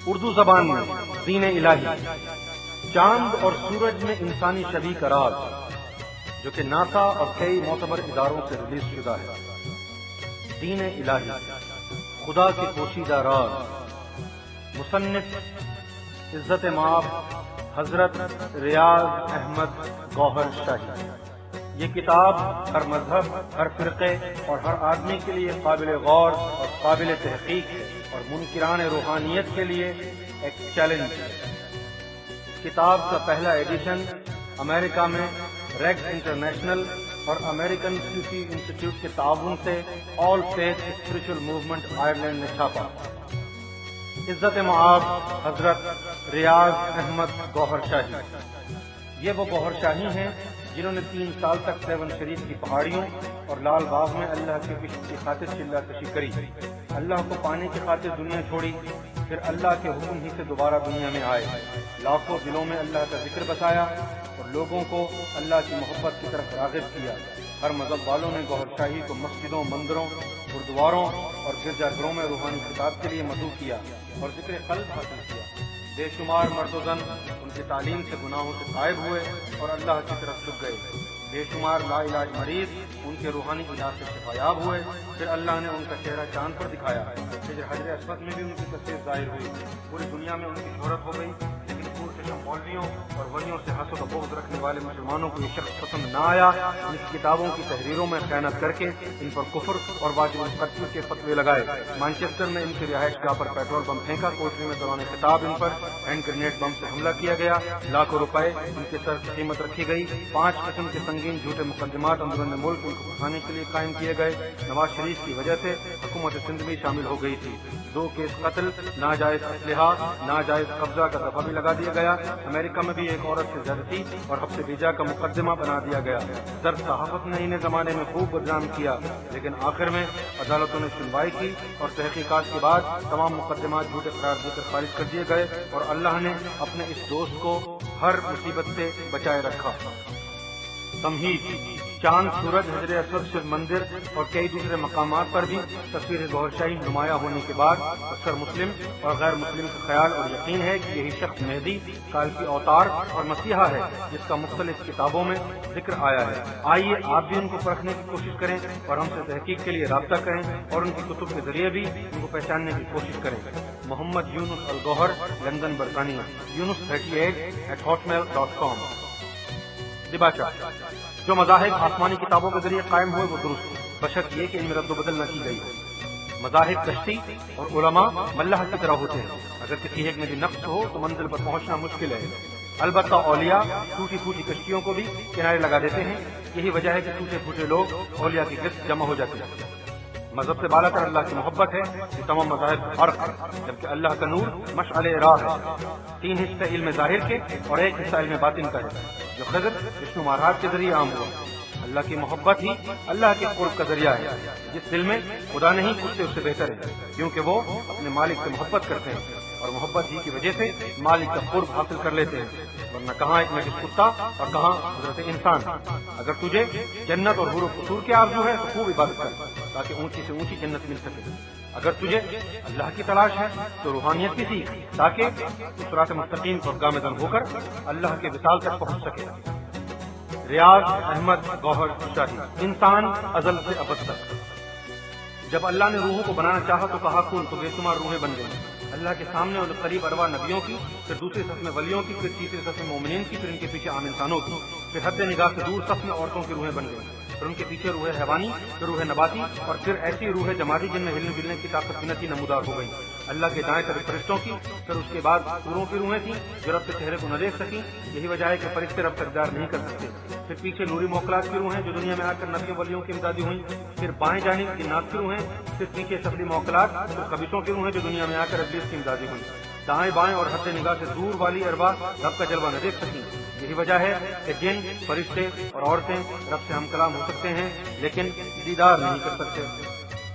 اردو زبان میں دین الہی، چاند اور سورج میں انسانی شبیہ کا راز، جو کہ ناسا اور کئی معتبر اداروں سے ریلیز شدہ ہے۔ دین الہی، خدا کی پوشیدہ راز، مصنف عزت مآب حضرت ریاض احمد گوہر شاہی۔ یہ کتاب ہر مذہب، ہر فرقے اور ہر آدمی کے لیے قابل غور اور قابل تحقیق ہے، اور منکران روحانیت کے لیے ایک چیلنج ہے۔ اس کتاب کا پہلا ایڈیشن امریکہ میں ریگز انٹرنیشنل اور امریکن صوفی انسٹیٹیوٹ کے تعاون سے آل فیتھ اسپریچول موومنٹ آئرلینڈ نے چھاپا۔ عزت مآب حضرت ریاض احمد گوہر شاہی، یہ وہ گوہر شاہی ہیں جنہوں نے 3 سال تک سیون شریف کی پہاڑیوں اور لال باغ میں اللہ کے عشق کی خاطر چلہ کشی کری، اللہ کو پانے کی خاطر دنیا چھوڑی، پھر اللہ کے حکم ہی سے دوبارہ دنیا میں آئے، لاکھوں دلوں میں اللہ کا ذکر بسایا اور لوگوں کو اللہ کی محبت کی طرف راغب کیا۔ ہر مذہب والوں نے گوہر شاہی کو مسجدوں، مندروں، گردواروں اور گرجا گھروں میں روحانی خطاب کے لیے مدعو کیا اور ذکر قلب حاصل کیا۔ بے شمار مرد و زن ان کی تعلیم سے گناہوں سے تائب ہوئے اور اللہ کی طرف جھک گئے۔ بے شمار لا علاج مریض ان کے روحانی علاج سے شفایاب ہوئے، پھر اللہ نے ان کا چہرہ چاند پر دکھایا۔ پھر حجر اسود میں بھی ان کی تصویر ظاہر ہوئی، پوری دنیا میں ان کی شہرت ہو گئی، لیکن پور چشم مولویوں اور ولیوں سے حسد و بغض رکھنے والے مسلمانوں کو یہ شخص پسند نہ آیا۔ ان کی کتابوں کی تحریروں میں خیانت کر کے ان پر کفر اور واجب القتل کے فتوے لگائے۔ مانچسٹر میں ان کی رہائش گاہ پر پیٹرول بم پھینکا، کوٹری میں دوران خطاب ان پر ہینڈ گرینیڈ بم سے حملہ کیا گیا، لاکھوں روپے ان کے سر کی قیمت رکھی گئی، 5 قسم کے سنگین جھوٹے مقدمات اندرون ملک ان کو پھنسانے کے لیے قائم کیے گئے۔ نواز شریف کی وجہ سے حکومت سندھ بھی شامل ہو گئی تھی۔ 2 کیس قتل، ناجائز اسلحہ، ناجائز قبضہ کا دفعہ بھی لگا دیا گیا۔ امریکہ میں بھی ایک عورت سے زیادتی اور حبس بیجا کا مقدمہ بنا دیا گیا۔ زرد صحافت نے انہیں زمانے میں خوب بدنام کیا، لیکن آخر میں عدالتوں نے سنوائی کی اور تحقیقات کے بعد تمام مقدمات جھوٹے قرار دے کر خارج کر دیے گئے، اور اللہ نے اپنے اس دوست کو ہر مصیبت سے بچائے رکھا۔ تمہید، چاند، سورج، حجر اسود، شیو مندر اور کئی دوسرے مقامات پر بھی تصویر گوہر شاہی نمایاں ہونے کے بعد اکثر مسلم اور غیر مسلم کا خیال اور یقین ہے کہ یہی شخص مہدی، کالکی اوتار اور مسیحا ہے، جس کا مختلف کتابوں میں ذکر آیا ہے۔ آئیے آپ بھی ان کو پرکھنے کی کوشش کریں اور ہم سے تحقیق کے لیے رابطہ کریں اور ان کی کتب کے ذریعے بھی ان کو پہچاننے کی کوشش کریں۔ محمد یونس الگوہر، لندن، برطانیہ، yunus38@hotmail.com۔ دباچہ، جو مذاہب آسمانی کتابوں کے ذریعے قائم ہوئے وہ درست ہے، بشرط یہ کہ ان میں رد و بدل نہ کی گئی ہو۔ مذاہب کشتی اور علماء ملح کی طرح ہوتے ہیں، اگر کسی ایک میں بھی نقص ہو تو منزل پر پہنچنا مشکل ہے۔ البتہ اولیاء ٹوٹی پھوٹی کشتیوں کو بھی کنارے لگا دیتے ہیں، یہی وجہ ہے کہ ٹوٹے پھوٹے لوگ اولیاء کی گرد جمع ہو جاتے ہیں۔ مذہب سے بالا کر اللہ کی محبت ہے، یہ تمام مذاہب فرق ہے، جبکہ اللہ کا نور مشعل راہ ہے۔ 3 حصے علم ظاہر کے اور 1 حصہ علم باطن کا ہے، جو خضر وشنو مہاراج کے ذریعے عام ہوا۔ اللہ کی محبت ہی اللہ کے قرب کا ذریعہ ہے۔ جس دل میں خدا نہیں اس سے بہتر ہے، کیونکہ وہ اپنے مالک سے محبت کرتے ہیں اور محبت ہی کی وجہ سے مالک کا قرب حاصل کر لیتے ہیں، ورنہ کہاں ایک نجس کتا اور کہاں حضرت انسان۔ اگر تجھے جنت اور حور و قصور کی آرزو ہے تو خوب عبادت کر تاکہ اونچی سے اونچی جنت مل سکے۔ اگر تجھے اللہ کی تلاش ہے تو روحانیت بھی سیکھ تاکہ صراط مستقیم پر گامزن ہو کر اللہ کے وصال تک پہنچ سکے۔ ریاض احمد گوہر شاہی، انسان ازل سے ابد تک۔ جب اللہ نے روحوں کو بنانا چاہا تو کہا کن، تو بے شمار روحیں بن گئیں۔ اللہ کے سامنے اور قریب ارواح نبیوں کی، پھر دوسری صف میں ولیوں کی، پھر تیسری صف میں مومنین کی، پھر ان کے پیچھے عام انسانوں کی، پھر حد نگاہ سے دور صف میں عورتوں کی روحیں بن گئیں، پھر ان کے پیچھے روح حیوانی، پھر روح نباتی، اور پھر ایسی روح جمادی جن میں ہلنے جلنے کی طاقت بنتی نمودار ہو گئی۔ اللہ کے دائیں طرف فرشتوں کی، پھر اس کے بعد حوروں کی روحیں تھیں جو رب کے چہرے کو نہ دیکھ سکیں، یہی وجہ ہے کہ فرشتے رب کا دیدار نہیں کر سکتے۔ پھر پیچھے نوری موکلات کی روحیں جو دنیا میں آ کر نبیوں ولیوں کی امدادی ہوئیں، پھر بائیں جانب جنات کی روحیں، پھر پیچھے سفلی موکلات، پھر خبیثوں کی روحیں جو دنیا میں آ کر ابلیس کی امدادی ہوئیں۔ دائیں بائیں اور حد نگاہ سے دور والی ارواح رب کا جلوہ نہ دیکھ سکیں، یہی وجہ ہے کہ جن، فرشتے اور عورتیں رب سے ہم کلام ہو سکتے ہیں لیکن دیدار نہیں کر سکتے۔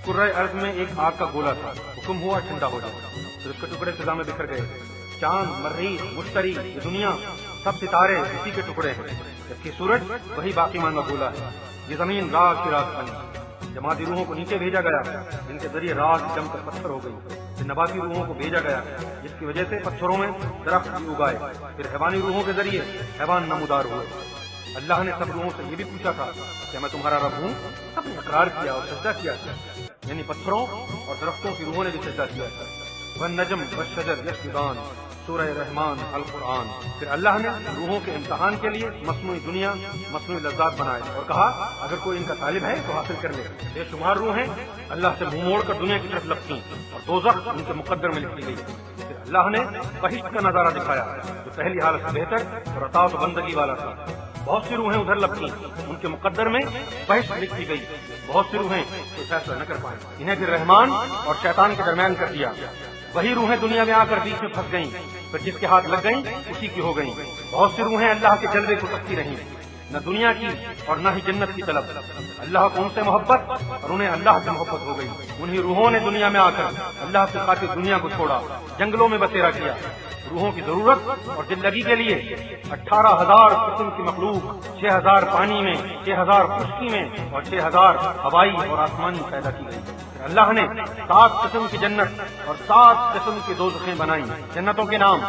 کرۂ ارض میں ایک آگ کا گولا تھا، حکم ہوا ٹھنڈا ہو جائے، پھر اس کے ٹکڑے فضا میں بکھر گئے۔ چاند، مریخ، مشتری، یہ دنیا، سب ستارے اسی کے ٹکڑے ہیں، جبکہ سورج وہی باقی ماندہ گولا ہے۔ یہ زمین راگ کی راگ بنی، جمادی روحوں کو نیچے بھیجا گیا، جن کے ذریعے راگ جم کر پتھر ہو گئی۔ پھر نباتی روحوں کو بھیجا گیا جس کی وجہ سے پتھروں میں درخت بھی اگائے، پھر حیوانی روحوں کے ذریعے حیوان نمودار ہوئے۔ اللہ نے سب روحوں سے یہ بھی پوچھا تھا کہ میں تمہارا رب ہوں، سب نے اقرار کیا اور سجدہ کیا تھا، یعنی پتھروں اور درختوں کی روحوں نے بھی سجدہ کیا تھا۔ والنجم والشجر یسجدان، سورہ رحمان القرآن۔ پھر اللہ نے روحوں کے امتحان کے لیے مصنوعی دنیا، مصنوعی لذات بنائے اور کہا اگر کوئی ان کا طالب ہے تو حاصل کر لے۔ بے شمار روحیں اللہ سے منہ موڑ کر دنیا کی طرف لپکیں اور دوزخ ان کے مقدر میں لکھی گئی۔ پھر اللہ نے بہشت کا نظارہ دکھایا جو پہلی حالت سے بہتر اور اطاعت و بندگی والا تھا۔ بہت سی روحیں ادھر لپکیں، ان کے مقدر میں بہشت لکھی گئی، بہت سی روحیں کوئی فیصلہ نہ کر پائیں، انہیں پھر رحمان اور شیطان کے درمیان کر دیا۔ وہی روحیں دنیا میں آ کر بیچ میں پھنس گئیں، پھر جس کے ہاتھ لگ گئیں اسی کی ہو گئیں۔ بہت سی روحیں اللہ کے جلوے کو تکتی رہیں، نہ دنیا کی اور نہ ہی جنت کی طلب، اللہ کو ان سے محبت اور انہیں اللہ سے محبت ہو گئی۔ انہی روحوں نے دنیا میں آ کر اللہ کی خاطر دنیا کو چھوڑا، جنگلوں میں بسیرا کیا۔ روحوں کی ضرورت اور زندگی کے لیے 18,000 قسم کی مخلوق، 6,000 پانی میں، 6,000 خشکی میں اور 6,000 ہوائی اور آسمانی پیدا کی گئی۔ اللہ نے 7 قسم کی جنت اور 7 قسم کی دوزخیں بنائی۔ جنتوں کے نام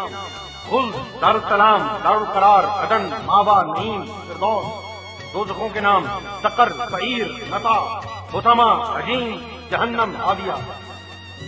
خلد، دارالسلام، دارالقرار، عدن، ماوا، نعیم، فردوس۔ دوزخوں کے نام سقر، سعیر، نطا، حطمہ، حجیم، جہنم، حاویہ۔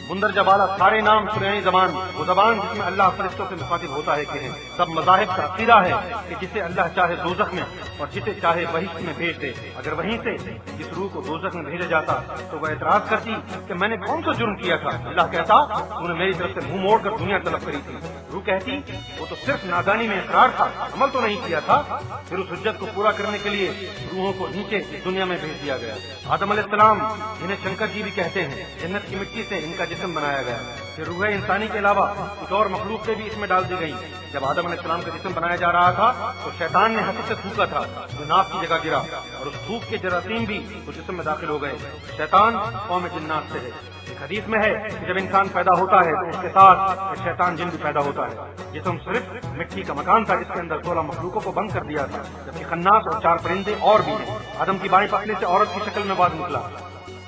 مندرجہ بالا سارے نام سریانی زبان، وہ زبان جس میں اللہ فرشتوں سے مخاطب ہوتا ہے کہ ہیں۔ سب مذاہب کا عقیدہ ہے کہ جسے اللہ چاہے دوزخ میں اور جسے چاہے بہشت میں بھیج دے۔ اگر وہیں سے جس روح کو دوزخ میں بھیجا جاتا تو وہ اعتراض کرتی کہ میں نے کون سا جرم کیا تھا؟ اللہ کہتا تو نے میری طرف سے منہ موڑ کر دنیا طلب کری تھی۔ روح کہتی وہ تو صرف نادانی میں اقرار تھا، عمل تو نہیں کیا تھا۔ پھر اس حجت کو پورا کرنے کے لیے روحوں کو نیچے دنیا میں بھیج دیا گیا۔ آدم علیہ السلام جنہیں شنکر جی بھی کہتے ہیں، جنت کی مٹی سے ان کا جسم بنایا گیا۔ پھر روح انسانی کے علاوہ کچھ اور مخلوق سے بھی اس میں ڈال دی گئی۔ جب آدم علیہ السلام کا جسم بنایا جا رہا تھا تو شیطان نے حسد سے تھوکا تھا جو ناف کی جگہ گرا، اور اس تھوک کے جراثیم بھی اس جسم میں داخل ہو گئے۔ شیطان قوم جنات سے ہے۔ ایک حدیث میں ہے کہ جب انسان پیدا ہوتا ہے تو اس کے ساتھ ایک شیطان جن بھی پیدا ہوتا ہے۔ جسم صرف مٹی کا مکان تھا جس کے اندر 16 مخلوقوں کو بند کر دیا تھا، جبکہ خناس اور 4 پرندے اور بھی ہیں۔ آدم کی بائیں پکڑنے سے عورت کی شکل میں بعد نکلا،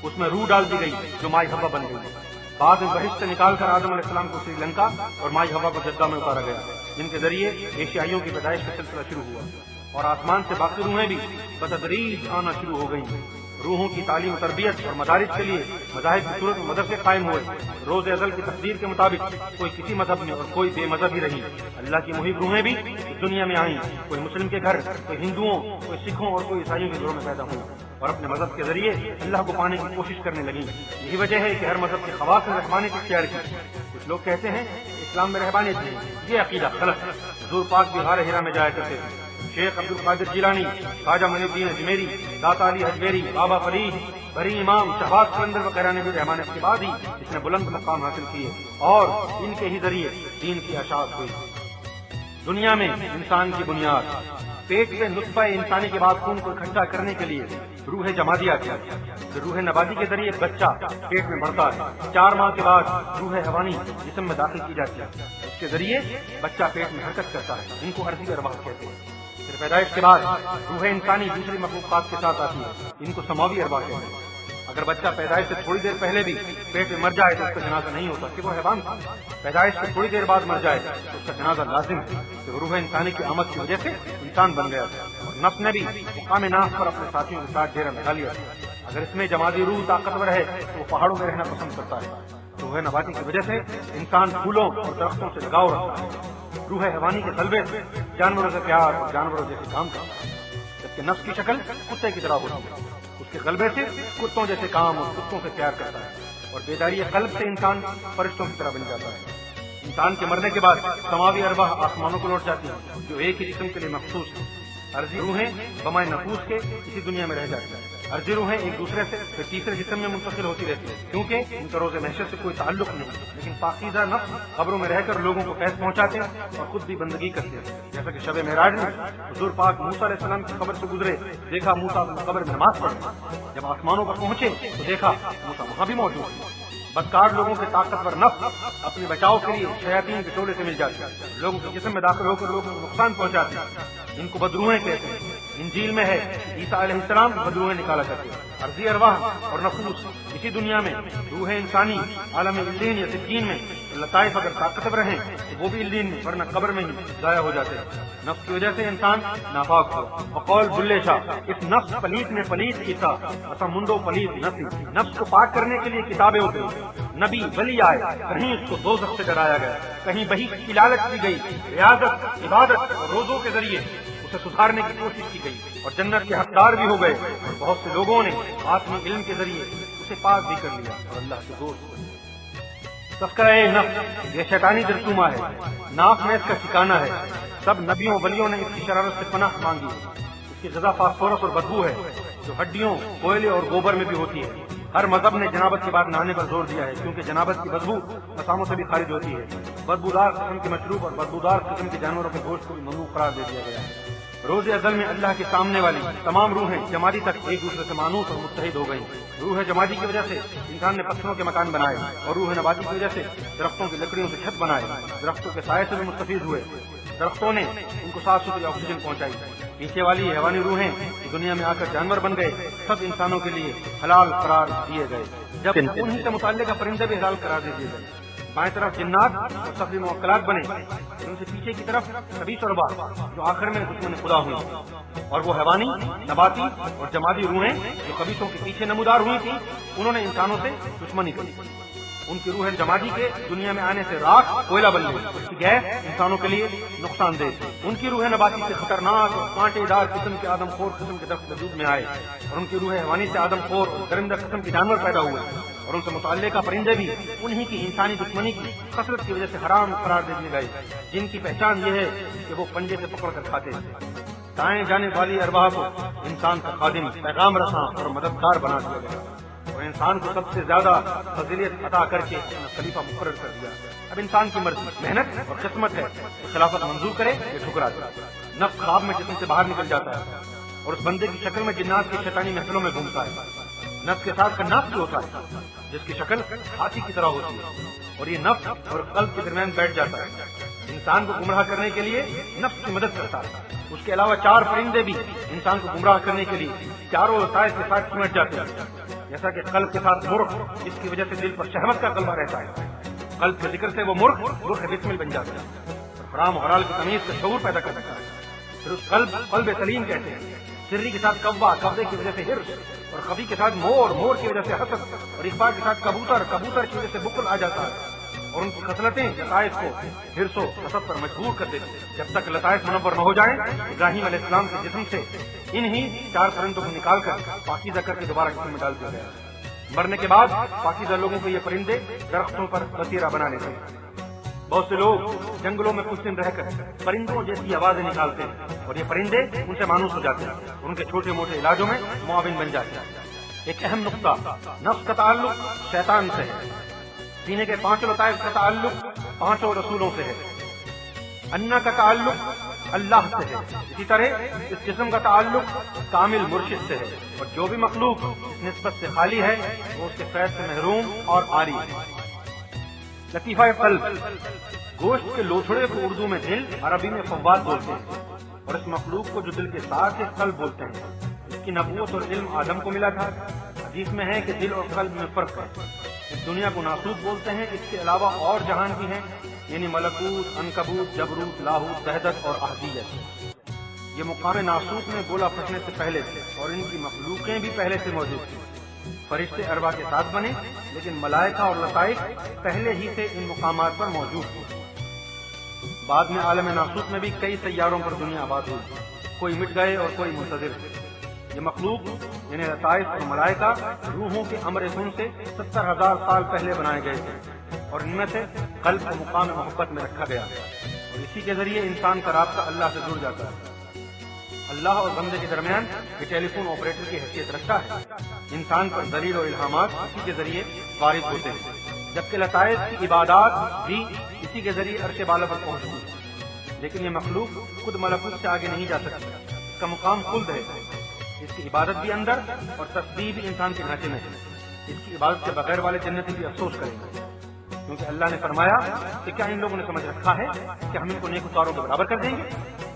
اس میں روح ڈال دی گئی جو مائی ہوا بن گئی۔ بعد میں بہشت سے نکال کر آدم علیہ السلام کو سری لنکا اور مائی ہوا کو جدہ میں اتارا گیا، جن کے ذریعے ایشیائیوں کی پیدائش کا سلسلہ شروع ہوا، اور آسمان سے باقی روحیں بھی بتدریج آنا شروع ہو گئیں۔ روحوں کی تعلیم و تربیت اور مدارس کے لیے مذاہب کی صورت میں مدرسے قائم ہوئے۔ روز ازل کی تقدیر کے مطابق کوئی کسی مذہب میں اور کوئی بے مذہب ہی رہی۔ اللہ کی محب روحیں بھی اس دنیا میں آئیں، کوئی مسلم کے گھر، کوئی ہندوؤں، کوئی سکھوں اور کوئی عیسائیوں کے گھروں میں پیدا ہوئی اور اپنے مذہب کے ذریعے اللہ کو پانے کی کوشش کرنے لگیں۔ یہی وجہ ہے کہ ہر مذہب کے خواص نے رحمانیت اختیار کی۔ کچھ لوگ کہتے ہیں اسلام میں رحمانیت ہے، یہ عقیدہ غلط ہے۔ حضور پاک بھی غار ہرا میں جایا کرتے تھے۔ شیخ عبد القادر جیلانی، خواجہ معین الدین اجمیری، داتا علی حجویری، بابا فرید، بری امام، شہباز قلندر وغیرہ نے بھی رحمانیت کے بعد ہی اس میں بلند مقام حاصل کیے اور ان کے ہی ذریعے دین کی اشاعت ہوئی۔ دنیا میں انسان کی بنیاد پیٹ میں نطفہ انسانی کے بعد خون کو اکٹھا کرنے کے لیے روح جمادیہ کیا، پھر روح نباتی کے ذریعے بچہ پیٹ میں بڑھتا ہے۔ 4 ماہ کے بعد روح حیوانی جسم میں داخل کی جاتی ہے، اس کے ذریعے بچہ پیٹ میں حرکت کرتا ہے، ان کو ارضی ارواح کہتے ہیں۔ پھر پیدائش کے بعد روح انسانی دوسری مخلوقات کے ساتھ آتی ہے، ان کو سماوی ارواح کہتے ہیں۔ اگر بچہ پیدائش سے تھوڑی دیر پہلے بھی پیٹ میں مر جائے تو اس کا جنازہ نہیں ہوتا کہ وہ حیوان تھا، پیدائش سے تھوڑی دیر بعد مر جائے تو اس کا جنازہ لازم ہے کہ وہ روح انسانی کی آمد کی وجہ سے انسان بن گیا تھا، اور نفس نے بھی مقام ناس پر اپنے ساتھیوں کے ساتھ ڈیرا لگا لیا تھا۔ اگر اس میں جمادی روح طاقتور ہے تو وہ پہاڑوں میں رہنا پسند کرتا ہے، روح نباتی کی وجہ سے انسان پھولوں اور درختوں سے لگاؤ رکھتا ہے۔ روح حیوانی کے غلبے سے جانوروں سے پیار اور جانوروں جیسے کام کرتا ہے، جبکہ نفس کی شکل کتے کی طرح ہوتی ہے، اس کے غلبے سے کتوں جیسے کام اور کتوں سے پیار کرتا ہے، اور بیداری قلب سے انسان فرشتوں کی طرح بن جاتا ہے۔ انسان کے مرنے کے بعد سماوی ارواح آسمانوں کو لوٹ جاتی ہیں جو ایک ہی جسم کے لیے مخصوص ہیں۔ ارضی روحیں بمائے نفوس کے اسی دنیا میں رہ جاتی ہیں۔ ارضی روحیں ایک دوسرے سے پھر تیسرے جسم میں منتقل ہوتی رہتی ہیں، کیونکہ ان کا روز محشر سے کوئی تعلق نہیں، لیکن پاکیزہ نفس قبروں میں رہ کر لوگوں کو فیض پہنچاتے ہیں اور خود بھی بندگی کرتے ہیں۔ جیسا کہ شب معراج میں حضور پاک موسیٰ علیہ السلام کی قبر سے گزرے، دیکھا موسیٰ اپنی قبر میں نماز پڑھ رہے، جب آسمانوں پر پہنچے تو دیکھا موسیٰ وہاں بھی موجود ہے۔ بدکار لوگوں کے طاقتور نفس اپنے بچاؤ کے لیے شیاطین کے ٹولے سے مل جاتے ہیں، لوگوں کے جسم میں داخل ہو کر لوگوں کو نقصان پہنچاتے ہیں، ان کو بدروہیں کہتے ہیں۔ انجیل میں ہے عیسیٰ علیہ السلام بدروہیں نکالا کرتے ہیں۔ ارضی ارواح اور نفوس اسی دنیا میں، روح انسانی عالم الدین یا سجین میں لطائف اگر طاقتور رہیں تو وہ بھی الدین میں، ورنہ قبر میں ہی ضائع ہو جاتے ہیں۔ نفس کی وجہ سے انسان ناپاک ہو۔ وقول بلے شاہ، اس نفس پلیت میں پلیت عیسیٰ اصا مندو پلیت نفسی، نفس کو پاک کرنے کے لیے کتابیں اتری، نبی ولی آئے، کہیں اس کو دوزخ سے ڈرایا گیا، کہیں بہی کی لالچ دی گئی، ریاضت عبادت اور روزوں کے ذریعے اسے سدھارنے کی کوشش کی گئی، اور جنت کے حقدار بھی ہو گئے، اور بہت سے لوگوں نے آسمی علم کے ذریعے اسے پاک بھی کر لیا اور اللہ کے دوست بنے۔ تذکرہ نفس یہ شیطانی جرثومہ ہے، ناف میں اس کا ٹھکانہ ہے۔ سب نبیوں ولیوں نے اس کی شرارت سے پناہ مانگی۔ اس کی غذا فاسفورس اور بدبو ہے جو ہڈیوں، کوئلے اور گوبر میں بھی ہوتی ہے۔ ہر مذہب نے جنابت کی بات نہانے پر زور دیا ہے، کیونکہ جنابت کی بدبو مساموں سے بھی خارج ہوتی ہے۔ بدبودار قسم کے مشروب اور بدبودار قسم کے جانوروں کے گوشت کو بھی ممنوع قرار دے دیا گیا ہے۔ روز ازل میں اللہ کے سامنے والی تمام روحیں جمادی تک ایک دوسرے سے مانوس اور متحد ہو گئی۔ روح جمادی کی وجہ سے انسان نے پتھروں کے مکان بنائے، اور روح نباتی کی وجہ سے درختوں کی لکڑیوں سے چھت بنائے۔ درختوں کے سائے سے بھی مستفید ہوئے، درختوں نے ان کو صاف ستھری آکسیجن پہنچائی۔ پیچھے والی حیوانی روحیں دنیا میں آ کر جانور بن گئے، سب انسانوں کے لیے حلال قرار دیے گئے، جب انہیں سے متعلقہ پرندے بھی حلال قرار دے دیے گئے۔ بائیں طرف جنات اور سفری موکلات بنے، ان سے پیچھے کی طرف سبھی شربا جو آخر میں دشمن خدا ہوئی، اور وہ حیوانی، نباتی اور جمادی روحیں جو خبیثوں کے پیچھے نمودار ہوئی تھیں، انہوں نے انسانوں سے دشمنی کی۔ ان کی روح جمادی کے دنیا میں آنے سے راکھ کوئلہ بن گئی، اس کی گیس انسانوں کے لیے نقصان دہ تھی۔ ان کی روح نباتی سے خطرناک اور کانٹے دار قسم کے آدم خور قسم کے درخت وجود میں آئے، اور ان کی روح حیوانی سے آدم خور اور درندہ قسم کے جانور پیدا ہوئے، اور ان سے متعلقہ پرندے بھی انہی کی انسانی دشمنی کی کثرت کی وجہ سے حرام قرار دے دیے گئے، جن کی پہچان یہ ہے کہ وہ پنجے سے پکڑ کر کھاتے ہیں۔ دائیں جانے والی ارواح کو انسان کا خادم، پیغام رساں اور مددگار بنا دیا گیا، اور انسان کو سب سے زیادہ فضیلت عطا کر کے اپنا خلیفہ مقرر کر دیا۔ اب انسان کی مرضی، محنت اور قسمت ہے کہ خلافت منظور کرے یا ٹھکرا دے۔ نفس خواب میں جسم سے باہر نکل جاتا ہے اور اس بندے کی شکل میں جنات کی شیطانی محفلوں میں گھومتا ہے۔ نفس کے ساتھ کناف بھی ہوتا ہے جس کی شکل ہاتھی کی طرح ہوتی ہے، اور یہ نفس اور قلب کے درمیان بیٹھ جاتا ہے، انسان کو گمراہ کرنے کے لیے نفس کی مدد کرتا ہے۔ اس کے علاوہ چار پرندے بھی انسان کو گمراہ کرنے کے لیے چاروں وسائل کے ساتھ سمٹ جاتے ہیں، جیسا کہ قلب کے ساتھ مرغ، اس کی وجہ سے دل پر شہوت کا غلبہ رہتا ہے۔ قلب کے ذکر سے وہ مرغ بسمل بن جاتا ہے اور حرام حلال کی تمیز کا شعور پیدا کر دیتا ہے۔ پھر اس قلب سلیم کہتے ہیں۔ سری کے ساتھ کوا، قبضے کی وجہ سے ہرس، اور خفی کے ساتھ مور، مور کی وجہ سے حسد، اور اخفاء کے ساتھ کبوتر، کبوتر کی وجہ سے بخل آ جاتا ہے، اور ان کی خصلتیں لطائف کو ہرس و حسد پر مجبور کر دیتی ہیں۔ جب تک لطائف منور نہ ہو جائیں، ابراہیم علیہ السلام کے جسم سے انہی چار پرندوں کو نکال کر پاکیزہ کر کے دوبارہ جسم میں ڈال دیا گیا۔ مرنے کے بعد پاکیزہ لوگوں کو یہ پرندے درختوں پر بسیرا بنا لیتے ہیں۔ بہت سے لوگ جنگلوں میں کچھ دن رہ کر پرندوں جیسی آوازیں نکالتے ہیں، اور یہ پرندے ان سے مانوس ہو جاتے ہیں، ان کے چھوٹے موٹے علاجوں میں معاون بن جاتے ہیں۔ ایک اہم نقطہ، نفس کا تعلق شیطان سے ہے، سینے کے پانچوں لطائف کا تعلق پانچوں رسولوں سے ہے، انا کا تعلق اللہ سے ہے، اسی طرح اس جسم کا تعلق کامل مرشد سے ہے، اور جو بھی مخلوق اس نسبت سے خالی ہے وہ اس کے فیض سے محروم اور عاری ہے۔ لطیفہ قلب، گوشت کے لوتھڑے کو اردو میں دل، عربی میں فواد بولتے ہیں، اور اس مخلوق کو جو دل کے ساتھ ہے قلب بولتے ہیں۔ اس کی نبوت اور علم آدم کو ملا تھا۔ حدیث میں ہے کہ دل اور قلب میں فرق ہے۔ اس دنیا کو ناسوت بولتے ہیں، اس کے علاوہ اور جہان بھی ہیں، یعنی ملکوت، عنکبوت، جبروت، لاہوت، وحدت اور احدیت۔ یہ مقام ناسوت میں گولا پھٹنے سے پہلے تھے، اور ان کی مخلوقیں بھی پہلے سے موجود تھیں۔ فرشتے ارواح کے ساتھ بنے، لیکن ملائکہ اور لطائف پہلے ہی سے ان مقامات پر موجود تھے۔ بعد میں عالم ناسوت میں بھی کئی سیاروں پر دنیا آباد ہوئی، کوئی مٹ گئے اور کوئی منتظر تھے۔ یہ مخلوق یعنی لطائف اور ملائکہ روحوں کے امر خون سے 70,000 سال پہلے بنائے گئے تھے، اور ان میں سے قلب کو مقام محبت میں رکھا گیا، اور اسی کے ذریعے انسان کا رابطہ اللہ سے جڑ جاتا ہے۔ اللہ اور بندے کے درمیان یہ ٹیلی فون آپریٹر کی حیثیت رکھتا ہے۔ انسان پر دلیل اور الہامات اسی کے ذریعے وارد ہوتے ہیں، جبکہ لطائف کی عبادات بھی اسی کے ذریعے عرش بالا پر پہنچتی ہے۔ لیکن یہ مخلوق خود ملکوت سے آگے نہیں جا سکتی، اس کا مقام خلد ہے، اس کی عبادت بھی اندر اور تسبیح بھی انسان کے ڈھانچے میں ہے۔ اس کی عبادت کے بغیر والے جنتی بھی افسوس کریں گے، کیونکہ اللہ نے فرمایا کہ کیا ان لوگوں نے سمجھ رکھا ہے کہ ہم ان کو نیک اتاروں کے برابر کر دیں گے،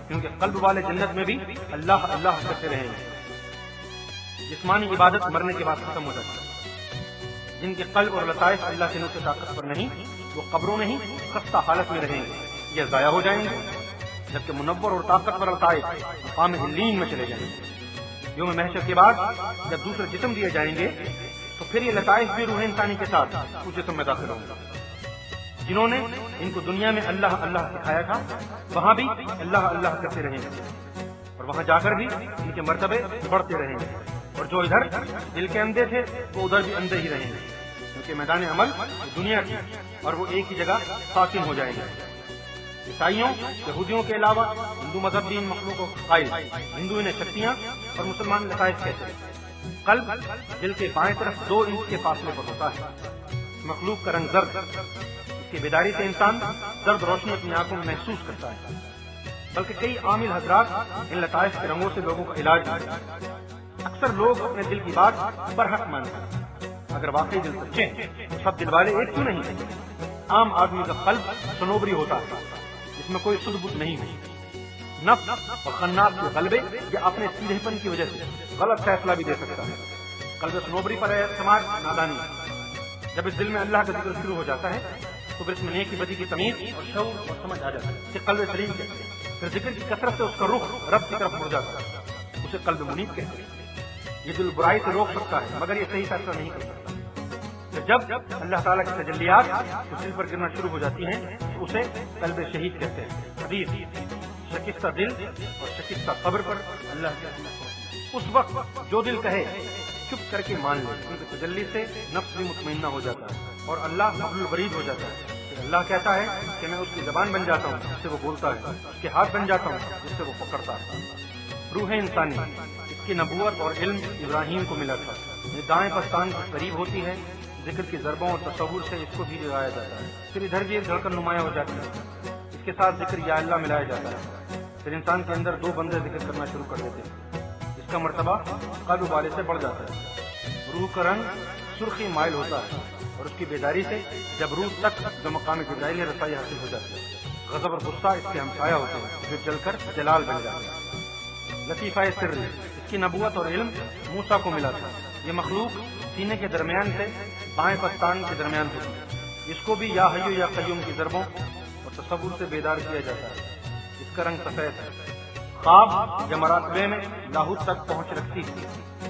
کیونکہ قلب والے جنت میں بھی اللہ اللہ کرتے رہیں گے۔ جسمانی عبادت مرنے کے بعد ختم ہو جاتی ہے، جن کے قلب اور لطائف اللہ کے نور سے طاقت پر نہیں، وہ قبروں میں ہی خستہ حالت میں رہیں گے، یہ ضائع ہو جائیں گے، جبکہ منور اور طاقتور لطائف مقام علین میں چلے جائیں گے۔ یوم محشر کے بعد جب دوسرے جسم دیے جائیں گے تو پھر یہ لطائف بھی روح انسانی کے ساتھ اس جسم میں داخل ہوں گے۔ جنہوں نے ان کو دنیا میں اللہ اللہ سکھایا تھا وہاں بھی اللہ اللہ کرتے رہیں گے، اور وہاں جا کر بھی ان کے مرتبے بڑھتے رہیں گے، اور جو ادھر دل کے اندھے تھے وہ ادھر بھی اندھے ہی رہیں گے، کیونکہ میدان عمل دنیا کی اور وہ ایک ہی جگہ ساکن ہو جائیں گے۔ عیسائیوں یہودیوں کے علاوہ ہندو مذہب بھی ان مخلوقوں کو قائل، ہندو انہیں شکتیاں اور مسلمان لطائف کہتے ہیں۔ قلب دل کے بائیں طرف 2 انچ کے فاصلے پر ہوتا ہے۔ اس مخلوق کا رنگ زرد، اس کی بیداری سے انسان زرد روشنی اپنی آنکھوں میں محسوس کرتا ہے، بلکہ کئی عامل حضرات ان لطائف کے رنگوں سے لوگوں کا علاج کرتے ہیں۔ اکثر لوگ اپنے دل کی بات برحق مانتے ہیں، اگر واقعی دل سچے ہیں تو سب دل والے ایک کیوں نہیں ہیں؟ عام آدمی کا قلب سنوبری ہوتا ہے، اس میں کوئی سدھ بت نہیں ہے۔ نفس اور خناس کے غلبے یا اپنے سیدھے پن کی وجہ سے غلط فیصلہ بھی دے سکتا ہے۔ قلب سنوبری پر اعتماد نادانی ہے۔ جب اس دل میں اللہ کا ذکر شروع ہو جاتا ہے تو پھر اس میں نیکی بدی کی تمیز اور شعور اور سمجھ آ جاتا ہے، اسے قلب سلیم کہتے ہیں۔ پھر ذکر کی کثرت سے اس کا رخ رب کی طرف مڑ جاتا ہے، اسے قلب منیب کہتے ہیں۔ یہ دل برائی سے روک سکتا ہے مگر یہ صحیح فیصلہ نہیں کر سکتا۔ پھر جب اللہ تعالیٰ کی تجلیات اس دل پر گرنا شروع ہو جاتی ہیں تو اسے قلب شہید کہتے ہیں۔ حدیث: شکستہ دل اور شکستہ قبر پر اللہ کی رحمت۔ اس وقت جو دل کہے چپ کر کے مان لے، کیونکہ تجلی سے نفس بھی مطمئنہ ہو جاتا ہے اور اللہ حبل الورید ہو جاتا ہے۔ پھر اللہ کہتا ہے کہ میں اس کی زبان بن جاتا ہوں جس سے وہ بولتا ہے، اس کے ہاتھ بن جاتا ہوں جس سے وہ پکڑتا ہے۔ روح انسانی، اس کی نبوت اور علم ابراہیم کو ملا تھا، یہ دائیں پستان کے قریب ہوتی ہے، ذکر کی ضربوں اور تصور سے اس کو بھی جگایا جاتا ہے۔ پھر ادھر بھی ایک دھڑکن نمایاں ہو جاتی ہے، اس کے ساتھ ذکر یا اللہ ملایا جاتا ہے۔ پھر انسان کے اندر 2 بندے ذکر کرنا شروع کر دیتے ہیں، اس کا مرتبہ قلب والے سے بڑھ جاتا ہے۔ روح کا رنگ سرخی مائل ہوتا ہے اور اس کی بیداری سے جب روح تک جو مقام جبرائیل رسائی حاصل ہو جاتی ہے، غضب اور غصہ اس کے ہمسایہ ہوتے ہیں جو جل کر جلال بن جاتے ہیں۔ لطیفہ سری، اس کی نبوت اور علم موسیٰ کو ملا تھا، یہ مخلوق سینے کے درمیان سے بائیں پستان کے درمیان ہوتی ہے، اس کو بھی یا حیو یا قیوم کی ضربوں اور تصور سے بیدار کیا جاتا ہے۔ اس کا رنگ سفید ہے، خواب یا مراقبے میں لاہوت تک پہنچ رکھتی تھی۔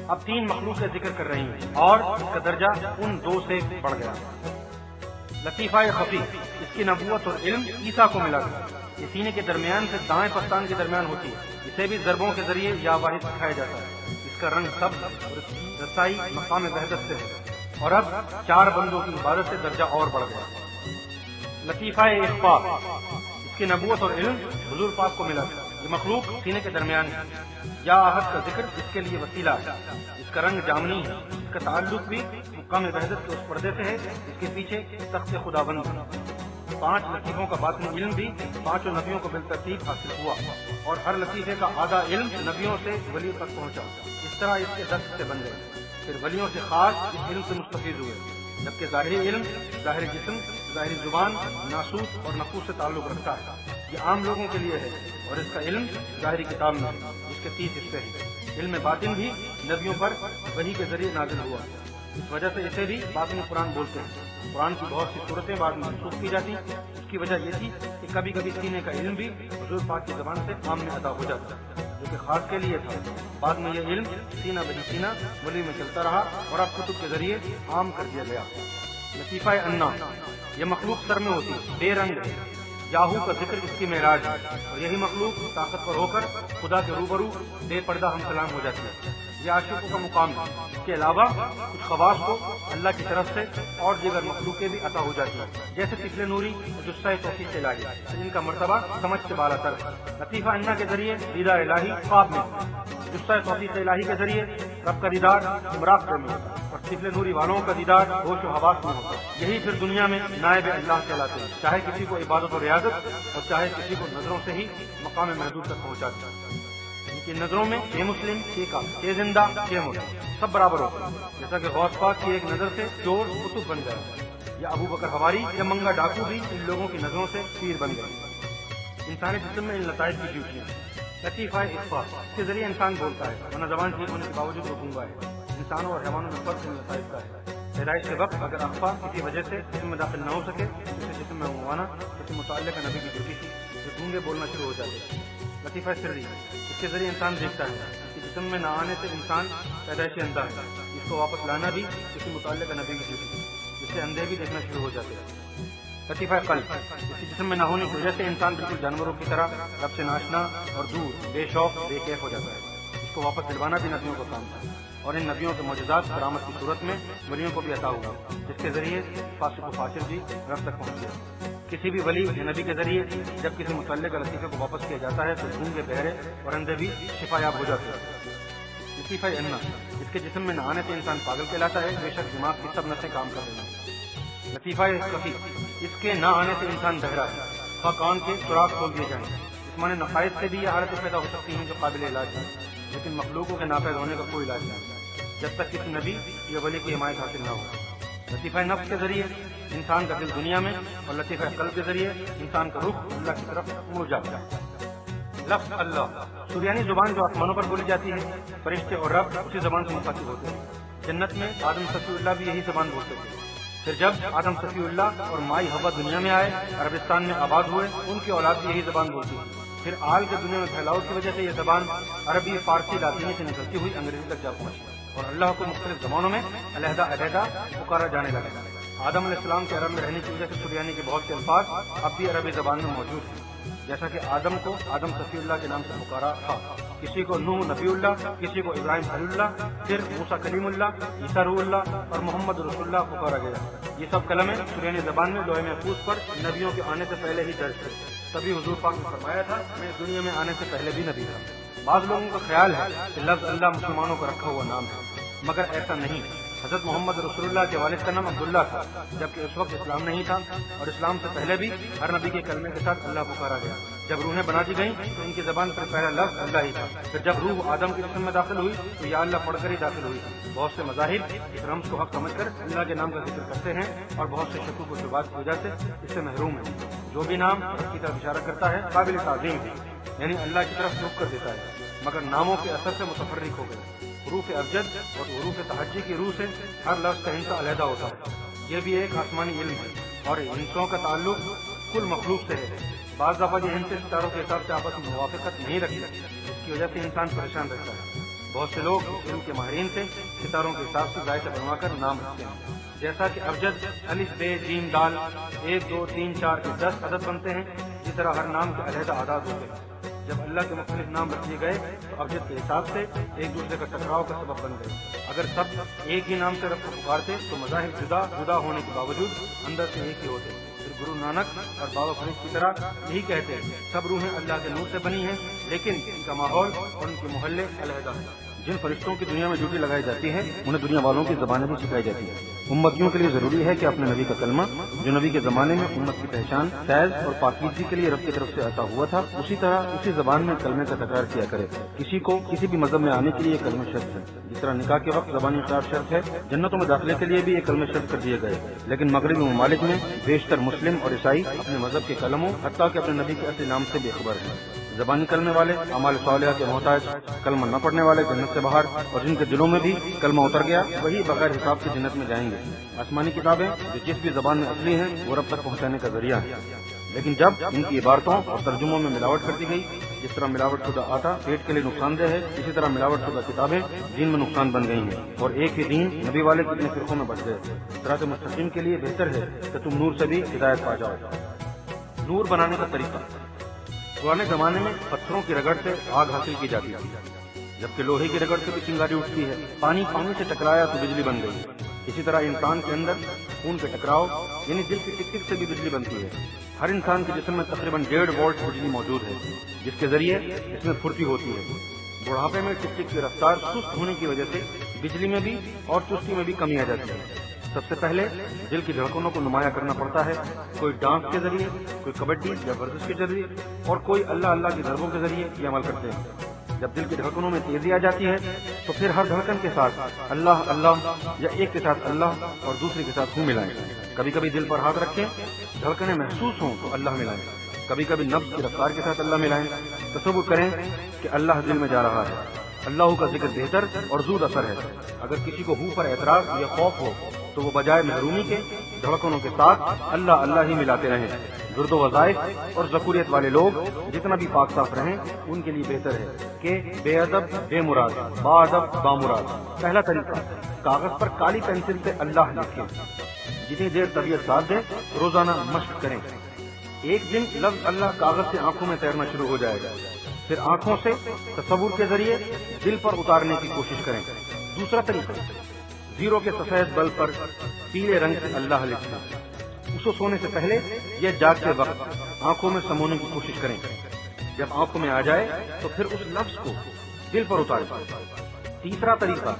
اب 3 مخلوقیں ذکر کر رہی ہیں اور اس کا درجہ ان 2 سے بڑھ گیا۔ لطیفہ خفی، اس کی نبوت اور علم عیسیٰ کو ملا تھا، یہ سینے کے درمیان سے دائیں پستان کے درمیان ہوتی ہے، اسے بھی ضربوں کے ذریعے یا واحد سکھایا جاتا ہے۔ اس کا رنگ سبز اور اس کی رسائی مقام وحدت سے ہے، اور اب 4 بندوں کی عبادت سے درجہ اور بڑھ گیا۔ لطیفہ اخفا، اس کی نبوت اور علم حضور پاک کو ملا تھا، یہ مخلوق سینے کے درمیان ہے، یا آہد کا ذکر اس کے لیے وسیلہ ہے۔ اس کا رنگ جامنی ہے، اس کا تعلق بھی مقام وحدت کے اس پردے سے ہے جس کے پیچھے تخت خداوند ہے۔ 5 لطیفوں کا باطنی علم بھی 5 نبیوں کو بالترتیب حاصل ہوا، اور ہر لطیفے کا آدھا علم نبیوں سے ولی تک پہنچا، اس طرح اس کے 10 سے بن گئے۔ پھر ولیوں سے خاص اس علم سے مستفید ہوئے، جبکہ ظاہری علم ظاہری جسم، ظاہری زبان، ناسوت اور نفوس سے تعلق رکھتا ہے، یہ عام لوگوں کے لیے ہے، اور اس کا علم ظاہری کتاب میں ہے جس کے 30 حصے ہیں۔ علم باطن بھی نبیوں پر وحی کے ذریعے نازل ہوا، اس وجہ سے اسے بھی باطن قرآن بولتے ہیں۔ قرآن کی بہت سی صورتیں بعد میں منسوخ کی جاتی، اس کی وجہ یہ تھی کہ کبھی کبھی سینے کا علم بھی حضور پاک کی زبان سے عام میں ادا ہو جاتا ہے، جو کہ خاص کے لیے تھا۔ بعد میں یہ علم سینہ بہ سینہ ولی میں چلتا رہا اور اب کتب کے ذریعے عام کر دیا گیا۔ لطیفہ انا، یہ مخلوق سر میں ہوتی، بے رنگ ہے، یاہو کا ذکر اس کی معراج ہے، اور یہی مخلوق طاقتور ہو کر خدا کے روبرو بے پردہ ہم کلام ہو جاتی ہے، یہ عاشقوں کا مقام ہے۔ اس کے علاوہ کچھ خواص کو اللہ کی طرف سے اور دیگر مخلوقیں بھی عطا ہو جاتی ہیں، جیسے طفل نوری اور جثہ توفیق الہی، ان کا مرتبہ سمجھ سے بالا تر ہے۔ لطیفہ انا کے ذریعے دیدار الہی خواب میں، جثہ توفیق الہی کے ذریعے رب کا دیدار مراقبے میں، اور طفل نوری والوں کا دیدار ہوش و حواس میں ہوتا ہے۔ یہی پھر دنیا میں نائب اللہ کہلاتے ہیں، چاہے کسی کو عبادت و ریاضت اور چاہے کسی کو نظروں سے ہی مقام محدود تک پہنچاتے ہیں۔ ان کی نظروں میں کہ مسلم، کہ کافر، کہ زندہ، کہ مردہ۔ سب برابر ہوتے ہیں، جیسا کہ غوث پاک کی ایک نظر سے چور قطب بن گیا، یا ابو بکر حواری یا منگا ڈاکو بھی ان لوگوں کی نظروں سے پیر بن گئے۔ انسانی جسم میں ان لطائف کی ڈیوٹیاں، لطیفہ اخفا، اس کے ذریعے انسان بولتا ہے ورنہ زبان ٹھیک ہونے کے باوجود وہ گونگا ہے۔ انسانوں اور حیوانوں میں فرق ان لطائف کا ہے۔ پیدائش کے وقت اگر اخفا کسی وجہ سے جسم میں داخل نہ ہو سکے تو اسے جسم میں منگوانا کسی متعلقہ نبی کی ڈیوٹی تھی جو گونگے بولنا شروع ہو جاتے۔ لطیفہ سری، اس کے ذریعے انسان دیکھتا ہے کہ جسم میں نہ آنے سے انسان پیدائشی اندھا ہے، اس کو واپس لانا بھی کسی متعلقہ نبی کی ڈیوٹی تھی جس سے اندھے بھی دیکھنا شروع ہو جاتے ہیں۔ لطیفہ قلب، اس کے جسم میں نہ ہونے کی وجہ سے انسان بالکل جانوروں کی طرح رب سے ناشنا اور دور، بے شوق، بے کیف ہو جاتا ہے۔ اس کو واپس دلوانا بھی نبیوں کا کام تھا، اور ان نبیوں کے معجزات کرامت کی صورت میں ولیوں کو بھی عطا ہوا، جس کے ذریعے فاسق و فاجر بھی رب تک پہنچ گیا۔ کسی بھی ولی یا نبی کے ذریعے جب کسی متعلقہ لطیفے کو واپس کیا جاتا ہے تو گونگے، بہرے اور اندھے بھی شفا یاب ہو جاتے ہیں۔ لطیفہ انا، اس کے جسم میں نہ آنے سے انسان پاگل کہلاتا ہے، بے شک دماغ کی سب نسیں کام کر رہی ہیں۔ لطیفہ خفی، اس کے نہ آنے سے انسان بہرا ہے، خواہ کان کے سوراخ کھول دیے جائیں۔ جسمانی نقائص سے بھی یہ حالتیں پیدا ہو سکتی ہیں جو قابل علاج ہیں، لیکن مخلوقوں کے ناپید ہونے کا کوئی علاج نہیں جب تک کسی نبی یا ولی کی حمایت حاصل نہ ہو۔ لطیفہ نفس کے ذریعے انسان کا دل دنیا میں، اور لطیفہ قلب کے ذریعے انسان کا رخ اللہ کی طرف مڑ جاتا ہے۔ لفظ اللہ، سریانی زبان جو آسمانوں پر بولی جاتی ہے، فرشتے اور رب اسی زبان سے مخاطب ہوتے ہیں۔ جنت میں آدم صفی اللہ بھی یہی زبان بولتے تھے۔ پھر جب آدم صفی اللہ اور مائی ہوا دنیا میں آئے، عربستان میں آباد ہوئے، ان کی اولاد بھی یہی زبان بولتی ہے۔ پھر آل کے دنیا میں پھیلاؤ کی وجہ سے یہ زبان عربی، فارسی، لاطینی سے نکلتی ہوئی انگریزی تک جا پہنچی، اور اللہ کو مختلف زبانوں میں علیحدہ علیحدہ پکارا جانے لگا۔ آدم علیہ السلام کے عرب میں رہنے کی وجہ سے سریانی کے بہت سے الفاظ اب بھی عربی زبان میں موجود ہیں، جیسا کہ آدم کو آدم صفی اللہ کے نام سے پکارا تھا، کسی کو نوح نبی اللہ، کسی کو ابراہیم خلیل اللہ، پھر موسیٰ کلیم اللہ، عیسیٰ روح اللہ اور محمد رسول اللہ پکارا گیا۔ یہ سب کلمے سریانی زبان میں لوح محفوظ پر نبیوں کے آنے سے پہلے ہی درج تھے، تبھی حضور پاک نے فرمایا تھا میں اس دنیا میں آنے سے پہلے بھی نبی تھا۔ بعض لوگوں کا خیال ہے کہ لفظ اللہ مسلمانوں کا رکھا ہوا نام ہے، مگر ایسا نہیں۔ حضرت محمد رسول اللہ کے والد کا نام عبداللہ تھا، جبکہ اس وقت اسلام نہیں تھا، اور اسلام سے پہلے بھی ہر نبی کے کلمے کے ساتھ اللہ پکارا گیا۔ جب روحیں بنا دی گئیں تو ان کی زبان پر پہلا لفظ اللہ ہی تھا، پھر جب روح آدم کے جسم میں داخل ہوئی تو یا اللہ پڑھ کر ہی داخل ہوئی۔ بہت سے مذاہب اس رمز کو حق سمجھ کر اللہ کے نام کا ذکر کرتے ہیں، اور بہت سے شکوک و شبہات کی وجہ سے اس سے محروم ہیں۔ جو بھی نام رب کی طرف اشارہ کرتا ہے قابل تعظیم ہے، یعنی اللہ کی طرف رخ کر دیتا ہے، مگر ناموں کے اثر سے متفرق ہو گئے۔ حروف ابجد اور حروف تہجی کی روح سے ہر لفظ کا ہندسہ علیحدہ ہوتا ہے۔ یہ بھی ایک آسمانی علم ہے، اور ہندسوں کا تعلق کل مخلوق سے ہے۔ بعض دفعہ یہ ہندسے ستاروں کے حساب سے آپس میں موافقت نہیں رکھتی، جس کی وجہ سے انسان پریشان رہتا ہے۔ بہت سے لوگ علم کے ماہرین سے ستاروں کے حساب سے ذائقہ بنوا کر نام رکھتے ہیں، جیسا کہ ابجد الف ب ج دال 1 2 3 4 کے 10 عدد بنتے ہیں، اسی طرح ہر نام کے علیحدہ اعداد ہوتے ہیں۔ جب اللہ کے مختلف نام رکھ دیے گئے تو ابجد کے حساب سے ایک دوسرے کا ٹکراؤ کا سبب بن گئے۔ اگر سب ایک ہی نام سے رب کو پکارتے تو مذاہب جدا جدا ہونے کے باوجود اندر سے ایک ہی ہوتے۔ پھر گرو نانک اور بابا فرید کی طرح یہی کہتے ہیں سب روحیں اللہ کے نور سے بنی ہیں، لیکن ان کا ماحول اور ان کے محلے علیحدہ ہیں۔ جن فرشتوں کی دنیا میں ڈیوٹی لگائی جاتی ہے انہیں دنیا والوں کی زبانیں بھی سکھائی جاتی ہیں۔ امتیوں کے لیے ضروری ہے کہ اپنے نبی کا کلمہ جو نبی کے زمانے میں امت کی پہچان، فیض اور پاکیزگی کے لیے رب کی طرف سے عطا ہوا تھا، اسی طرح اسی زبان میں کلمے کا تکرار کیا کرے۔ کسی کو کسی بھی مذہب میں آنے کے لیے کلمہ شرط ہے، جس طرح نکاح کے وقت زبانی اقرار شرط ہے، جنتوں میں داخلے کے لیے بھی ایک کلمہ شرط کر دیے گئے۔ لیکن مغربی ممالک میں بیشتر مسلم اور عیسائی اپنے مذہب کے کلموں حتیٰ کہ اپنے نبی کے اصلی نام سے بے خبر ہیں۔ زبانی کرنے والے اعمال صالحہ کے محتاج، کلمہ نہ پڑھنے والے جنت سے باہر، اور جن کے دلوں میں بھی کلمہ اتر گیا وہی بغیر حساب سے جنت میں جائیں گے۔ آسمانی کتابیں جو جس بھی زبان میں اصلی ہیں وہ رب تک پہنچانے کا ذریعہ ہے، لیکن جب ان کی عبارتوں اور ترجموں میں ملاوٹ کر دی گئی، جس طرح ملاوٹ شدہ آٹا پیٹ کے لیے نقصان دہ ہے، اسی طرح ملاوٹ شدہ کتابیں دین میں نقصان بن گئی ہیں، اور ایک ہی دین نبی والے کتنے فرقوں میں بٹ گئے۔ صراط مستقیم کے لیے بہتر ہے کہ تم نور سے بھی ہدایت پا جاؤ۔ نور بنانے کا طریقہ۔ پرانے زمانے میں پتھروں کی رگڑ سے آگ حاصل کی جاتی تھی، جبکہ لوہے کی رگڑ سے بھی چنگاری اٹھتی ہے۔ پانی سے ٹکرایا تو بجلی بن گئی۔ اسی طرح انسان کے اندر خون کے ٹکراؤ یعنی دل کی ٹک ٹک سے بھی بجلی بنتی ہے۔ ہر انسان کے جسم میں تقریباً 1.5 وولٹ بجلی موجود ہے، جس کے ذریعے اس میں پھرتی ہوتی ہے۔ بڑھاپے میں ٹک ٹک کی رفتار سست ہونے کی وجہ سے بجلی میں بھی اور چستی میں بھی کمی آ جاتی ہے۔ سب سے پہلے دل کی دھڑکنوں کو نمایاں کرنا پڑتا ہے، کوئی ڈانس کے ذریعے، کوئی کبڈی یا ورزش کے ذریعے، اور کوئی اللہ اللہ کی ضربوں کے ذریعے یہ عمل کرتے ہیں۔ جب دل کی دھڑکنوں میں تیزی آ جاتی ہے تو پھر ہر دھڑکن کے ساتھ اللہ اللہ یا ایک کے ساتھ اللہ اور دوسرے کے ساتھ ہوں ملائیں. کبھی کبھی دل پر ہاتھ رکھیں، دھڑکنیں محسوس ہوں تو اللہ ملائیں. کبھی کبھی نفس کی رفتار کے ساتھ اللہ ملائیں. تصور کریں کہ اللہ دل میں جا رہا ہے. اللہ کا ذکر بہتر اور زود اثر ہے. اگر کسی کو ہو پر اعتراض یا خوف ہو تو وہ بجائے محرومی کے دھڑکنوں کے ساتھ اللہ اللہ ہی ملاتے رہیں. درد و وظائف اور ذکوریت والے لوگ جتنا بھی پاک صاف رہیں ان کے لیے بہتر ہے کہ بے ادب بے مراد، با ادب با مراد. پہلا طریقہ، کاغذ پر کالی پینسل سے اللہ لکھیں. جتنی دیر طبیعت ساتھ دے روزانہ مشق کریں. ایک دن لفظ اللہ کاغذ سے آنکھوں میں تیرنا شروع ہو جائے گا. پھر آنکھوں سے تصور کے ذریعے دل پر اتارنے کی کوشش کریں. دوسرا طریقہ، زیرو کے سفید بل پر پیلے رنگ سے اللہ لکھیں. اسے سونے سے پہلے یا جاگتے وقت آنکھوں میں سمونے کی کوشش کریں. جب آنکھوں میں آ جائے تو پھر اس لفظ کو دل پر اتاریں. تیسرا طریقہ،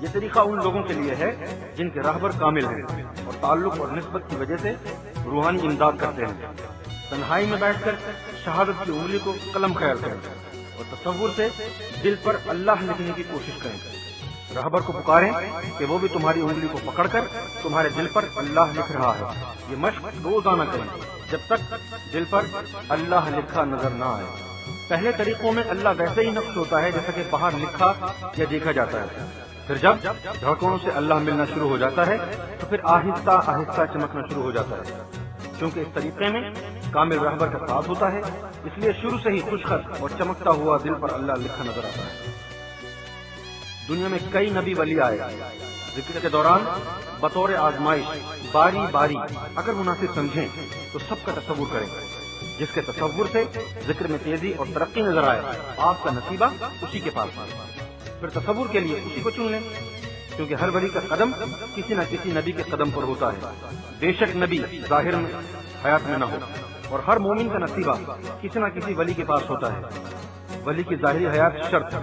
یہ طریقہ ان لوگوں کے لیے ہے جن کے راہبر کامل ہیں اور تعلق اور نسبت کی وجہ سے روحانی امداد کرتے ہیں. تنہائی میں بیٹھ کر شہادت کی انگلی کو قلم خیال کریں اور تصور سے دل پر اللہ لکھنے کی کوشش کریں. راہبر کو پکاریں کہ وہ بھی تمہاری انگلی کو پکڑ کر تمہارے دل پر اللہ لکھ رہا ہے. یہ مشق روزانہ کریں جب تک دل پر اللہ لکھا نظر نہ آئے. پہلے طریقوں میں اللہ ویسے ہی نقش ہوتا ہے جیسا کہ باہر لکھا یا دیکھا جاتا ہے. پھر جب دھڑکنوں سے اللہ ملنا شروع ہو جاتا ہے تو پھر آہستہ آہستہ چمکنا شروع ہو جاتا ہے. کیونکہ اس طریقے میں کامل رہبر کا ساتھ ہوتا ہے، اس لیے شروع سے ہی خوشخط اور چمکتا ہوا دل پر اللہ لکھا نظر آتا ہے. دنیا میں کئی نبی ولی آئے. ذکر کے دوران بطور آزمائش باری باری اگر مناسب سمجھیں تو سب کا تصور کریں. جس کے تصور سے ذکر میں تیزی اور ترقی نظر آئے آپ کا نصیبہ اسی کے پاس. پھر تصور کے لیے اسی کو چن لیں، کیونکہ ہر ولی کا قدم کسی نہ کسی نبی کے قدم پر ہوتا ہے. بے شک نبی ظاہر میں حیات میں نہ ہو اور ہر مومن کا نصیبہ کسی نہ کسی ولی کے پاس ہوتا ہے. ولی کی ظاہری حیات شرط ہے،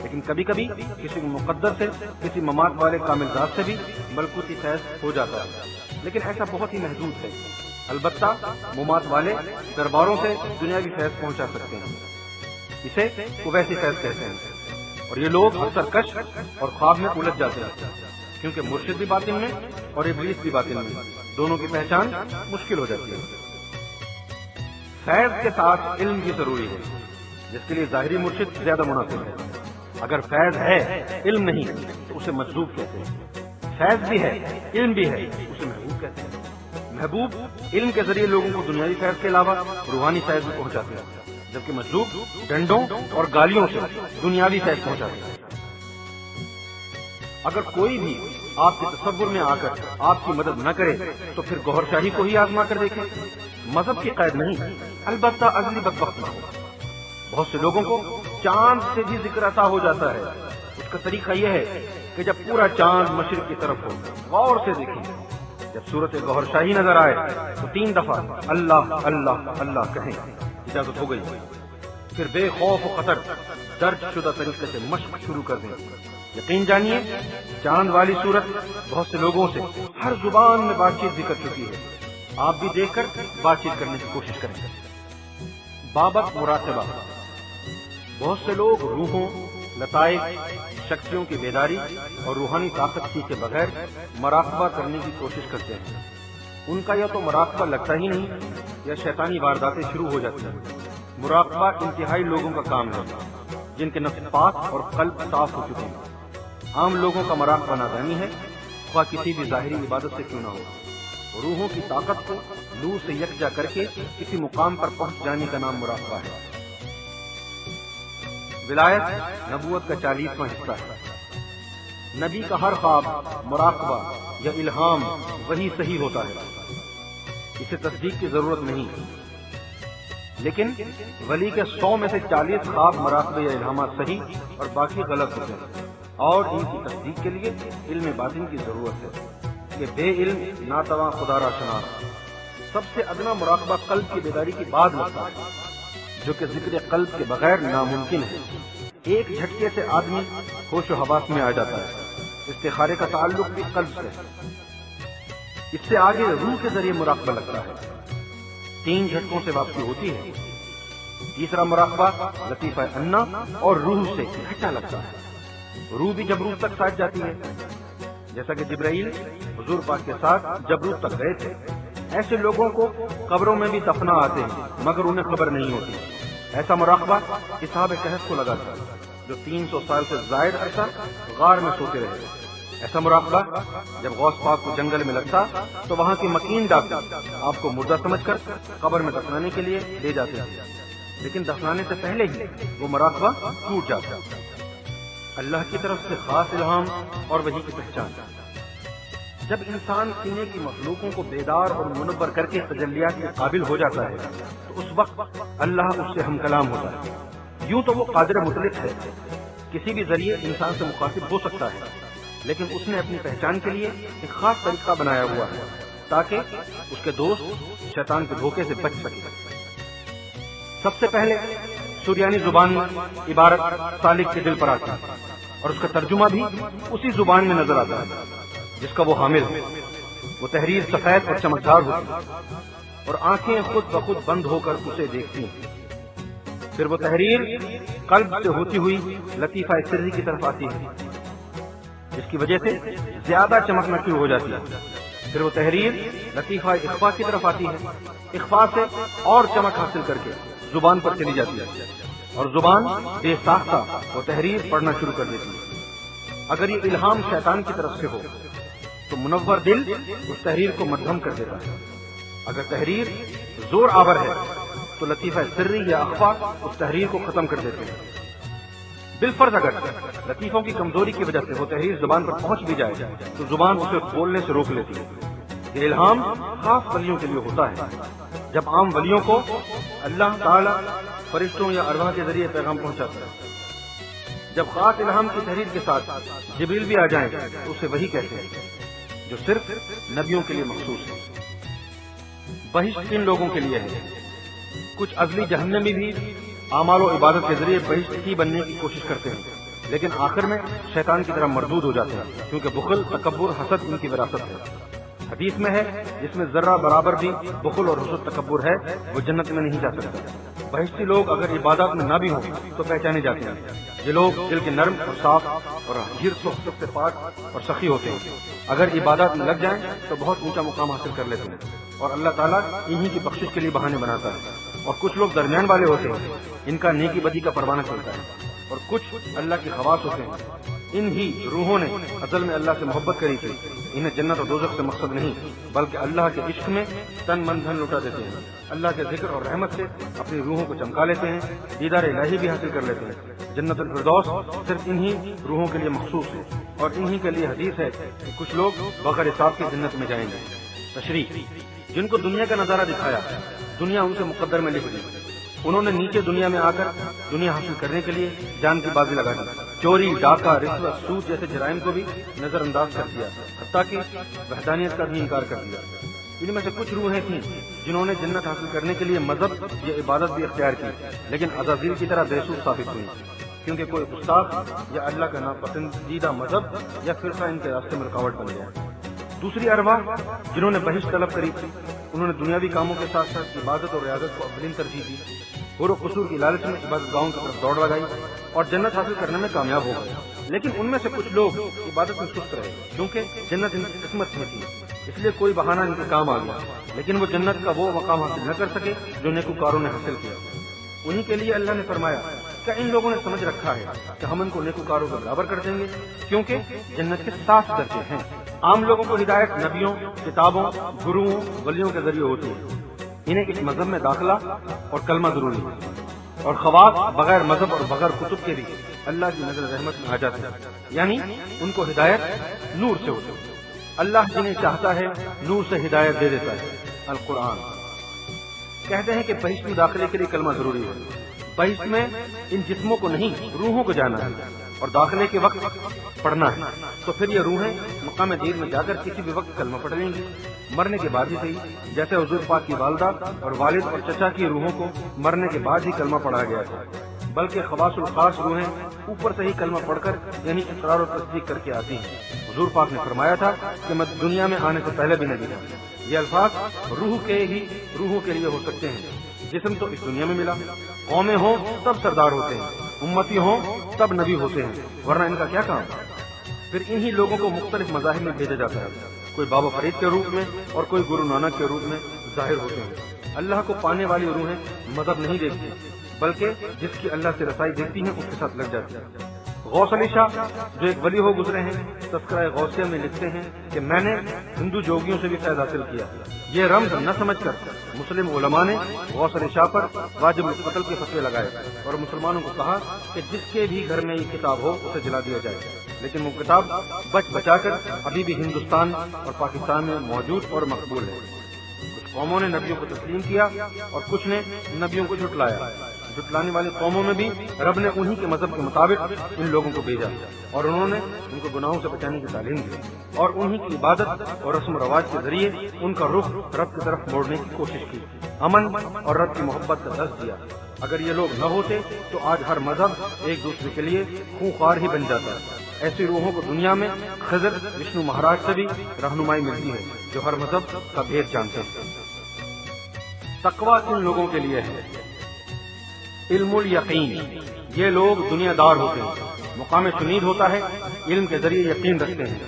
لیکن کبھی کبھی کسی مقدر سے، کسی ممات والے کامل ذات سے بھی ملکوتی فیض ہو جاتا ہے، لیکن ایسا بہت ہی محدود ہے. البتہ ممات والے درباروں سے دنیاوی فیض پہنچا سکتے ہیں. اسے اویسی فیض کہتے ہیں. اور یہ لوگ اکثر کش اور خواب میں الجھ جاتے ہیں، کیونکہ مرشد بھی باطن میں اور ابلیس بھی باطن میں، دونوں کی پہچان مشکل ہو جاتی ہے. فیض کے ساتھ علم بھی ضروری ہے، جس کے لیے ظاہری مرشد زیادہ مناسب ہے. اگر فیض ہے علم نہیں تو اسے مجذوب کہتے ہیں. فیض بھی ہے علم بھی ہے اسے محبوب کہتے ہیں. محبوب علم کے ذریعے لوگوں کو دنیاوی فیض کے علاوہ روحانی فیض بھی پہنچاتے ہیں، جبکہ مجذوب ڈنڈوں اور گالیوں سے دنیاوی فیض پہنچاتے ہیں. اگر کوئی بھی آپ کے تصور میں آ کر آپ کی مدد نہ کرے تو پھر گوہر شاہی کو ہی آزما کر دیکھیں. مذہب کی قید نہیں، البتہ ازلی بدبخت نہ ہو. بہت سے لوگوں کو چاند سے بھی ذکر عطا ہو جاتا ہے. اس کا طریقہ یہ ہے کہ جب پورا چاند مشرق کی طرف ہو غور سے دیکھیں. جب صورت گوہر شاہی نظر آئے تو 3 دفعہ اللہ اللہ اللہ کہیں. اجازت ہو گئی. پھر بے خوف و خطر درج شدہ طریقے سے مشق شروع کر دیں. یقین جانیے چاند والی صورت بہت سے لوگوں سے ہر زبان میں بات چیت بھی کر چکی ہے. آپ بھی دیکھ کر بات چیت کرنے کی کوشش کریں. بابت مراقبہ. بہت سے لوگ روحوں، لطائف، شکتیوں کی بیداری اور روحانی طاقت کے بغیر مراقبہ کرنے کی کوشش کرتے ہیں. ان کا یا تو مراقبہ لگتا ہی نہیں یا شیطانی وارداتیں شروع ہو جاتی ہیں. مراقبہ انتہائی لوگوں کا کام ہے جن کے نفس پاک اور قلب صاف ہو چکے ہیں. عام لوگوں کا مراقبہ نادانی ہے، خواہ کسی بھی ظاہری عبادت سے کیوں نہ ہو. روحوں کی طاقت کو نور سے یکجا کر کے کسی مقام پر پہنچ جانے کا نام مراقبہ ہے. ولایت نبوت کا 40واں حصہ ہے. نبی کا ہر خواب مراقبہ یا الہام وہی صحیح ہوتا ہے، اسے تصدیق کی ضرورت نہیں. لیکن ولی کے 100 میں سے 40 خواب مراقبے یا الہامات صحیح اور باقی غلط ہوتے ہیں، اور ان کی تصدیق کے لیے علم باطن کی ضرورت ہے کہ بے علم ناتواں خدا را شناس. سب سے ادنا مراقبہ قلب کی بیداری کے بعد لگتا ہے، جو کہ ذکر قلب کے بغیر ناممکن ہے. ایک جھٹکے سے آدمی ہوش و حواس میں آ جاتا ہے. استخارے کا تعلق بھی قلب سے ہے. اس سے آگے روح کے ذریعے مراقبہ لگتا ہے. 3 جھٹکوں سے واپسی ہوتی ہے. تیسرا مراقبہ لطیفہ انا اور روح سے گھٹنا لگتا ہے، روح بھی جبروت تک ساتھ جاتی ہے، جیسا کہ جبرائیل حضور پاک کے ساتھ جبروت تک گئے تھے۔ ایسے لوگوں کو قبروں میں بھی دفنا آتے ہیں مگر انہیں خبر نہیں ہوتی۔ ایسا مراقبہ اصحاب کہف کو لگا تھا جو 300 سال سے زائد عرصہ غار میں سوتے رہے۔ ایسا مراقبہ جب غوث پاک کو جنگل میں لگتا تو وہاں کے مکین ڈاکٹر آپ کو مردہ سمجھ کر قبر میں دفنانے کے لیے لے جاتے ہیں، لیکن دفنانے سے پہلے ہی وہ مراقبہ ٹوٹ جاتا۔ اللہ کی طرف سے خاص الہام اور وحی کی پہچان۔ جب انسان سینے کی مخلوقوں کو بیدار اور منور کر کے تجلیات کے قابل ہو جاتا ہے تو اس وقت اللہ اس سے ہم کلام ہوتا ہے۔ یوں تو وہ قادر مطلق ہے، کسی بھی ذریعے انسان سے مخاطب ہو سکتا ہے، لیکن اس نے اپنی پہچان کے لیے ایک خاص طریقہ بنایا ہوا ہے تاکہ اس کے دوست شیطان کے دھوکے سے بچ سکے۔ سب سے پہلے سریانی زبان میں عبارت سالک کے دل پر آتی ہے اور اس کا ترجمہ بھی اسی زبان میں نظر آتا ہے جس کا وہ حامل ہے۔ وہ تحریر سفید اور چمکدار ہوتی ہے اور آنکھیں خود بخود بند ہو کر اسے دیکھتی ہیں۔ پھر وہ تحریر قلب سے ہوتی ہوئی لطیفہ سری کی طرف آتی ہے، جس کی وجہ سے زیادہ چمکنا شروع ہو جاتی ہے۔ پھر وہ تحریر لطیفہ اخفا کی طرف آتی ہے، اخفا سے اور چمک حاصل کر کے زبان پر چلی جاتی ہے اور زبان بے ساختہ وہ تحریر پڑھنا شروع کر دیتی ہے۔ اگر یہ الہام شیطان کی طرف سے ہو تو منور دل اس تحریر کو مدھم کر دیتا ہے۔ اگر تحریر زور آور ہے تو لطیفہ سری یا اخفا اس تحریر کو ختم کر دیتے ہیں۔ بالفرض اگر لطیفوں کی کمزوری کی وجہ سے وہ تحریر زبان پر پہنچ بھی جائے تو زبان اسے بولنے سے روک لیتی ہے۔ یہ الہام خاص ولیوں کے لیے ہوتا ہے۔ جب عام ولیوں کو اللہ تعالی فرشتوں یا ارواح کے ذریعے پیغام پہنچاتا ہے، جب خاص الہام کی تحریر کے ساتھ جبریل بھی آ جائیں تو اسے وہی کہتے ہیں جو صرف نبیوں کے لیے مخصوص ہے۔ بہشت کن لوگوں کے لیے ہے؟ کچھ ازلی جہنمی بھی اعمال و عبادت کے ذریعے بہشتی بننے کی کوشش کرتے ہیں، لیکن آخر میں شیطان کی طرح مردود ہو جاتے ہیں، کیونکہ بخل، تکبر، حسد ان کی وراثت ہے۔ حدیث میں ہے جس میں ذرہ برابر بھی بخل اور حسد تکبر ہے وہ جنت میں نہیں جا سکتا۔ بہشتی لوگ اگر عبادات میں نہ بھی ہوں تو پہچانے جاتے ہیں۔ یہ لوگ دل کے نرم اور صاف اور حرص و حسد سے پاک اور سخی ہوتے ہیں۔ اگر عبادات میں لگ جائیں تو بہت اونچا مقام حاصل کر لیتے ہیں اور اللہ تعالیٰ انہی کی بخشش کے لیے بہانے بناتا ہے۔ اور کچھ لوگ درمیان والے ہوتے ہیں، ان کا نیکی بدی کا پروانہ چلتا ہے، اور کچھ اللہ کے خواص ہوتے ہیں۔ ان ہی روحوں نے اصل میں اللہ سے محبت کری تھی۔ انہیں جنت اور دوزخ سے مقصد نہیں بلکہ اللہ کے عشق میں تن من دھن لٹا دیتے ہیں، اللہ کے ذکر اور رحمت سے اپنی روحوں کو چمکا لیتے ہیں، دیدار الہی بھی حاصل کر لیتے ہیں۔ جنت الفردوس صرف انہی روحوں کے لیے مخصوص ہے اور انہی کے لیے حدیث ہے کہ کچھ لوگ بغیر حساب کے جنت میں جائیں گے۔ تشریح: جن کو دنیا کا نظارہ دکھایا، دنیا ان سے مقدر میں لکھ دی، انہوں نے نیچے دنیا میں آ کر دنیا حاصل کرنے کے لیے جان کی بازی لگا دی، چوری، ڈاکہ، رشوت، سود جیسے جرائم کو بھی نظر انداز کر دیا، حتیٰ کہ وحدانیت کا بھی انکار کر دیا۔ ان میں سے کچھ روحیں تھیں جنہوں نے جنت حاصل کرنے کے لیے مذہب یا عبادت بھی اختیار کی، لیکن عزازیل کی طرح بے سود ثابت ہوئی، کیونکہ کوئی استاد یا اللہ کا ناپسندیدہ مذہب یا فرقہ ان کے راستے میں رکاوٹ بن گیا۔ دوسری ارواح جنہوں نے بہشت طلب کری تھی، انہوں نے دنیاوی کاموں کے ساتھ ساتھ عبادت اور ریاضت کو اولین ترجیح دی، غور و قصور کی لالچ میں عبادت گاہوں کی طرف دوڑ لگائی اور جنت حاصل کرنے میں کامیاب ہو گئے۔ لیکن ان میں سے کچھ لوگ عبادت میں سست رہے، کیونکہ جنت ان کی قسمت میں تھی، اس لیے کوئی بہانہ ان کے کام آ گیا، لیکن وہ جنت کا وہ مقام حاصل نہ کر سکے جو نیکوکاروں نے حاصل کیا۔ انہی کے لیے اللہ نے فرمایا کیا ان لوگوں نے سمجھ رکھا ہے کہ ہم ان کو نیکوکاروں کے برابر کر دیں گے، کیونکہ جنت کے 7 درجے ہیں۔ عام لوگوں کو ہدایت نبیوں، کتابوں، گروؤں، ولیوں کے ذریعے ہوتی ہے، انہیں اس مذہب میں داخلہ اور کلمہ ضروری ہے، اور خواص بغیر مذہب اور بغیر کتب کے بھی اللہ کی نظر رحمت میں آ جاتے ہیں، یعنی ان کو ہدایت نور سے ہوتی ہے۔ اللہ جنہیں چاہتا ہے نور سے ہدایت دے دیتا ہے۔ القرآن کہتے ہیں کہ بہشت میں داخلے کے لیے کلمہ ضروری ہے۔ بہشت میں ان جسموں کو نہیں، روحوں کو جانا ہے اور داخلے کے وقت پڑھنا ہے، تو پھر یہ روحیں مقام دیر میں جا کر کسی بھی وقت کلمہ پڑھ لیں گی، مرنے کے بعد ہی صحیح، جیسے حضور پاک کی والدہ اور والد اور چچا کی روحوں کو مرنے کے بعد ہی کلمہ پڑھا گیا تھا، بلکہ خواص الخاص روحیں اوپر سے ہی کلمہ پڑھ کر یعنی اقرار و تصدیق کر کے آتی ہیں۔ حضور پاک نے فرمایا تھا کہ میں دنیا میں آنے سے پہلے بھی نہیں تھا۔ یہ الفاظ روحوں کے لیے ہو سکتے ہیں، جسم تو اس دنیا میں ملا، قومیں ہوں تب سردار ہوتے ہیں، امتی ہوں تب نبی ہوتے ہیں، ورنہ ان کا کیا کام؟ پھر انہی لوگوں کو مختلف مذاہب میں بھیجا جاتا ہے، کوئی بابا فرید کے روپ میں اور کوئی گرو نانک کے روپ میں ظاہر ہوتے ہیں۔ اللہ کو پانے والی روحیں مذہب نہیں دیکھتی، بلکہ جس کی اللہ سے رسائی دیکھتی ہیں اس کے ساتھ لگ جاتی ہیں۔ غوث علی شاہ جو ایک ولی ہو گزرے ہیں، تذکرہ غوثیہ میں لکھتے ہیں کہ میں نے ہندو جوگیوں سے بھی فیض حاصل کیا، یہ رمز نہ سمجھ کر مسلم علماء نے غوث علی شاہ پر واجب القتل کے فتوے لگائے اور مسلمانوں کو کہا کہ جس کے بھی گھر میں یہ کتاب ہو اسے جلا دیا جائے، لیکن وہ کتاب بچا کر ابھی بھی ہندوستان اور پاکستان میں موجود اور مقبول ہے۔ کچھ قوموں نے نبیوں کو تسلیم کیا اور کچھ نے نبیوں کو جھٹلایا۔ جھٹلانے والی قوموں میں بھی رب نے انہی کے مذہب کے مطابق ان لوگوں کو بھیجا اور انہوں نے ان کو گناہوں سے بچانے کی تعلیم دی اور انہی کی عبادت اور رسم و رواج کے ذریعے ان کا رخ رب کی طرف موڑنے کی کوشش کی، امن اور رب کی محبت کا درس دیا۔ اگر یہ لوگ نہ ہوتے تو آج ہر مذہب ایک دوسرے کے لیے خونخوار ہی بن جاتا ہے۔ ایسی روحوں کو دنیا میں خضر وشنو مہاراج سے بھی رہنمائی ملتی ہے جو ہر مذہب کا بھید جانتے ہیں۔ تقویٰ کن لوگوں کے لیے ہے؟ علم الیقین، یہ لوگ دنیا دار ہوتے ہیں، مقام شنید ہوتا ہے، علم کے ذریعے یقین رکھتے ہیں،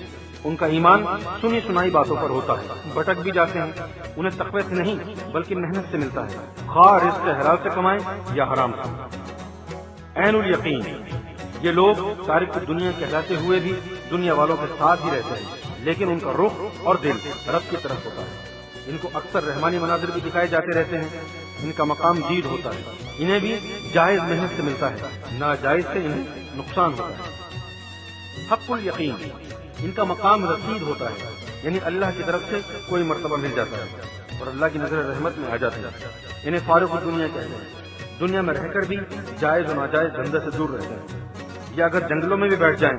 ان کا ایمان سنی سنائی باتوں پر ہوتا ہے، بھٹک بھی جاتے ہیں، انہیں تقوی سے نہیں بلکہ محنت سے ملتا ہے، خواہ رزق حلال سے کمائیں یا حرام سے۔ عین الیقین، یہ لوگ تارک دنیا کہلاتے ہوئے بھی دنیا والوں کے ساتھ ہی رہتے ہیں، لیکن ان کا رخ اور دل رب کی طرف ہوتا ہے۔ ان کو اکثر رحمانی مناظر بھی دکھائے جاتے رہتے ہیں، ان کا مقام جید ہوتا ہے، انہیں بھی جائز محنت سے ملتا ہے، ناجائز سے انہیں نقصان ہوتا ہے۔ حق الیقین، ان کا مقام رسید ہوتا ہے، یعنی اللہ کی طرف سے کوئی مرتبہ مل جاتا ہے اور اللہ کی نظر رحمت میں آ جاتے ہیں۔ انہیں فارغ الدنیا کہتے ہیں، دنیا میں رہ کر بھی جائز و ناجائز دھندے سے دور رہتے ہیں، یا اگر جنگلوں میں بھی بیٹھ جائیں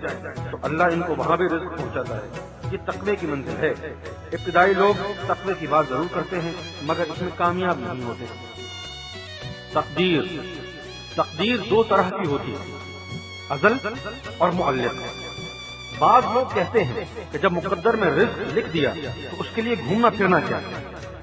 تو اللہ ان کو وہاں بھی رزق پہنچاتا ہے۔ یہ تقوی کی منزل ہے۔ ابتدائی لوگ تقوی کی بات ضرور کرتے ہیں مگر اس میں کامیاب نہیں ہوتے۔ تقدیر دو طرح کی ہوتی ہے، ازل اور معلق۔ بعض لوگ کہتے ہیں کہ جب مقدر میں رزق لکھ دیا تو اس کے لیے گھومنا پھرنا کیا؟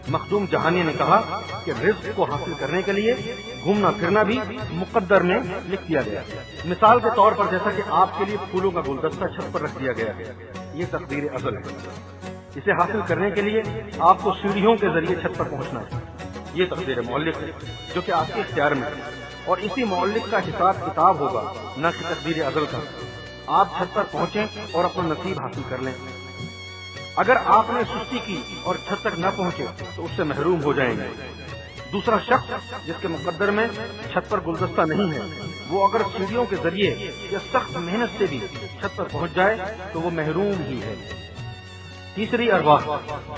مخدوم جہانی نے کہا کہ رزق کو حاصل کرنے کے لیے گھومنا پھرنا بھی مقدر میں لکھ دیا گیا۔ مثال کے طور پر جیسا کہ آپ کے لیے پھولوں کا گلدستہ چھت پر رکھ دیا گیا ہے، یہ تقدیر ازل ہے۔ اسے حاصل کرنے کے لیے آپ کو سیڑھیوں کے ذریعے چھت پر پہنچنا ہے، یہ تقدیر معلق ہے جو کہ آپ کے اختیار میں ہے، اور اسی معلق کا حساب کتاب ہوگا، نہ کہ تقدیر ازل کا۔ آپ چھت پر پہنچیں اور اپنا نصیب حاصل کر لیں۔ اگر آپ نے سستی کی اور چھت تک نہ پہنچے تو اس سے محروم ہو جائیں گے۔ دوسرا شخص جس کے مقدر میں چھت پر گلدستہ نہیں ہے، وہ اگر سیڑھیوں کے ذریعے یا سخت محنت سے بھی چھت پر پہنچ جائے تو وہ محروم ہی ہے۔ تیسری ارواح،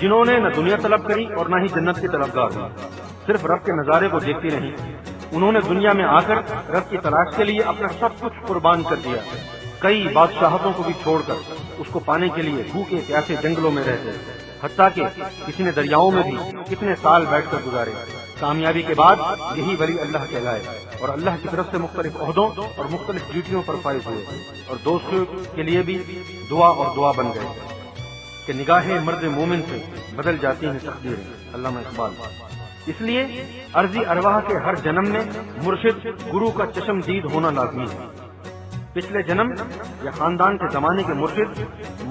جنہوں نے نہ دنیا طلب کری اور نہ ہی جنت کی طلبگار ہوئی، صرف رب کے نظارے کو دیکھتی رہی، انہوں نے دنیا میں آ کر رب کی تلاش کے لیے اپنا سب کچھ قربان کر دیا، کئی بادشاہتوں کو بھی چھوڑ کر اس کو پانے کے لیے بھوکے پیاسے جنگلوں میں رہتے، حتیٰ کہ کسی نے دریاؤں میں بھی کتنے سال بیٹھ کر گزارے۔ کامیابی کے بعد یہی ولی اللہ کہلائے اور اللہ کی طرف سے مختلف عہدوں اور مختلف ڈیوٹیوں پر فائز ہوئے اور دوستوں کے لیے بھی دعا بن گئے کہ نگاہیں مرد مومن سے بدل جاتی ہیں تقدیریں۔ علامہ اقبال۔ اس لیے عرضی ارواح کے ہر جنم میں مرشد گرو کا چشم دید ہونا لازمی ہے۔ پچھلے جنم یا خاندان کے زمانے کے مرشد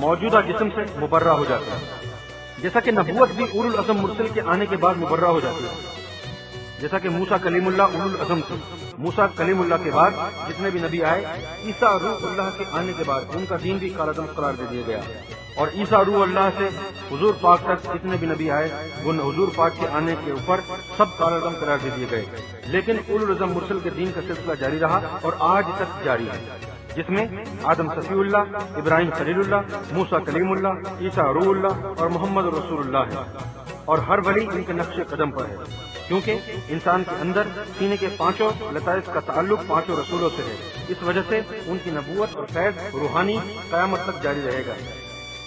موجودہ جسم سے مبرہ ہو جاتا ہے، جیسا کہ نبوت بھی اولو العزم مرسل کے آنے کے بعد مبرہ ہو جاتی ہے، جیسا کہ موسیٰ کلیم اللہ اولو العزم تھے۔ موسیٰ کلیم اللہ کے بعد جتنے بھی نبی آئے، عیسیٰ روح اللہ کے آنے کے بعد ان کا دین بھی کالعدم قرار دے دیا گیا، اور عیسیٰ روح اللہ سے حضور پاک تک جتنے بھی نبی آئے وہ حضور پاک کے آنے کے اوپر سب کالعدم قرار دے دیے گئے، لیکن اولو العزم مرسل کے دین کا سلسلہ جاری رہا اور آج تک جاری ہے، جس میں آدم صفی اللہ، ابراہیم خلیل اللہ، موسیٰ کلیم اللہ، عیسیٰ روح اللہ اور محمد رسول اللہ ہے، اور ہر ولی ان کے نقش قدم پر ہے، کیونکہ انسان کے اندر سینے کے پانچوں لطائف کا تعلق پانچوں رسولوں سے ہے، اس وجہ سے ان کی نبوت اور فیض روحانی قیامت تک جاری رہے گا۔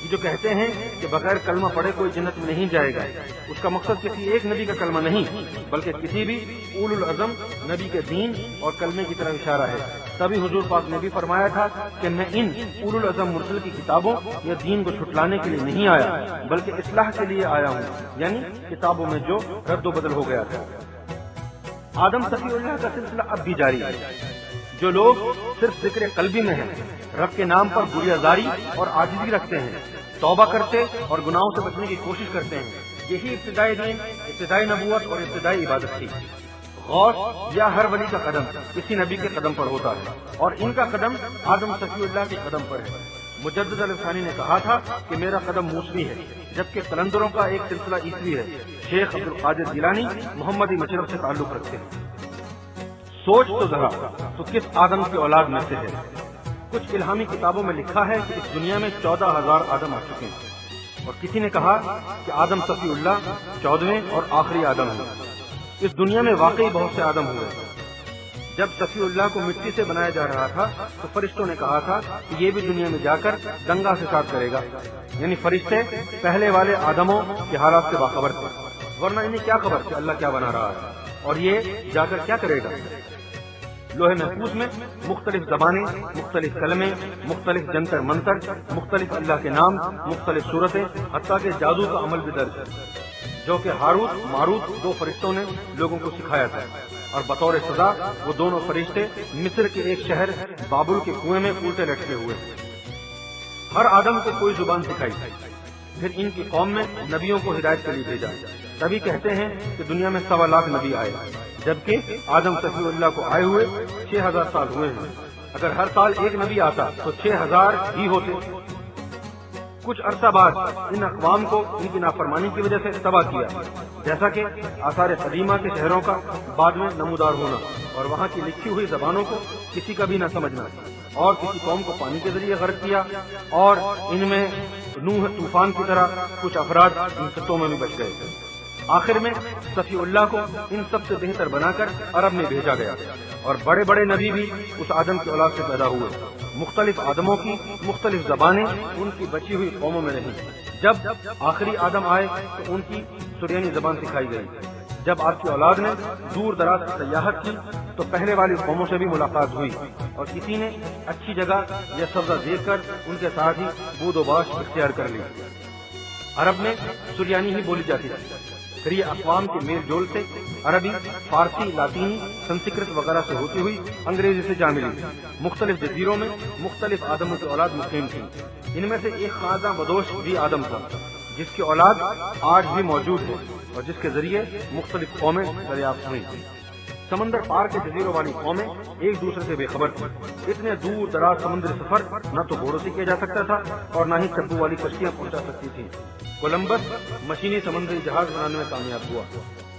یہ جو کہتے ہیں کہ بغیر کلمہ پڑھے کوئی جنت میں نہیں جائے گا، اس کا مقصد کسی ایک نبی کا کلمہ نہیں بلکہ کسی بھی اولو العزم نبی کے دین اور کلمے کی طرف اشارہ ہے۔ تبھی حضور پاک نے بھی فرمایا تھا کہ میں ان اولو العزم مرسل کی کتابوں یا دین کو چھٹلانے کے لیے نہیں آیا بلکہ اصلاح کے لیے آیا ہوں، یعنی کتابوں میں جو رد و بدل ہو گیا تھا۔ آدم صفی اللہ کا سلسلہ اب بھی جاری ہے۔ جو لوگ صرف ذکر قلبی میں ہیں، رب کے نام پر گریہ زاری اور عاجزی رکھتے ہیں، توبہ کرتے اور گناہوں سے بچنے کی کوشش کرتے ہیں، یہی ابتدائی دین، ابتدائی نبوت اور ابتدائی عبادت تھی۔ غوث یا ہر ولی کا قدم کسی نبی کے قدم پر ہوتا ہے، اور ان کا قدم آدم صفی اللہ کے قدم پر ہے۔ مجدد علیہ ثانی نے کہا تھا کہ میرا قدم موسوی ہے، جبکہ قلندروں کا ایک سلسلہ عیسوی ہے۔ شیخ عبد القادر جیلانی محمدی مشرب سے تعلق رکھتے ہیں۔ سوچ تو ذرا، تو کس آدم کی اولاد میں سے ہے؟ کچھ الہامی کتابوں میں لکھا ہے کہ اس دنیا میں 14,000 آدم آ چکے ہیں، اور کسی نے کہا کہ آدم صفی اللہ 14ویں اور آخری آدم ہے۔ اس دنیا میں واقعی بہت سے آدم ہوئے۔ جب صفی اللہ کو مٹی سے بنایا جا رہا تھا تو فرشتوں نے کہا تھا کہ یہ بھی دنیا میں جا کر دنگا فساد کرے گا، یعنی فرشتے پہلے والے آدموں کے حالات سے باخبر تھے، ورنہ انہیں کیا خبر کہ اللہ کیا بنا رہا ہے اور یہ جا کر کیا کرے گا۔ لوح محفوظ میں مختلف زبانیں، مختلف کلمے، مختلف جنتر منتر، مختلف اللہ کے نام، مختلف صورتیں، حتیٰ کہ جادو کا عمل بھی درج ہے، جو کہ ہاروت ماروت 2 فرشتوں نے لوگوں کو سکھایا تھا، اور بطور سزا وہ دونوں فرشتے مصر کے ایک شہر بابل کے کنویں میں الٹے لٹکے ہوئے۔ ہر آدم کو کوئی زبان سکھائی، پھر ان کی قوم میں نبیوں کو ہدایت کے لیے بھیجا۔ تبھی کہتے ہیں کہ دنیا میں 1.25 لاکھ نبی آئے، جبکہ آدم صفی اللہ کو آئے ہوئے 6,000 سال ہوئے ہیں۔ اگر ہر سال ایک نبی آتا تو 6,000 ہی ہوتے۔ کچھ عرصہ بعد ان اقوام کو ان کی نافرمانی کی وجہ سے تباہ کیا، جیسا کہ آثار قدیمہ کے شہروں کا بعد میں نمودار ہونا، اور وہاں کی لکھی ہوئی زبانوں کو کسی کا بھی نہ سمجھنا، اور کسی قوم کو پانی کے ذریعے غرق کیا، اور ان میں نوح طوفان کی طرح کچھ افراد ان خطوں میں بھی بچ گئے۔ آخر میں صفی اللہ کو ان سب سے بہتر بنا کر عرب میں بھیجا گیا، اور بڑے بڑے نبی بھی اس آدم کی اولاد سے پیدا ہوئے۔ مختلف آدموں کی مختلف زبانیں ان کی بچی ہوئی قوموں میں رہیں۔ جب آخری آدم آئے تو ان کی سریانی زبان سکھائی گئی۔ جب آپ کی اولاد نے دور دراز سیاحت کی تو پہلے والی قوموں سے بھی ملاقات ہوئی، اور کسی نے اچھی جگہ یا سبزہ دیکھ کر ان کے ساتھ ہی بود و باش اختیار کر لی۔ عرب میں سریانی ہی بولی جاتی تھی، پھر یہ اقوام کے میل جول سے عربی، فارسی، لاطینی، سنسکرت وغیرہ سے ہوتی ہوئی انگریزی سے جا ملی۔ مختلف جزیروں میں مختلف آدموں کی اولاد مقیم تھی۔ ان میں سے ایک خواجہ بدوش بھی آدم تھا، جس کی اولاد آج بھی موجود ہے اور جس کے ذریعے مختلف قومیں دریافت ہوئیں۔ سمندر پار کے جزیروں والی قومیں ایک دوسرے سے بے خبر تھیں۔ اتنے دور دراز سمندری سفر نہ تو گھوڑوں سے کیا جا سکتا تھا اور نہ ہی چپو والی کشتیاں پہنچا سکتی تھیں۔ کولمبس مشینی سمندری جہاز بنانے میں کامیاب ہوا،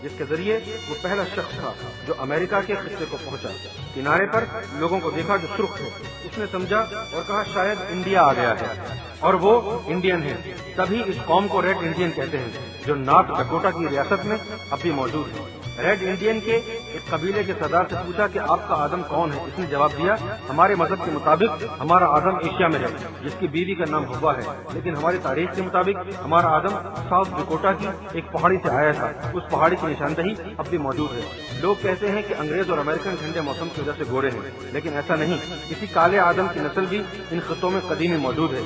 جس کے ذریعے وہ پہلا شخص تھا جو امریکہ کے خطے کو پہنچا۔ کنارے پر لوگوں کو دیکھا جو سرخ تھے، اس نے سمجھا اور کہا شاید انڈیا آ گیا ہے، اور وہ انڈین ہے۔ تبھی اس قوم کو ریڈ انڈین کہتے ہیں، جو نارتھ ڈکوٹا کی ریاست میں اب بھی موجود ہے۔ ریڈ انڈین کے ایک قبیلے کے سردار سے پوچھا کہ آپ کا آدم کون ہے؟ اس نے جواب دیا، ہمارے مذہب کے مطابق ہمارا آدم ایشیا میں ہے، جس کی بیوی کا نام ہوا ہے، لیکن ہماری تاریخ کے مطابق ہمارا آدم ساؤتھ ڈکوٹا کی ایک پہاڑی سے آیا تھا۔ اس پہاڑی کی نشاندہی اب بھی موجود ہے۔ لوگ کہتے ہیں کہ انگریز اور امریکن ٹھنڈے موسم کی وجہ سے گورے ہیں، لیکن ایسا نہیں۔ کسی کالے آدم کی نسل بھی ان خطوں میں قدیمی موجود ہے،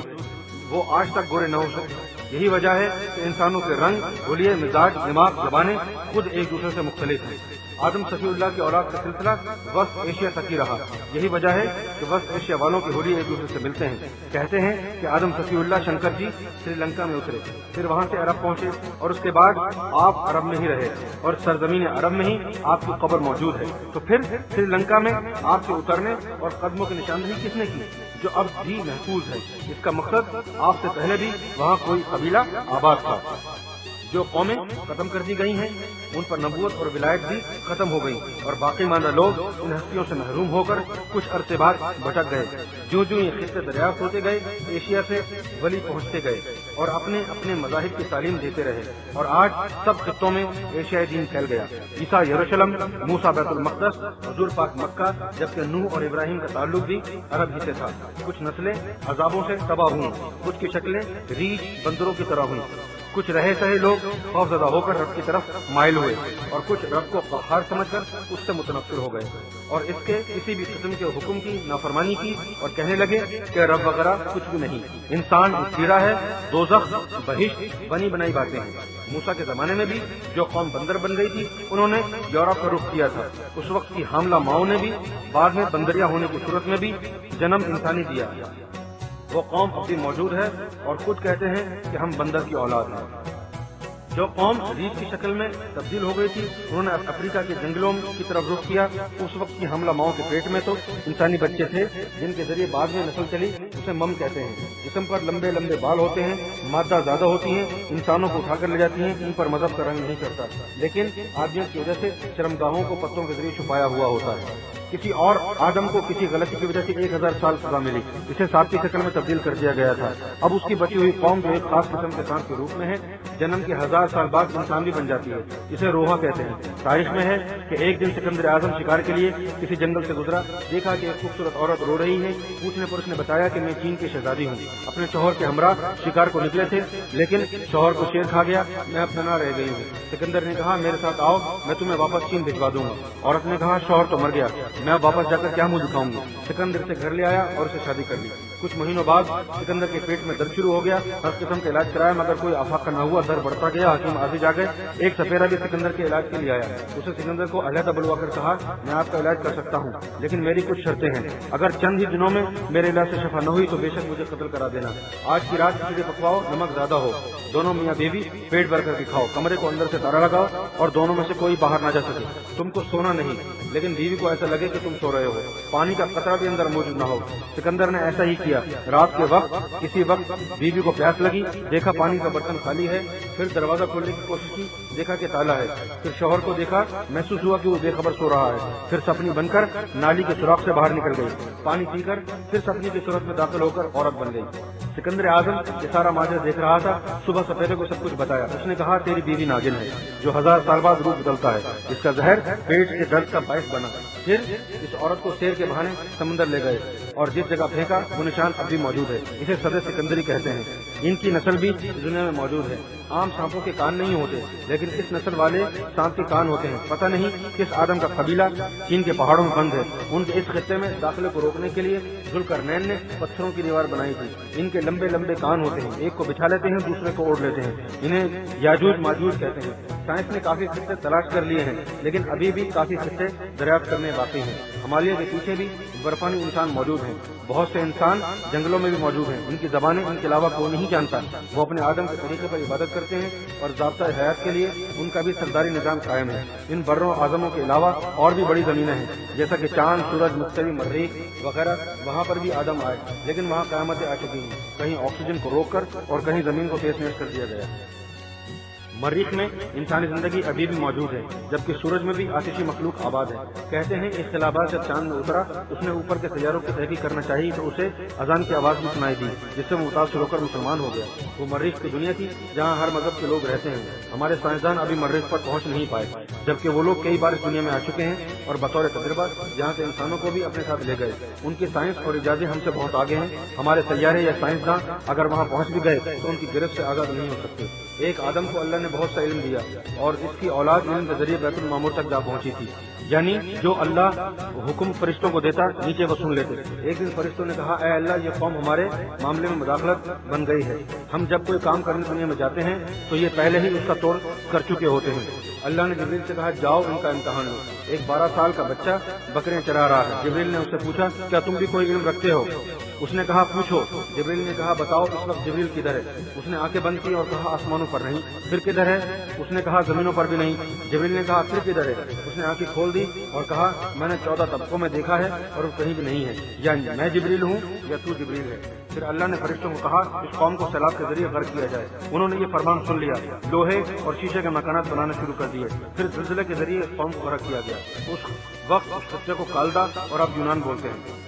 وہ آج تک گورے نہ ہو سکتے۔ یہی وجہ ہے کہ انسانوں کے رنگ، حلیے، مزاج، دماغ، زبانیں خود ایک دوسرے سے مختلف ہیں۔ آدم صفی اللہ کی اولاد کا سلسلہ وسط ایشیا تک ہی رہا۔ یہی وجہ ہے کہ وسط ایشیا والوں کے حلیے ایک دوسرے سے ملتے ہیں۔ کہتے ہیں کہ آدم صفی اللہ شنکر جی سری لنکا میں اترے، پھر وہاں سے عرب پہنچے، اور اس کے بعد آپ عرب میں ہی رہے، اور سرزمین عرب میں ہی آپ کی قبر موجود ہے۔ تو پھر سری لنکا میں آپ کے اترنے اور قدموں کی نشاندہی کس نے کی، جو اب بھی محفوظ ہے؟ اس کا مقصد آپ سے پہلے بھی وہاں کوئی قبیلہ آباد تھا۔ جو قومیں ختم کر دی گئی ہیں ان پر نبوت اور ولایت بھی ختم ہو گئی، اور باقی ماندہ لوگ ان ہستیوں سے محروم ہو کر کچھ عرصے بعد بھٹک گئے۔ جو جو یہ خطے دریافت ہوتے گئے، ایشیا سے ولی پہنچتے گئے اور اپنے اپنے مذاہب کی تعلیم دیتے رہے، اور آج سب خطوں میں ایشیائی دین پھیل گیا۔ عیسیٰ یروشلم، موسیٰ بیت المقدس، حضور پاک مکہ، جبکہ نوح اور ابراہیم کا تعلق بھی عرب ہی سے تھا۔ کچھ نسلیں عذابوں سے تباہ ہوئیں، کچھ کی شکلیں ریچھ بندروں کی طرح ہوئیں۔ کچھ رہے سہے لوگ خوف زدہ ہو کر رب کی طرف مائل ہوئے اور کچھ رب کو قہار سمجھ کر اس سے متنفر ہو گئے اور اس کے کسی بھی قسم کے حکم کی نافرمانی کی اور کہنے لگے کہ رب وغیرہ کچھ بھی نہیں، انسان کیڑا ہے، دوزخ بہشت بنی بنائی باتیں ہیں۔ موسیٰ کے زمانے میں بھی جو قوم بندر بن گئی تھی انہوں نے یورپ کا رخ کیا تھا، اس وقت کی حاملہ ماؤں نے بھی بعد میں بندریا ہونے کی صورت میں بھی جنم انسانی دیا۔ وہ قوم اب بھی موجود ہے اور خود کہتے ہیں کہ ہم بندر کی اولاد ہیں۔ جو قوم ریچھ کی شکل میں تبدیل ہو گئی تھی انہوں نے افریقہ کے جنگلوں کی طرف رخ کیا۔ اس وقت کی حاملہ ماؤں کے پیٹ میں تو انسانی بچے تھے جن کے ذریعے بعد میں نسل چلی، اسے مم کہتے ہیں۔ جسم پر لمبے لمبے بال ہوتے ہیں، مادہ زیادہ ہوتی ہیں، انسانوں کو اٹھا کر لے جاتی ہیں، ان پر مذہب کا رنگ نہیں چڑھتا، لیکن آدمیوں کی وجہ سے شرمگاہوں کو پتوں کے ذریعے چھپایا ہوا ہوتا ہے۔ کسی اور آدم کو کسی غلطی کی وجہ سے 1000 سال سزا ملی، اسے سانپ کی شکل میں تبدیل کر دیا گیا تھا۔ اب اس کی بچی ہوئی قوم جو ایک خاص قسم کے سانپ کے روپ میں ہے، جنم کے 1000 سال بعد انسان بھی بن جاتی ہے، اسے روحا کہتے ہیں۔ تاریخ میں ہے کہ ایک دن سکندر اعظم شکار کے لیے کسی جنگل سے گزرا، دیکھا کہ ایک خوبصورت عورت رو رہی ہے۔ پوچھنے پر اس نے بتایا کہ میں چین کی شہزادی ہوں، اپنے شوہر کے ہمراہ شکار کو نکلے تھے لیکن شوہر کو شیر کھا گیا، میں اپنا نہ رہ گئی ہوں۔ سکندر نے کہا میرے ساتھ آؤ، میں تمہیں واپس چین بھجوا دوں گا۔ عورت نے کہا شوہر تو مر گیا، میں واپس جا کر کیا منہ دکھاؤں گی؟ سکندر سے گھر لے آیا اور اسے شادی کر لی۔ کچھ مہینوں بعد سکندر کے پیٹ میں درد شروع ہو گیا، ہر قسم کا علاج کرایا مگر کوئی افاقہ نہ ہوا، درد بڑھتا گیا، حکیم عاجز آ گئے۔ ایک سپیرا بھی سکندر کے علاج کے لیے آیا، اسے سکندر کو علیحدہ بلوا کر کہا میں آپ کا علاج کر سکتا ہوں لیکن میری کچھ شرطیں ہیں، اگر چند ہی دنوں میں میرے علاج سے شفا نہ ہوئی تو بے شک مجھے قتل کرا دینا۔ آج کی رات کھچڑی پکواؤ، نمک زیادہ ہو، دونوں میاں بیوی پیٹ بھر کر کے کھاؤ، کمرے کو اندر سے تالا لگاؤ اور دونوں میں سے کوئی باہر نہ جا سکے۔ تم کو سونا نہیں لیکن بیوی کو ایسا لگے کہ تم سو رہے ہو، پانی کا قطرہ بھی اندر موجود نہ ہو۔ سکندر نے ایسا ہی کیا۔ رات کے وقت کسی وقت بیوی کو پیاس لگی، دیکھا پانی کا برتن خالی ہے، پھر دروازہ کھولنے کی کوشش کی، دیکھا کہ تالا ہے، پھر شوہر کو دیکھا، محسوس ہوا کہ وہ بے خبر سو رہا ہے، پھر سپنی بن کر نالی کے سوراخ سے باہر نکل گئی، پانی پی کر پھر سپنی کی صورت میں داخل ہو کر عورت بن گئی۔ سکندر اعظم یہ سارا ماجرا دیکھ رہا تھا، صبح سپیرے کو سب کچھ بتایا۔ اس نے کہا تیری بیوی ناگن ہے جو 1000 سال بعد روپ بدلتا ہے، اس کا زہر پیٹ کے درد کا باعث بنا۔ پھر اس عورت کو شیر کے بہانے سمندر لے گئے اور جس جگہ پھینکا وہ نشان اب بھی موجود ہے، اسے سدے سکندری کہتے ہیں۔ ان کی نسل بھی دنیا میں موجود ہے۔ عام سانپوں کے کان نہیں ہوتے لیکن اس نسل والے سانپ کے کان ہوتے ہیں۔ پتہ نہیں کس آدم کا قبیلہ چین کے پہاڑوں میں بند ہے، ان کے اس خطے میں داخلے کو روکنے کے لیے ذوالقرنین نے پتھروں کی دیوار بنائی تھی۔ ان کے لمبے لمبے کان ہوتے ہیں، ایک کو بچھا لیتے ہیں دوسرے کو اوڑھ لیتے ہیں، انہیں یاجوج ماجوج کہتے ہیں۔ سائنس نے کافی خطے تلاش کر لیے ہیں لیکن ابھی بھی کافی خطے دریافت کرنے باقی ہیں۔ ہمالیہ کے پیچھے بھی برفانی انسان موجود ہیں، بہت سے انسان جنگلوں میں بھی موجود ہیں، ان کی زبانیں ان کے علاوہ کوئی نہیں جانتا۔ وہ اپنے آدم کے طریقے پر عبادت کرتے ہیں اور ضابطۂ حیات کے لیے ان کا بھی سرداری نظام قائم ہے۔ ان بروں اعظموں کے علاوہ اور بھی بڑی زمینیں ہیں جیسا کہ چاند، سورج، مختلف مریخ وغیرہ، وہاں پر بھی آدم آئے لیکن وہاں قیامتیں آ چکی ہیں، کہیں آکسیجن کو روک کر اور کہیں زمین کو تیز نیز کر دیا گیا۔ مریخ میں انسانی زندگی ابھی بھی موجود ہے جبکہ سورج میں بھی آتشی مخلوق آباد ہے۔ کہتے ہیں اس خلابات جب چاند میں اترا اس نے اوپر کے سیاروں کی تحقیق کرنا چاہیے تو اسے اذان کی آواز بھی سنائی دی جس سے وہ متاثر ہو کر مسلمان ہو گیا۔ وہ مریخ کی دنیا تھی جہاں ہر مذہب کے لوگ رہتے ہیں۔ ہمارے سائنسدان ابھی مریخ پر پہنچ نہیں پائے جبکہ وہ لوگ کئی بار اس دنیا میں آ چکے ہیں اور بطور تجربہ جہاں سے انسانوں کو بھی اپنے ساتھ لے گئے۔ ان کی سائنس اور ایجادیں ہم سے بہت آگے ہیں۔ ہمارے سیارے یا سائنسداں اگر وہاں پہنچ بھی گئے تو ان کی گرفت سے آزاد نہیں ہو سکتے۔ ایک آدم کو اللہ نے بہت سا علم دیا اور اس کی اولاد علم کے ذریعے بیت المعمور تک جا پہنچی تھی، یعنی جو اللہ حکم فرشتوں کو دیتا نیچے وہ سن لیتے۔ ایک دن فرشتوں نے کہا اے اللہ یہ قوم ہمارے معاملے میں مداخلت بن گئی ہے، ہم جب کوئی کام کرنے دنیا میں جاتے ہیں تو یہ پہلے ہی اس کا توڑ کر چکے ہوتے ہیں۔ اللہ نے جبریل سے کہا جاؤ ان کا امتحان لو۔ ایک 12 سال کا بچہ بکریاں چرا رہا ہے۔ جبریل نے اس سے پوچھا کیا تم بھی کوئی علم رکھتے ہو؟ اس نے کہا پوچھو۔ جبریل نے کہا بتاؤ اس وقت جبریل کدھر ہے؟ اس نے آنکھیں بند کی اور کہا آسمانوں پر نہیں۔ پھر کدھر ہے؟ اس نے کہا زمینوں پر بھی نہیں۔ جبریل نے کہا پھر کدھر ہے؟ اس نے آنکھیں کھول دی اور کہا میں نے 14 طبقوں میں دیکھا ہے اور وہ کہیں بھی نہیں ہے، یعنی میں جبریل ہوں یا تو جبریل ہے۔ پھر اللہ نے فرشتوں کو کہا اس قوم کو سیلاب کے ذریعے غرق کیا جائے۔ انہوں نے یہ فرمان سن لیا، لوہے اور شیشے کے مکانات بنانا شروع کر دیے۔ پھر زلزلے کے ذریعے اس قوم کو غرق کیا گیا۔ اس وقت اس خطے کو کالدا اور اب یونان بولتے ہیں۔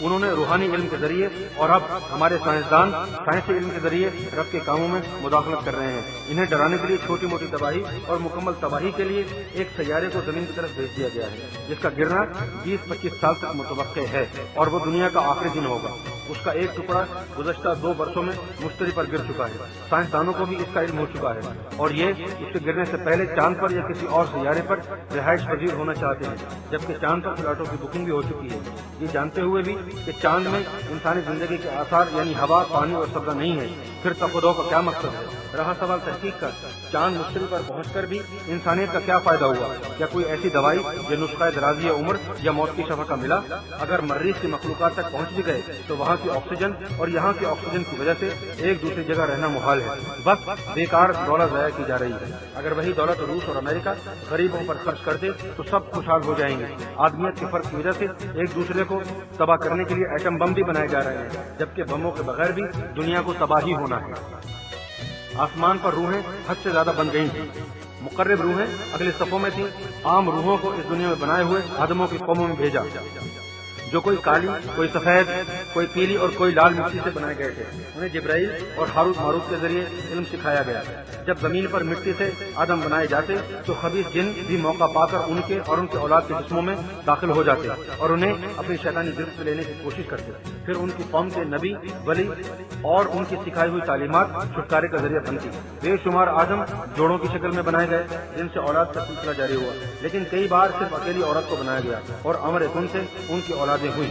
انہوں نے روحانی علم کے ذریعے اور اب ہمارے سائنسدان سائنسی علم کے ذریعے رب کے کاموں میں مداخلت کر رہے ہیں۔ انہیں ڈرانے کے لیے چھوٹی موٹی تباہی اور مکمل تباہی کے لیے ایک سیارے کو زمین کی طرف بھیج دیا گیا ہے جس کا گرنا 20-25 سال تک متوقع ہے اور وہ دنیا کا آخری دن ہوگا۔ اس کا ایک ٹکڑا گزشتہ 2 برسوں میں مشتری پر گر چکا ہے۔ سائنسدانوں کو بھی اس کا علم ہو چکا ہے اور یہ اس کے گرنے سے پہلے چاند پر یا کسی اور سیارے پر رہائش پذیر ہونا چاہتے ہیں، جبکہ چاند پر پلاٹوں کی بکنگ بھی ہو چکی ہے، یہ جانتے ہوئے بھی کہ چاند میں انسانی زندگی کے آثار یعنی ہوا، پانی اور سبزہ نہیں ہے۔ پھر تقدو کا کیا مقصد ہے؟ رہا سوال تحقیق کا، چاند مشتری پر پہنچ کر بھی انسانیت کا کیا فائدہ ہوا؟ کیا کوئی ایسی دوائی جو نسخہ درازی عمر یا موت کی شفا کا ملا؟ اگر مریخ کی مخلوقات تک پہنچ بھی گئے تو وہاں کی آکسیجن اور یہاں کی آکسیجن کی وجہ سے ایک دوسری جگہ رہنا محال ہے، بس بیکار دولت ضائع کی جا رہی ہے۔ اگر وہی دولت روس اور امریکہ غریبوں پر خرچ کر دے تو سب خوشحال ہو جائیں گے۔ آدمیت کے فرق کی وجہ سے ایک دوسرے کو تباہ کرنے کے لیے ایٹم بم بھی بنائے جا رہے ہیں، جبکہ بموں کے بغیر بھی دنیا کو تباہی ہونا ہے۔ آسمان پر روحیں حد سے زیادہ بن گئی تھیں، مقرب روحیں اگلے صفوں میں تھیں۔ عام روحوں کو اس دنیا میں بنائے ہوئے آدموں کی قوموں میں بھیجا، جو کوئی کالی، کوئی سفید، کوئی پیلی اور کوئی لال مٹی سے بنائے گئے تھے۔ انہیں جبرائیل اور ہاروت ماروت کے ذریعے علم سکھایا گیا۔ جب زمین پر مٹی سے آدم بنائے جاتے تو خبیث جن بھی موقع پا کر ان کے اور ان کے اولاد کے جسموں میں داخل ہو جاتے اور انہیں اپنی شیطانی گرفت میں لینے کی کوشش کرتے۔ پھر ان کی قوم کے نبی، ولی اور ان کی سکھائی ہوئی تعلیمات چھٹکارے کا ذریعہ بنتی۔ بے شمار آدم جوڑوں کی شکل میں بنائے گئے جن سے اولاد کا سلسلہ جاری ہوا، لیکن کئی بار صرف اکیلی عورت کو بنایا گیا اور امر کن سے ان کی اولادیں ہوئی۔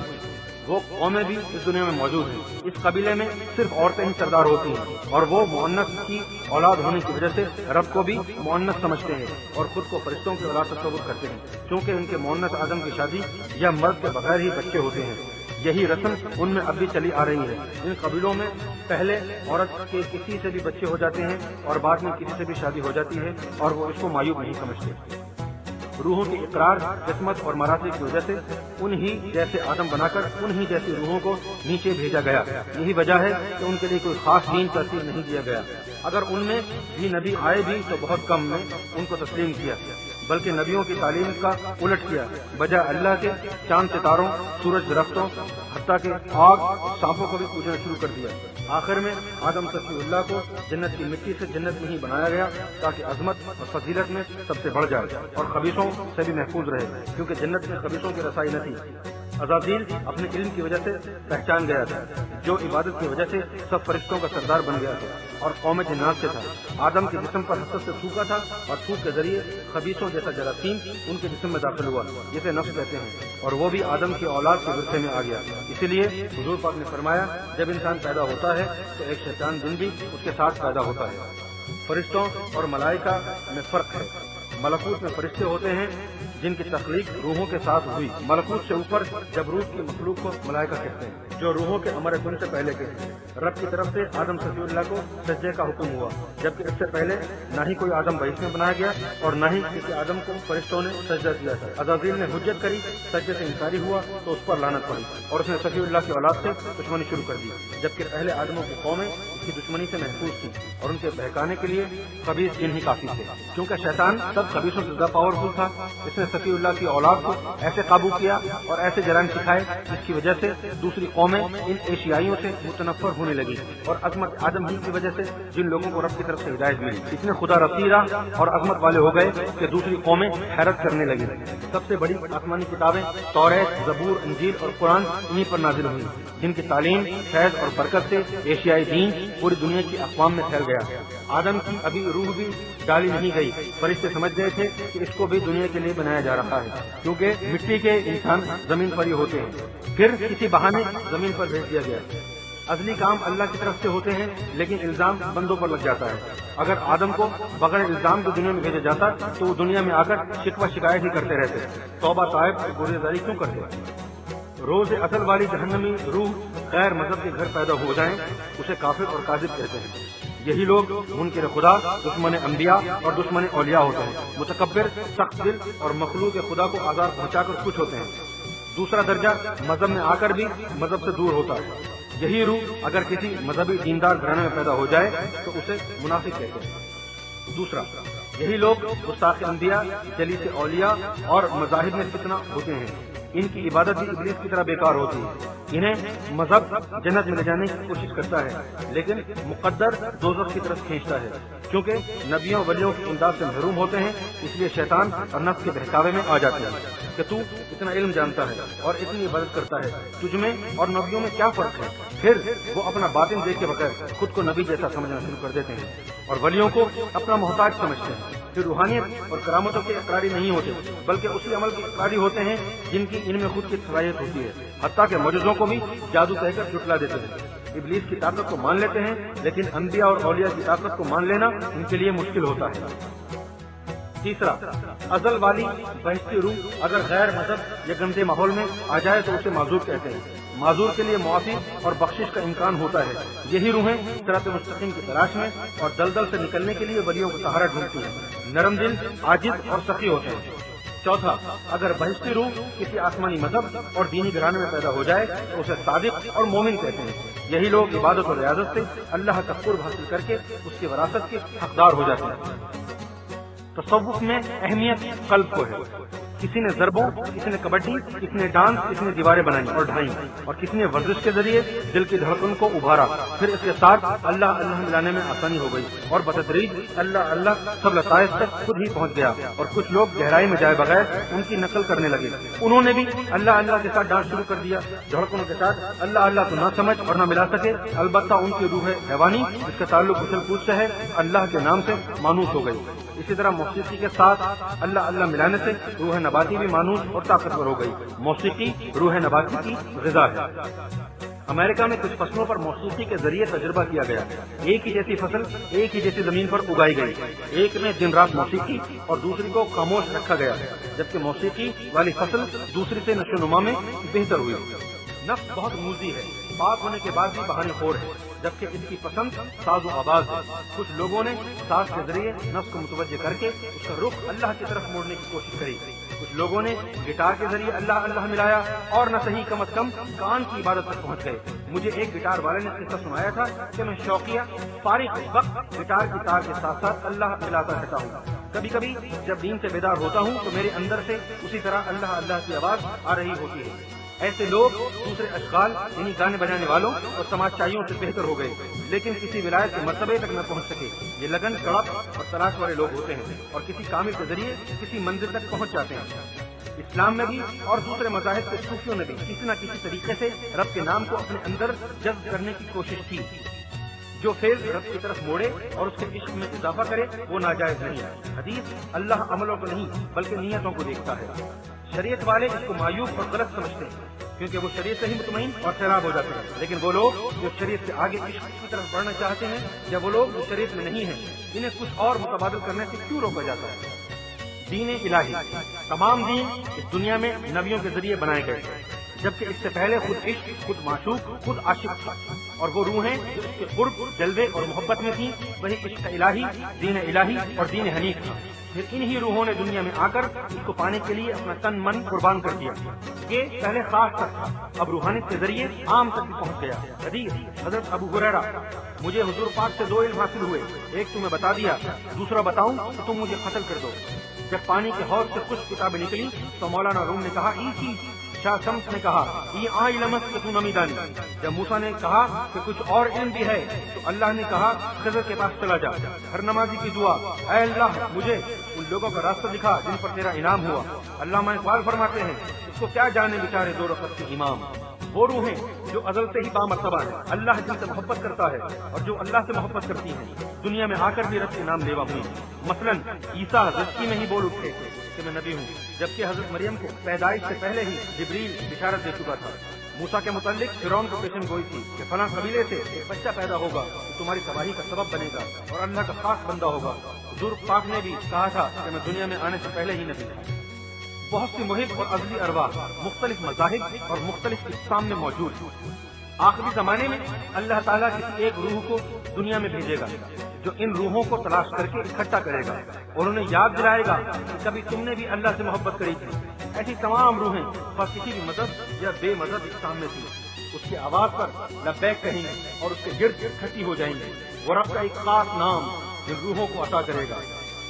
وہ قومیں بھی اس دنیا میں موجود ہیں۔ اس قبیلے میں صرف عورتیں ہی سردار ہوتی ہیں اور وہ مؤنث کی اولاد ہونے کی وجہ سے رب کو بھی مؤنث سمجھتے ہیں اور خود کو فرشتوں کی اولاد تصور کرتے ہیں، چونکہ ان کے مؤنث آدم کی شادی یا مرد کے بغیر ہی بچے ہوتے ہیں۔ یہی رسم ان میں اب بھی چلی آ رہی ہے۔ ان قبیلوں میں پہلے عورت کے کسی سے بھی بچے ہو جاتے ہیں اور بعد میں کسی سے بھی شادی ہو جاتی ہے اور وہ اس کو معیوب نہیں سمجھتے۔ روحوں کی اقرار، قسمت اور مراتب کی وجہ سے انہی جیسے آدم بنا کر انہی جیسی روحوں کو نیچے بھیجا گیا۔ یہی وجہ ہے کہ ان کے لیے کوئی خاص دین ترتیب نہیں دیا گیا۔ اگر ان میں بھی نبی آئے بھی تو بہت کم نے ان کو تسلیم کیا، بلکہ نبیوں کی تعلیم کا الٹ کیا۔ بجائے اللہ کے چاند ستاروں، سورج، درختوں، حتیٰ کہ آگ، سانپوں کو بھی پوجنا شروع کر دیا۔ آخر میں آدم صفی اللہ کو جنت کی مٹی سے جنت میں ہی بنایا گیا تاکہ عظمت اور فضیلت میں سب سے بڑھ جائے اور خبیثوں سے بھی محفوظ رہے، کیونکہ جنت میں خبیثوں کی رسائی نہ تھی۔ عزازیل اپنے علم کی وجہ سے پہچان گیا تھا، جو عبادت کی وجہ سے سب فرشتوں کا سردار بن گیا تھا اور قوم جنات سے تھا۔ آدم کے جسم پر حسد سے تھوکا تھا اور تھوک کے ذریعے خبیثوں جیسا جراثیم ان کے جسم میں داخل ہوا، جسے نفس کہتے ہیں، اور وہ بھی آدم کی اولاد کے ورثے میں آ گیا۔ اسی لیے حضور پاک نے فرمایا، جب انسان پیدا ہوتا ہے تو ایک شیطان جن بھی اس کے ساتھ پیدا ہوتا ہے۔ فرشتوں اور ملائکہ میں فرق ہے۔ ملکوت میں فرشتے ہوتے ہیں جن کی تخلیق روحوں کے ساتھ ہوئی۔ ملکوت سے اوپر جبروت کی مخلوق کو ملائکہ کہتے ہیں، جو روحوں کے امر کن سے پہلے کے ہیں۔ رب کی طرف سے آدم صفی اللہ کو سجدے کا حکم ہوا، جبکہ اس سے پہلے نہ ہی کوئی آدم بہشت میں بنایا گیا اور نہ ہی کسی آدم کو فرشتوں نے سجدہ کیا تھا۔ عزازیل نے حجت کری، سجدے سے انکاری ہوا تو اس پر لعنت پڑی اور اس نے صفی اللہ کی اولاد سے دشمنی شروع کر دی، جبکہ پہلے آدموں کی قومیں اس کی دشمنی سے محفوظ تھی اور ان کے بہکانے کے لیے خبیث جن ہی کافی تھے۔ کیونکہ شیطان سب خبیثوں سے زیادہ پاورفل تھا، اس نے صفی اللہ کی اولاد کو ایسے قابو کیا اور ایسے جرائم سکھائے جس کی وجہ سے دوسری قومیں ان ایشیائیوں سے متنفر ہونے لگی اور عظمت آدم ہی کی وجہ سے جن لوگوں کو رب کی طرف سے ہدایت ملی اتنے خدا رسیدہ اور عظمت والے ہو گئے کہ دوسری قومیں حیرت کرنے لگی۔ سب سے بڑی آسمانی کتابیں توریت، زبور، انجیل اور قرآن انہی پر نازل ہوئی، جن کی تعلیم، فیض اور برکت سے ایشیائی دین پوری دنیا کی اقوام میں پھیل گیا۔ آدم کی ابھی روح بھی ڈالی نہیں گئی، فرشتے سمجھ گئے تھے کہ اس کو بھی دنیا کے لیے بنایا جا رہا ہے، کیونکہ مٹی کے انسان زمین پر ہی ہوتے ہیں۔ پھر کسی بہانے زمین پر بھیج دیا گیا۔ ازلی کام اللہ کی طرف سے ہوتے ہیں، لیکن الزام بندوں پر لگ جاتا ہے۔ اگر آدم کو بغیر الزام کے دنیا میں بھیجا جاتا تو وہ دنیا میں آ کر شکوہ شکایت ہی کرتے رہتے، توبہ طائب اور گریزاری کیوں کرتے؟ روز اصل والی جہنمی روح غیر مذہب کے گھر پیدا ہو جائیں، اسے کافر اور کاذب کہتے ہیں۔ یہی لوگ منکر خدا، دشمن انبیاء اور دشمن اولیاء ہوتے ہیں، متکبر، سخت دل اور مخلوق خدا کو آزار پہنچا کر خوش ہوتے ہیں۔ دوسرا درجہ مذہب میں آ کر بھی مذہب سے دور ہوتا ہے۔ یہی روح اگر کسی مذہبی دیندار گھرانے میں پیدا ہو جائے تو اسے منافق کہتے ہیں۔ دوسرا، یہی لوگ گستاخ انبیاء، جلیس اولیاء اور مذاہب میں فتنہ ہوتے ہیں۔ ان کی عبادت بھی ابلیس کی طرح بیکار ہوتی ہے۔ انہیں مذہب جنت میں لے جانے کی کوشش کرتا ہے، لیکن مقدر دوزخ کی طرف کھینچتا ہے، کیونکہ نبیوں ولیوں کی امداد سے محروم ہوتے ہیں، اس لیے شیطان اور نفس کے بہکاوے میں آ جاتے ہیں کہ تو اتنا علم جانتا ہے اور اتنی عبادت کرتا ہے، تجھ میں اور نبیوں میں کیا فرق ہے؟ پھر وہ اپنا باطن دیکھ کے بغیر خود کو نبی جیسا سمجھنا شروع کر دیتے ہیں اور ولیوں کو اپنا محتاج سمجھتے ہیں۔ پھر روحانیت اور کرامتوں کے اقراری نہیں ہوتے بلکہ اسی عمل کے اقراری ہوتے ہیں جن کی ان میں خود کی صلاحیت ہوتی ہے، حتیٰ کہ معجزوں کو بھی جادو کہہ کر جھٹلا دیتے ہیں۔ ابلیس کی طاقت کو مان لیتے ہیں لیکن انبیاء اور اولیاء کی طاقت کو مان لینا ان کے لیے مشکل ہوتا ہے۔ تیسرا، ازل والی بہشتی روح اگر غیر مذہب یا گندے ماحول میں آ جائے تو اسے معذور کہتے ہیں۔ معذور کے لیے معافی اور بخشش کا امکان ہوتا ہے۔ یہی روحیں صراط مستقیم کی تلاش میں اور دلدل سے نکلنے کے لیے ولیوں کو سہارا ڈھونڈتی ہیں۔ نرم دل، عاجز اور سخی ہوتے ہیں۔ چوتھا، اگر بہشتی روح کسی آسمانی مذہب اور دینی گھرانے میں پیدا ہو جائے تو اسے صادق اور مومن کہتے ہیں۔ یہی لوگ عبادت اور ریاضت سے اللہ کا قرب حاصل کر کے اس کی وراثت کے حقدار ہو جاتے ہیں۔ تصوف میں اہمیت قلب کو ہے۔ کسی نے ضربوں، کسی نے کبڈی، کسی نے ڈانس، کسی نے دیواریں بنائی اور ڈھائیں، اور کسی نے ورزش کے ذریعے دل کی دھڑکن کو ابھارا۔ پھر اس کے ساتھ اللہ اللہ ملانے میں آسانی ہو گئی اور بتدریج اللہ اللہ سب لطائف تک خود ہی پہنچ گیا، اور کچھ لوگ گہرائی میں جائے بغیر ان کی نقل کرنے لگے۔ انہوں نے بھی اللہ اللہ کے ساتھ ڈانس شروع کر دیا۔ دھڑکنوں کے ساتھ اللہ اللہ تو نہ سمجھ اور نہ ملا سکے، البتہ ان کی روح حیوانی جس کا تعلق غسل پوچھ سے ہے اللہ کے نام سے مانوس ہو گئی۔ اسی طرح موسیقی کے ساتھ اللہ اللہ ملانے سے روح نباتی بھی مانوس اور طاقتور ہو گئی۔ موسیقی روح نباتی کی غذا ہے۔ امریکہ میں کچھ فصلوں پر موسیقی کے ذریعے تجربہ کیا گیا۔ ایک ہی جیسی فصل ایک ہی جیسی زمین پر اگائی گئی، ایک میں دن رات موسیقی اور دوسری کو خاموش رکھا گیا، جبکہ موسیقی والی فصل دوسری سے نشو نما میں بہتر ہوئی۔ نفس بہت موذی ہے، پاک ہونے کے بعد بھی بہانے خور ہے، جبکہ اس کی پسند ساز و آواز ہے۔ کچھ لوگوں نے ساز کے ذریعے نفس کو متوجہ کر کے اس کا رخ اللہ کی طرف موڑنے کی کوشش کری۔ کچھ لوگوں نے گٹار کے ذریعے اللہ اللہ ملایا اور نہ صحیح کم از کم کان کی عبادت تک پہنچ گئے۔ مجھے ایک گٹار والے نے قصہ سنایا تھا کہ میں شوقیہ فارغ وقت گٹار کی تار کے ساتھ ساتھ اللہ ملاتا رہتا ہوں۔ کبھی کبھی جب دین سے بیدار ہوتا ہوں تو میرے اندر سے اسی طرح اللہ اللہ کی آواز آ رہی ہوتی ہے۔ ایسے لوگ دوسرے اشغال یعنی گانے بجانے والوں اور تماشائیوں سے بہتر ہو گئے، لیکن کسی ولایت کے مرتبے تک نہ پہنچ سکے۔ یہ لگن، تڑپ اور تلاش والے لوگ ہوتے ہیں اور کسی کامل کے ذریعے کسی منزل تک پہنچ جاتے ہیں۔ اسلام میں بھی اور دوسرے مذاہب کے صوفیوں نے بھی کسی نہ کسی طریقے سے رب کے نام کو اپنے اندر جذب کرنے کی کوشش کی۔ جو فیض رب کی طرف موڑے اور اس کے عشق میں اضافہ کرے وہ ناجائز نہیں۔ حدیث اللہ عملوں کو نہیں بلکہ نیتوں کو دیکھتا ہے۔ شریعت والے اس کو معیوب اور غلط سمجھتے ہیں کیونکہ وہ شریعت سے ہی مطمئن اور سیراب ہو جاتے ہیں، لیکن وہ لوگ جو شریعت سے آگے عشق کی طرف بڑھنا چاہتے ہیں یا وہ لوگ جو شریعت میں نہیں ہیں، انہیں کچھ اور متبادل کرنے سے کیوں روکا جاتا ہے؟ دین الہی، تمام دین اس دنیا میں نبیوں کے ذریعے بنائے گئے، جبکہ اس سے پہلے خود عشق، خود معشوق، خود عاشق تھا، اور وہ روحیں جو اس کے قرب، جلوے اور محبت میں تھیں وہی عشق الہی، دین الہی اور دین حنیف تھا۔ پھر انہی روحوں نے دنیا میں آ کر اس کو پانے کے لیے اپنا تن من قربان کر دیا۔ یہ پہلے خاص تک تھا، اب روحانیت کے ذریعے عام تک بھی پہنچ گیا۔ حدیث حضرت ابو ہریرہ، مجھے حضور پاک سے 2 علم حاصل ہوئے، ایک تمہیں بتا دیا، دوسرا بتاؤں تو تم مجھے قتل کر دو۔ جب پانی کے حوض سے کچھ کتابیں نکلی تو مولانا روم نے کہا شاہ شمس نے کہا نمیدانی۔ جب موسیٰ نے کہا کہ کچھ اور علم بھی ہے تو اللہ نے کہا خضر کے پاس چلا جا۔ ہر نمازی کی دعا، اے اللہ مجھے ان لوگوں کا راستہ دکھا جن پر تیرا انعام ہوا۔ علامہ اقبال فرماتے ہیں اس کو کیا جانے بیچارے 2 رکعت کے امام۔ وہ روحیں جو ازل سے ہی بامرتبہ ہے، اللہ جن سے محبت کرتا ہے اور جو اللہ سے محبت کرتی ہیں، دنیا میں آ کر بھی رب کے نام لیوا ہوئی۔ مثلاً عیسیٰ رزقی میں ہی بول اٹھے کہ میں نبی ہوں، جبکہ حضرت مریم کو پیدائش سے پہلے ہی جبریل بشارت دے چکا تھا۔ موسیٰ کے متعلق فرعون کو پیشن گوئی تھی کہ فلاں قبیلے سے ایک بچہ پیدا ہوگا تو تمہاری تباہی کا سبب بنے گا اور اللہ کا خاص بندہ ہوگا۔ حضور پاک نے بھی کہا تھا کہ میں دنیا میں آنے سے پہلے ہی نبی تھا۔ بہت سی محب اور ازلی ارواح مختلف مذاہب اور مختلف اقسام میں موجود ہیں۔ آخری زمانے میں اللہ تعالیٰ کسی ایک روح کو دنیا میں بھیجے گا جو ان روحوں کو تلاش کر کے اکٹھا کرے گا اور انہیں یاد دلائے گا کہ کبھی تم نے بھی اللہ سے محبت کری تھی۔ ایسی تمام روحیں کسی بھی مذہب یا بے مذہب اقسام میں تھی، اس کی آواز پر لبیک کہیں گے اور اس کے گرد اکٹھی ہو جائیں گے۔ وہ رب کا ایک خاص نام جن روحوں کو عطا کرے گا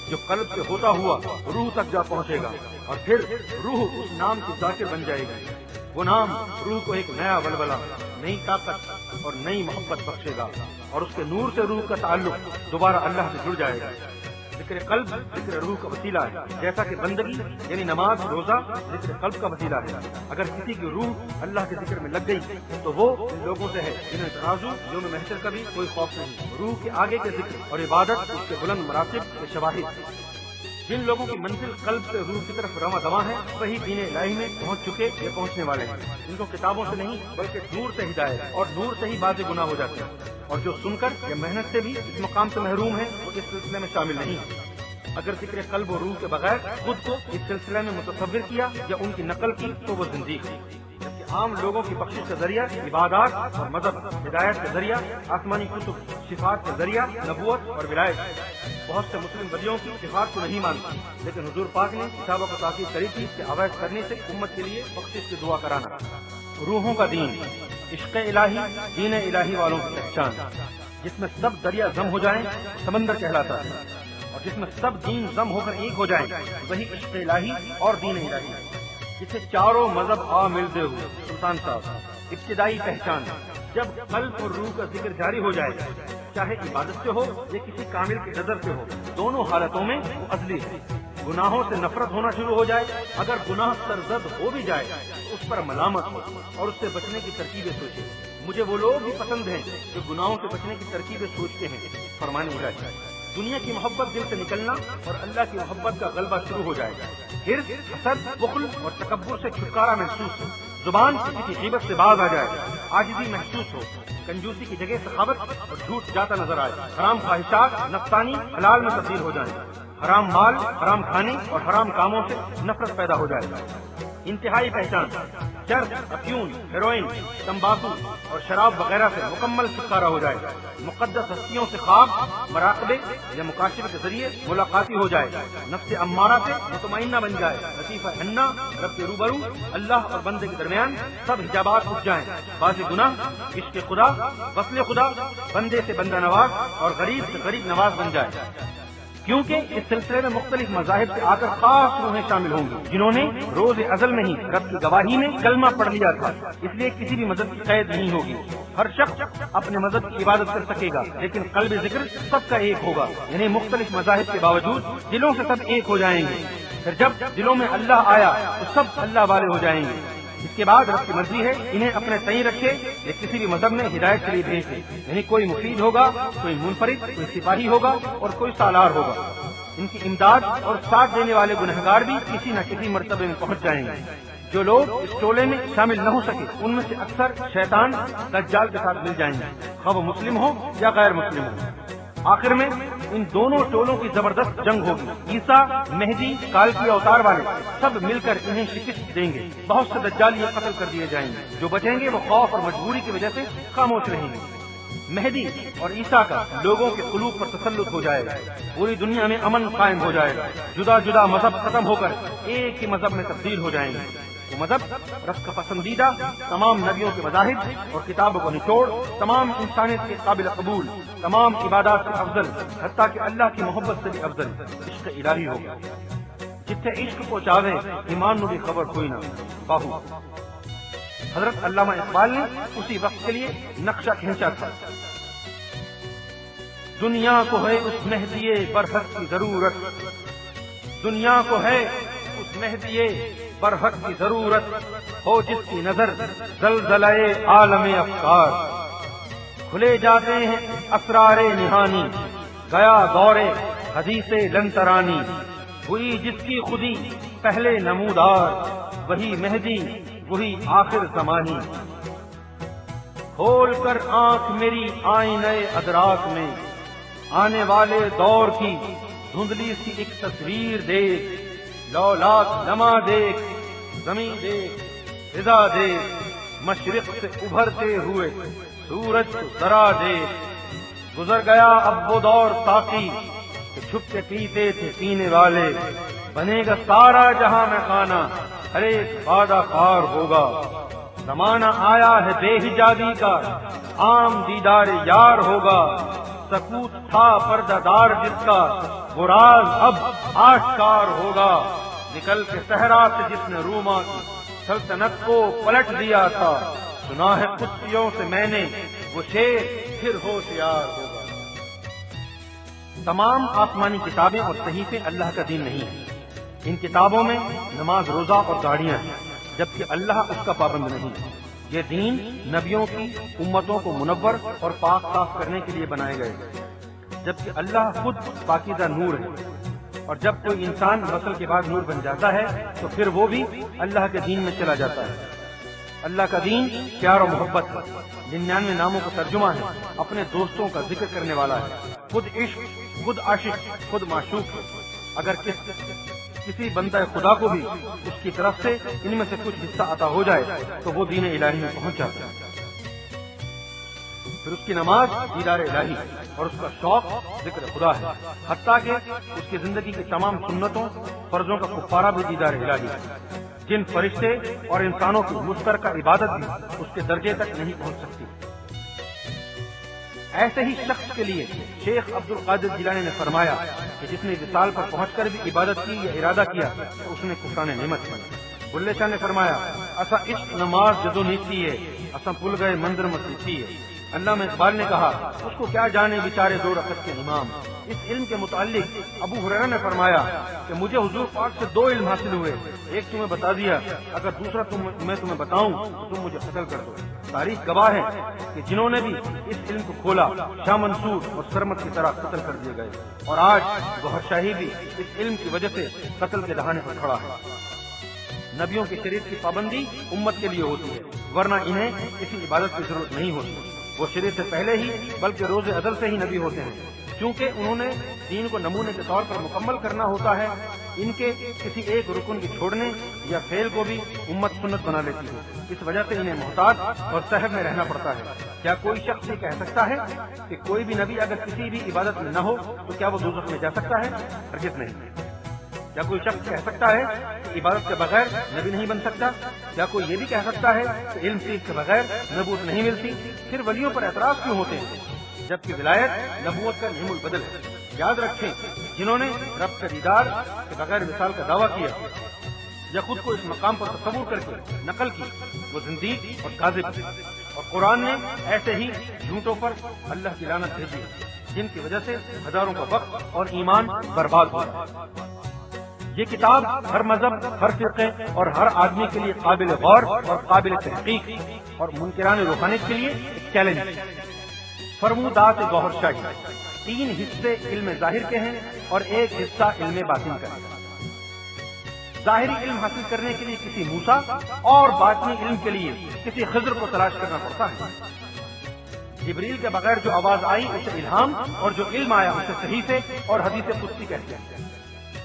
جو قلب سے ہوتا ہوا روح تک جا پہنچے گا، اور پھر روح اس نام کی ذاکر بن جائے گی۔ وہ نام روح کو ایک نیا ولولہ، نئی طاقت اور نئی محبت بخشے گا، اور اس کے نور سے روح کا تعلق دوبارہ اللہ سے جڑ جائے گا۔ ذکر قلب ذکر روح کا وسیلہ ہے، جیسا کہ بندگی یعنی نماز روزہ ذکر قلب کا وسیلہ ہے۔ اگر کسی کی روح اللہ کے ذکر میں لگ گئی تو وہ ان لوگوں سے ہے جنہیں ترازو یوم محشر کا بھی کوئی خوف نہیں۔ روح کے آگے کے ذکر اور عبادت اس کے بلند مراتب کے شواہد۔ جن لوگوں کی منزل قلب سے روح کی طرف رواں دواں ہے وہی دین الہی میں پہنچ چکے یا پہنچنے والے ہیں۔ ان کو کتابوں سے نہیں بلکہ نور سے ہدایت اور نور سے ہی باز گناہ ہو جاتے ہیں، اور جو سن کر یا محنت سے بھی اس مقام سے محروم ہیں وہ اس سلسلے میں شامل نہیں ہے۔ اگر ذکر قلب و روح کے بغیر خود کو اس سلسلے میں متصور کیا یا ان کی نقل کی تو وہ زندیق ہے۔ جبکہ عام لوگوں کی بخشش کا ذریعہ عبادات اور مذہب، ہدایت کا ذریعہ آسمانی کتب، صفات کا ذریعہ نبوت اور ولایت۔ بہت سے مسلم ولیوں کی صفات کو نہیں مانتے، لیکن حضور پاک نے کتابوں کو تاکید کری تھی کہ اویس کرنے سے امت کے لیے بخشش کی دعا کرانا۔ روحوں کا دین، عشق الہی دین الہی والوں کی پہچان، جس میں سب دریا ضم ہو جائیں سمندر کہلاتا ہے، اور جس میں سب دین ضم ہو کر ایک ہو جائیں وہی عشق الہی اور دین الہی، جسے چاروں مذہب آ ملتے ہوئے سلطان صاحب۔ ابتدائی پہچان، جب قلب اور روح کا ذکر جاری ہو جائے، چاہے عبادت سے ہو یا کسی کامل کی نظر سے ہو، دونوں حالتوں میں وہ ازلی ہے۔ گناہوں سے نفرت ہونا شروع ہو جائے، اگر گناہ سرزد ہو بھی جائے تو اس پر ملامت ہو اور اس سے بچنے کی ترکیبیں سوچے۔ مجھے وہ لوگ بھی پسند ہیں جو گناہوں سے بچنے کی ترکیبیں سوچتے ہیں۔ فرمانے الہی، دنیا کی محبت دل سے نکلنا اور اللہ کی محبت کا غلبہ شروع ہو جائے گا۔ حرص، حسد، بخل اور تکبر سے چھٹکارا محسوس ہو، زبان کسی کی غیبت سے باز آ جائے، عاجزی محسوس ہو، کنجوسی کی جگہ سخاوت اور جھوٹ جاتا نظر آئے، حرام خواہشات نفسانی حلال میں تبدیل ہو جائیں، حرام مال، حرام کھانے اور حرام کاموں سے نفرت پیدا ہو جائے۔ انتہائی پہچان، چرس، افیون، ہیروئن، تمباکو اور شراب وغیرہ سے مکمل چھٹکارا ہو جائے، مقدس ہستیوں سے خواب، مراقبے یا مکاشفے کے ذریعے ملاقاتی ہو جائے، نفس امارہ سے مطمئنہ بن جائے، لطیفہ ہنہ، رب کے روبرو اللہ اور بندے کے درمیان سب حجابات اٹھ جائیں، باز گناہ، عشق خدا، وصل خدا، بندے سے بندہ نواز اور غریب سے غریب نواز بن جائے۔ کیونکہ اس سلسلے میں مختلف مذاہب سے آ کر خاص روحیں شامل ہوں گی جنہوں نے روز ازل میں ہی رب کی گواہی میں کلمہ پڑھ لیا تھا، اس لیے کسی بھی مذہب کی قید نہیں ہوگی۔ ہر شخص اپنے مذہب کی عبادت کر سکے گا، لیکن قلب ذکر سب کا ایک ہوگا، یعنی مختلف مذاہب کے باوجود دلوں سے سب ایک ہو جائیں گے۔ پھر جب دلوں میں اللہ آیا تو سب اللہ والے ہو جائیں گے۔ اس کے بعد رب کی مرضی ہے انہیں اپنے تئیں رکھے یا کسی بھی مذہب میں ہدایت کے لیے بھیجے، یعنی کوئی مفید ہوگا، کوئی منفرد، کوئی سپاہی ہوگا اور کوئی سالار ہوگا۔ ان کی امداد اور ساتھ دینے والے گنہگار بھی کسی نہ کسی مرتبے میں پہنچ جائیں گے۔ جو لوگ اس ٹولے میں شامل نہ ہو سکے ان میں سے اکثر شیطان دجال کے ساتھ مل جائیں گے، خواہ وہ مسلم ہو یا غیر مسلم ہو۔ آخر میں ان دونوں ٹولوں کی زبردست جنگ ہوگی۔ عیسیٰ، مہدی، کالکی اوتار والے سب مل کر انہیں شکست دیں گے۔ بہت سے دجالی قتل کر دیے جائیں گے، جو بچیں گے وہ خوف اور مجبوری کی وجہ سے خاموش رہیں گے۔ مہدی اور عیسیٰ کا لوگوں کے قلوب پر تسلط ہو جائے گا، پوری دنیا میں امن قائم ہو جائے گا، جدا جدا مذہب ختم ہو کر ایک ہی مذہب میں تبدیل ہو جائیں گے۔ وہ مذہب رب کا پسندیدہ، تمام نبیوں کے مذاہب اور کتابوں کو نچوڑ، تمام انسانیت کے قابل قبول، تمام عبادات سے افضل، حتیٰ کہ اللہ کی محبت سے بھی افضل عشق الہی ہوگا۔ جتنے عشق کو چاہے ایمان نو بھی خبر کوئی نہ باہو۔ حضرت علامہ اقبال نے اسی وقت کے لیے نقشہ کھینچا تھا۔ دنیا کو ہے اس مہدی برحق کی ضرورت، دنیا کو ہے اس مہدی برحق کی ضرورت، ہو جس کی نظر زلزلہ عالم افکار، کھلے جاتے ہیں اسرار نہانی، گیا دور حدیث لنترانی، ہوئی جس کی خودی پہلے نمودار، وہی مہدی وہی آخر زمانی۔ کھول کر آنکھ میری آئینہ ادراک میں، آنے والے دور کی دھندلی سی ایک تصویر دیکھ، لولاک لمحہ دیکھ، زمین دیکھ، فضا دیکھ، مشرق سے ابھرتے ہوئے سورج کو ذرا دیکھ۔ گزر گیا اب وہ دور ساقی کہ چھپ کے پیتے تھے پینے والے، بنے گا سارا جہاں میں خانہ، ہر ایک وعدہ خار ہوگا۔ زمانہ آیا ہے بے حجابی کا، عام دیدار یار ہوگا، سکوت تھا پردہ دار جس کا، وہ راز اب آشکار ہوگا۔ نکل کے صحرا سے جس نے روما کی سلطنت کو پلٹ دیا تھا، سنا ہے قدسیوں سے میں نے وہ شیر پھر ہوشیار ہوگا۔ تمام آسمانی کتابیں اور صحیفے اللہ کا دین نہیں ہے۔ ان کتابوں میں نماز، روزہ اور گاڑیاں ہیں، جبکہ اللہ اس کا پابند نہیں۔ یہ دین نبیوں کی امتوں کو منور اور پاک صاف کرنے کے لیے بنائے گئے، جبکہ اللہ خود پاکیزہ نور ہے۔ اور جب کوئی انسان نسل کے بعد نور بن جاتا ہے تو پھر وہ بھی اللہ کے دین میں چلا جاتا ہے۔ اللہ کا دین پیار و محبت ہے، 99 ناموں کا ترجمہ ہے، اپنے دوستوں کا ذکر کرنے والا ہے، خود عشق، خود عاشق، خود معشوق ہے۔ اگر کسی بندہ خدا کو بھی اس کی طرف سے ان میں سے کچھ حصہ عطا ہو جائے تو وہ دین الہی میں پہنچ جاتا ہے۔ پھر اس کی نماز دیدار الہی اور اس کا شوق ذکر خدا ہے، حتیٰ کہ اس کی زندگی کی تمام سنتوں، فرضوں کا کفارہ بھی دیدار الہی ہے۔ جن فرشتے اور انسانوں کی مشترکہ عبادت بھی اس کے درجے تک نہیں پہنچ سکتی۔ ایسے ہی شخص کے لیے شیخ عبد القادر جیلانی نے فرمایا کہ جس نے وصال پر پہنچ کر بھی عبادت کی یا ارادہ کیا تو اس نے کفران نعمت کی۔ بلے شاہ نے فرمایا، اسا عشق نماز جدو نیتی ہے، اسا پل گئے مندر مسیحی ہے۔ علامہ اقبال نے کہا، اس کو کیا جانے بیچارے 2 رکعت کے امام۔ اس علم کے متعلق ابو ہریرہ نے فرمایا کہ مجھے حضور پاک سے 2 علم حاصل ہوئے، ایک تمہیں بتا دیا، اگر دوسرا میں تمہیں بتاؤں تو تم مجھے قتل کر دو۔ تاریخ گواہ ہے کہ جنہوں نے بھی اس علم کو کھولا شاہ منصور اور سرمد کی طرح قتل کر دیے گئے، اور آج گوہر شاہی بھی اس علم کی وجہ سے قتل کے دہانے پر کھڑا ہے۔ نبیوں کی شریعت کی پابندی امت کے لیے ہوتی ہے، ورنہ انہیں کسی عبادت کی ضرورت نہیں ہوتی۔ وہ شریعت سے پہلے ہی بلکہ روز ازل سے ہی نبی ہوتے ہیں، کیونکہ انہوں نے دین کو نمونے کے طور پر مکمل کرنا ہوتا ہے۔ ان کے کسی ایک رکن کے چھوڑنے یا فعل کو بھی امت سنت بنا لیتی ہے، اس وجہ سے انہیں محتاط اور صحب میں رہنا پڑتا ہے۔ کیا کوئی شخص یہ کہہ سکتا ہے کہ کوئی بھی نبی اگر کسی بھی عبادت میں نہ ہو تو کیا وہ دوزخ میں جا سکتا ہے؟ ہرگز نہیں۔ کیا کوئی شخص کہہ سکتا ہے کہ عبادت کے بغیر نبی نہیں بن سکتا؟ کیا کوئی یہ بھی کہہ سکتا ہے کہ علم سیکھ کے بغیر نبوت نہیں ملتی؟ پھر ولیوں پر اعتراض کیوں ہوتے ہیں جبکہ ولایت نبوت کا نعم البدل ہے؟ یاد رکھیں، جنہوں نے رب کا دیدار کے بغیر وصال کا دعویٰ کیا یا خود کو اس مقام پر تصور کر کے نقل کی، وہ زندیق اور کاذب ہے۔ اور قرآن نے ایسے ہی جھوٹوں پر اللہ کی لعنت بھیجی ہے، جن کی وجہ سے ہزاروں کا وقت اور ایمان برباد ہوا۔ یہ کتاب ہر مذہب، ہر فرقے اور ہر آدمی کے لیے قابل غور اور قابل تحقیق اور منکران روحانیت کے لیے ایک چیلنج ہے۔ فرمودات گوہر شاہی 3 حصے علم ظاہر کے ہیں اور ایک حصہ علم باطن کا ہے۔ ظاہری علم حاصل کرنے کے لیے کسی موسیٰ اور باطنی علم کے لیے کسی خضر کو تلاش کرنا پڑتا ہے۔ جبریل کے بغیر جو آواز آئی اسے الہام، اور جو علم آیا اسے صحیفے اور حدیث قدسی کہتے ہیں،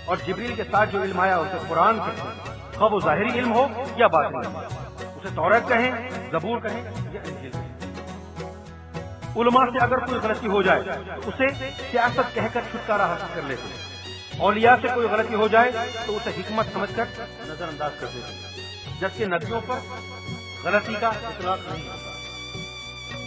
اور جبریل کے ساتھ جو علم آیا اسے قرآن کہتے ہیں، خواہ وہ ظاہری علم ہو یا باطنی علم، اسے توریت کہیں، زبور کہیں یا انجیل کہیں۔ علماء سے اگر کوئی غلطی ہو جائے تو اسے سیاست کہہ کر چھٹکارا حاصل کر لیتے ہیں، اولیاء سے کوئی غلطی ہو جائے تو اسے حکمت سمجھ کر نظر انداز کر دیتے ہیں، جبکہ نبیوں پر غلطی کا اطلاق نہیں ہوتا۔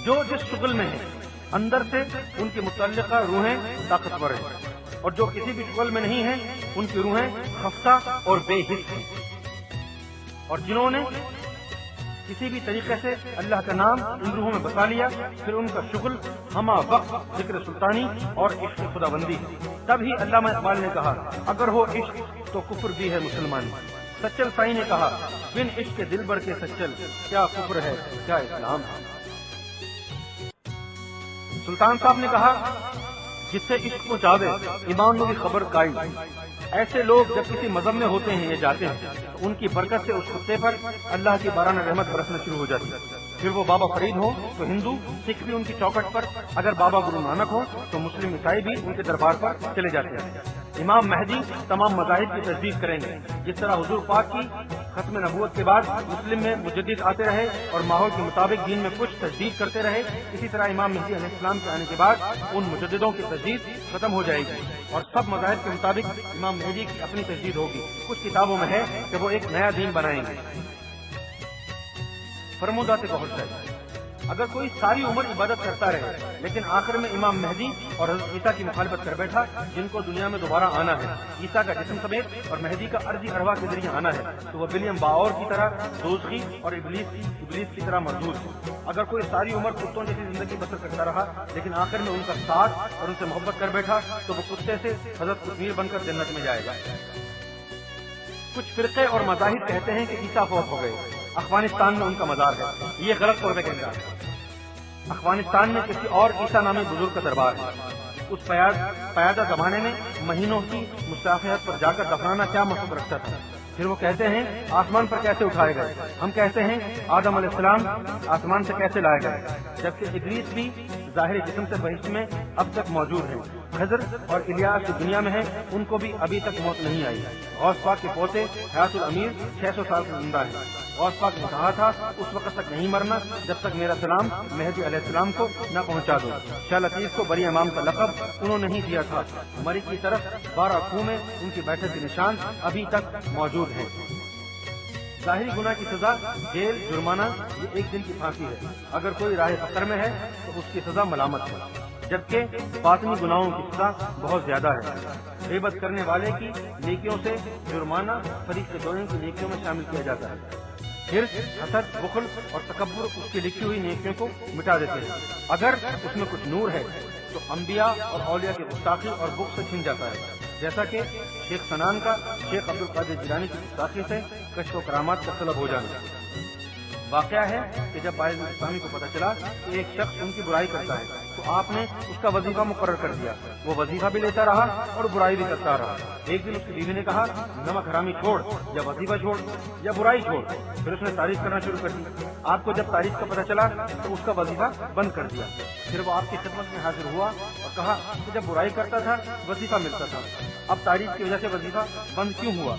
جو جس شغل میں ہیں اندر سے ان کی متعلقہ روحیں طاقتور ہیں، اور جو کسی بھی شغل میں نہیں ہیں ان کی روحیں خفتہ اور بے حس ہیں۔ اور جنہوں نے کسی بھی طریقے سے اللہ کا نام ان روحوں میں بسا لیا، پھر ان کا شغل ہمہ وقت ذکر سلطانی اور عشق خدا بندی ہے۔ تب ہی علامہ اقبال نے کہا، اگر ہو عشق تو کفر بھی ہے مسلمانی۔ سچل سائی نے کہا، بن عشق کے دل بر کے سچل، کیا کفر ہے کیا اسلام ہے۔ سلطان صاحب نے کہا، جس سے عشق کو چاہے ایمان میں بھی خبر کائی۔ ایسے لوگ جب کسی مذہب میں ہوتے ہیں یا جاتے ہیں تو ان کی برکت سے اس خطے پر اللہ کی باران رحمت برسنا شروع ہو جاتی ہے۔ پھر وہ بابا فرید ہو تو ہندو سکھ بھی ان کی چوکٹ پر، اگر بابا گرو نانک ہو تو مسلم عیسائی بھی ان کے دربار پر چلے جاتے ہیں۔ امام مہدی تمام مذاہب کی تجدید کریں گے، جس طرح حضور پاک کی ختم نبوت کے بعد مسلم میں مجدد آتے رہے اور ماحول کے مطابق دین میں کچھ تجدید کرتے رہے، اسی طرح امام مہدی علیہ السلام کے آنے کے بعد ان مجددوں کی تجدید ختم ہو جائے گی اور سب مذاہب کے مطابق امام مہدی کی اپنی تجدید ہوگی۔ کچھ کتابوں میں ہے کہ وہ ایک نیا دین بنائیں گے۔ فرمودات گوہر شاہی اگر کوئی ساری عمر عبادت کرتا رہے لیکن آخر میں امام مہدی اور حضرت عیسیٰ کی مخالفت کر بیٹھا جن کو دنیا میں دوبارہ آنا ہے عیسیٰ کا جسم سمیت اور مہدی کا ارضی ارواح کے ذریعے آنا ہے تو وہ ولیم باور کی طرح دوزخی اور ابلیس کی طرح مردود ہے۔ اگر کوئی ساری عمر کتوں جیسی زندگی بسر کرتا رہا لیکن آخر میں ان کا ساتھ اور ان سے محبت کر بیٹھا تو وہ کتے سے حضرت قطمیر بن کر جنت میں جائے گا۔ کچھ فرقے اور مذاہب کہتے ہیں کہ عیسیٰ فوت ہو گئے، افغانستان میں ان کا مزار ہے، یہ غلط طور پہ کہتا ہے۔ افغانستان میں کسی اور عیسیٰ نامی بزرگ کا دربار ہے، اس پیادہ زمانے میں مہینوں کی مسافرت پر جا کر دفنانا کیا مقصد رکھتا تھا؟ پھر وہ کہتے ہیں آسمان پر کیسے اٹھائے گئے؟ ہم کہتے ہیں آدم علیہ السلام آسمان سے کیسے لائے گئے، جبکہ ابلیس بھی ظاہری جسم سے بہشت میں اب تک موجود ہیں۔ خضر اور الیاس جو دنیا میں ہیں ان کو بھی ابھی تک موت نہیں آئی۔ غوث پاک کے پوتے حیات الامیر 600 سال سے زندہ ہیں۔ غوث پاک نے کہا تھا اس وقت تک نہیں مرنا جب تک میرا سلام مہدی علیہ السلام کو نہ پہنچا دو۔ شاہ لطیف کو بری امام کا لقب انہوں نے ہی دیا تھا۔ مری کی طرف 12 خوں میں ان کی بیٹھک کے نشان ابھی تک موجود ہیں۔ ظاہری گناہ کی سزا جیل، جرمانہ، یہ 1 دن کی پھانسی ہے۔ اگر کوئی راہ فقر میں ہے تو اس کی سزا ملامت ہے، جبکہ باطنی گناہوں کی سزا بہت زیادہ ہے۔ غیبت کرنے والے کی نیکیوں سے جرمانہ فریق دوئم کی نیکیوں میں شامل کیا جاتا ہے۔ حرص، حسد، بخل اور تکبر اس کی لکھی ہوئی نیکیوں کو مٹا دیتے ہیں۔ اگر اس میں کچھ نور ہے تو انبیاء اور اولیاء کی گستاخی اور بغض سے چھن جاتا ہے، جیسا کہ شیخ سنان کا شیخ عبد القادر جیلانی کی گستاخی سے کشف و کرامات کا طلب ہو جانا۔ واقعہ ہے کہ جب باعث اسلامی کو پتہ چلا کہ ایک شخص ان کی برائی کرتا ہے تو آپ نے اس کا وظیفہ مقرر کر دیا۔ وہ وظیفہ بھی لیتا رہا اور برائی بھی کرتا رہا۔ ایک دن اس کی بیوی نے کہا نمک حرامی چھوڑ، یا وظیفہ چھوڑ یا برائی چھوڑ۔ پھر اس نے تعریف کرنا شروع کر دی۔ آپ کو جب تعریف کا پتہ چلا تو اس کا وظیفہ بند کر دیا۔ پھر وہ آپ کی خدمت میں حاضر ہوا اور کہا کہ جب برائی کرتا تھا وظیفہ ملتا تھا، اب تعریف کی وجہ سے وظیفہ بند کیوں ہوا؟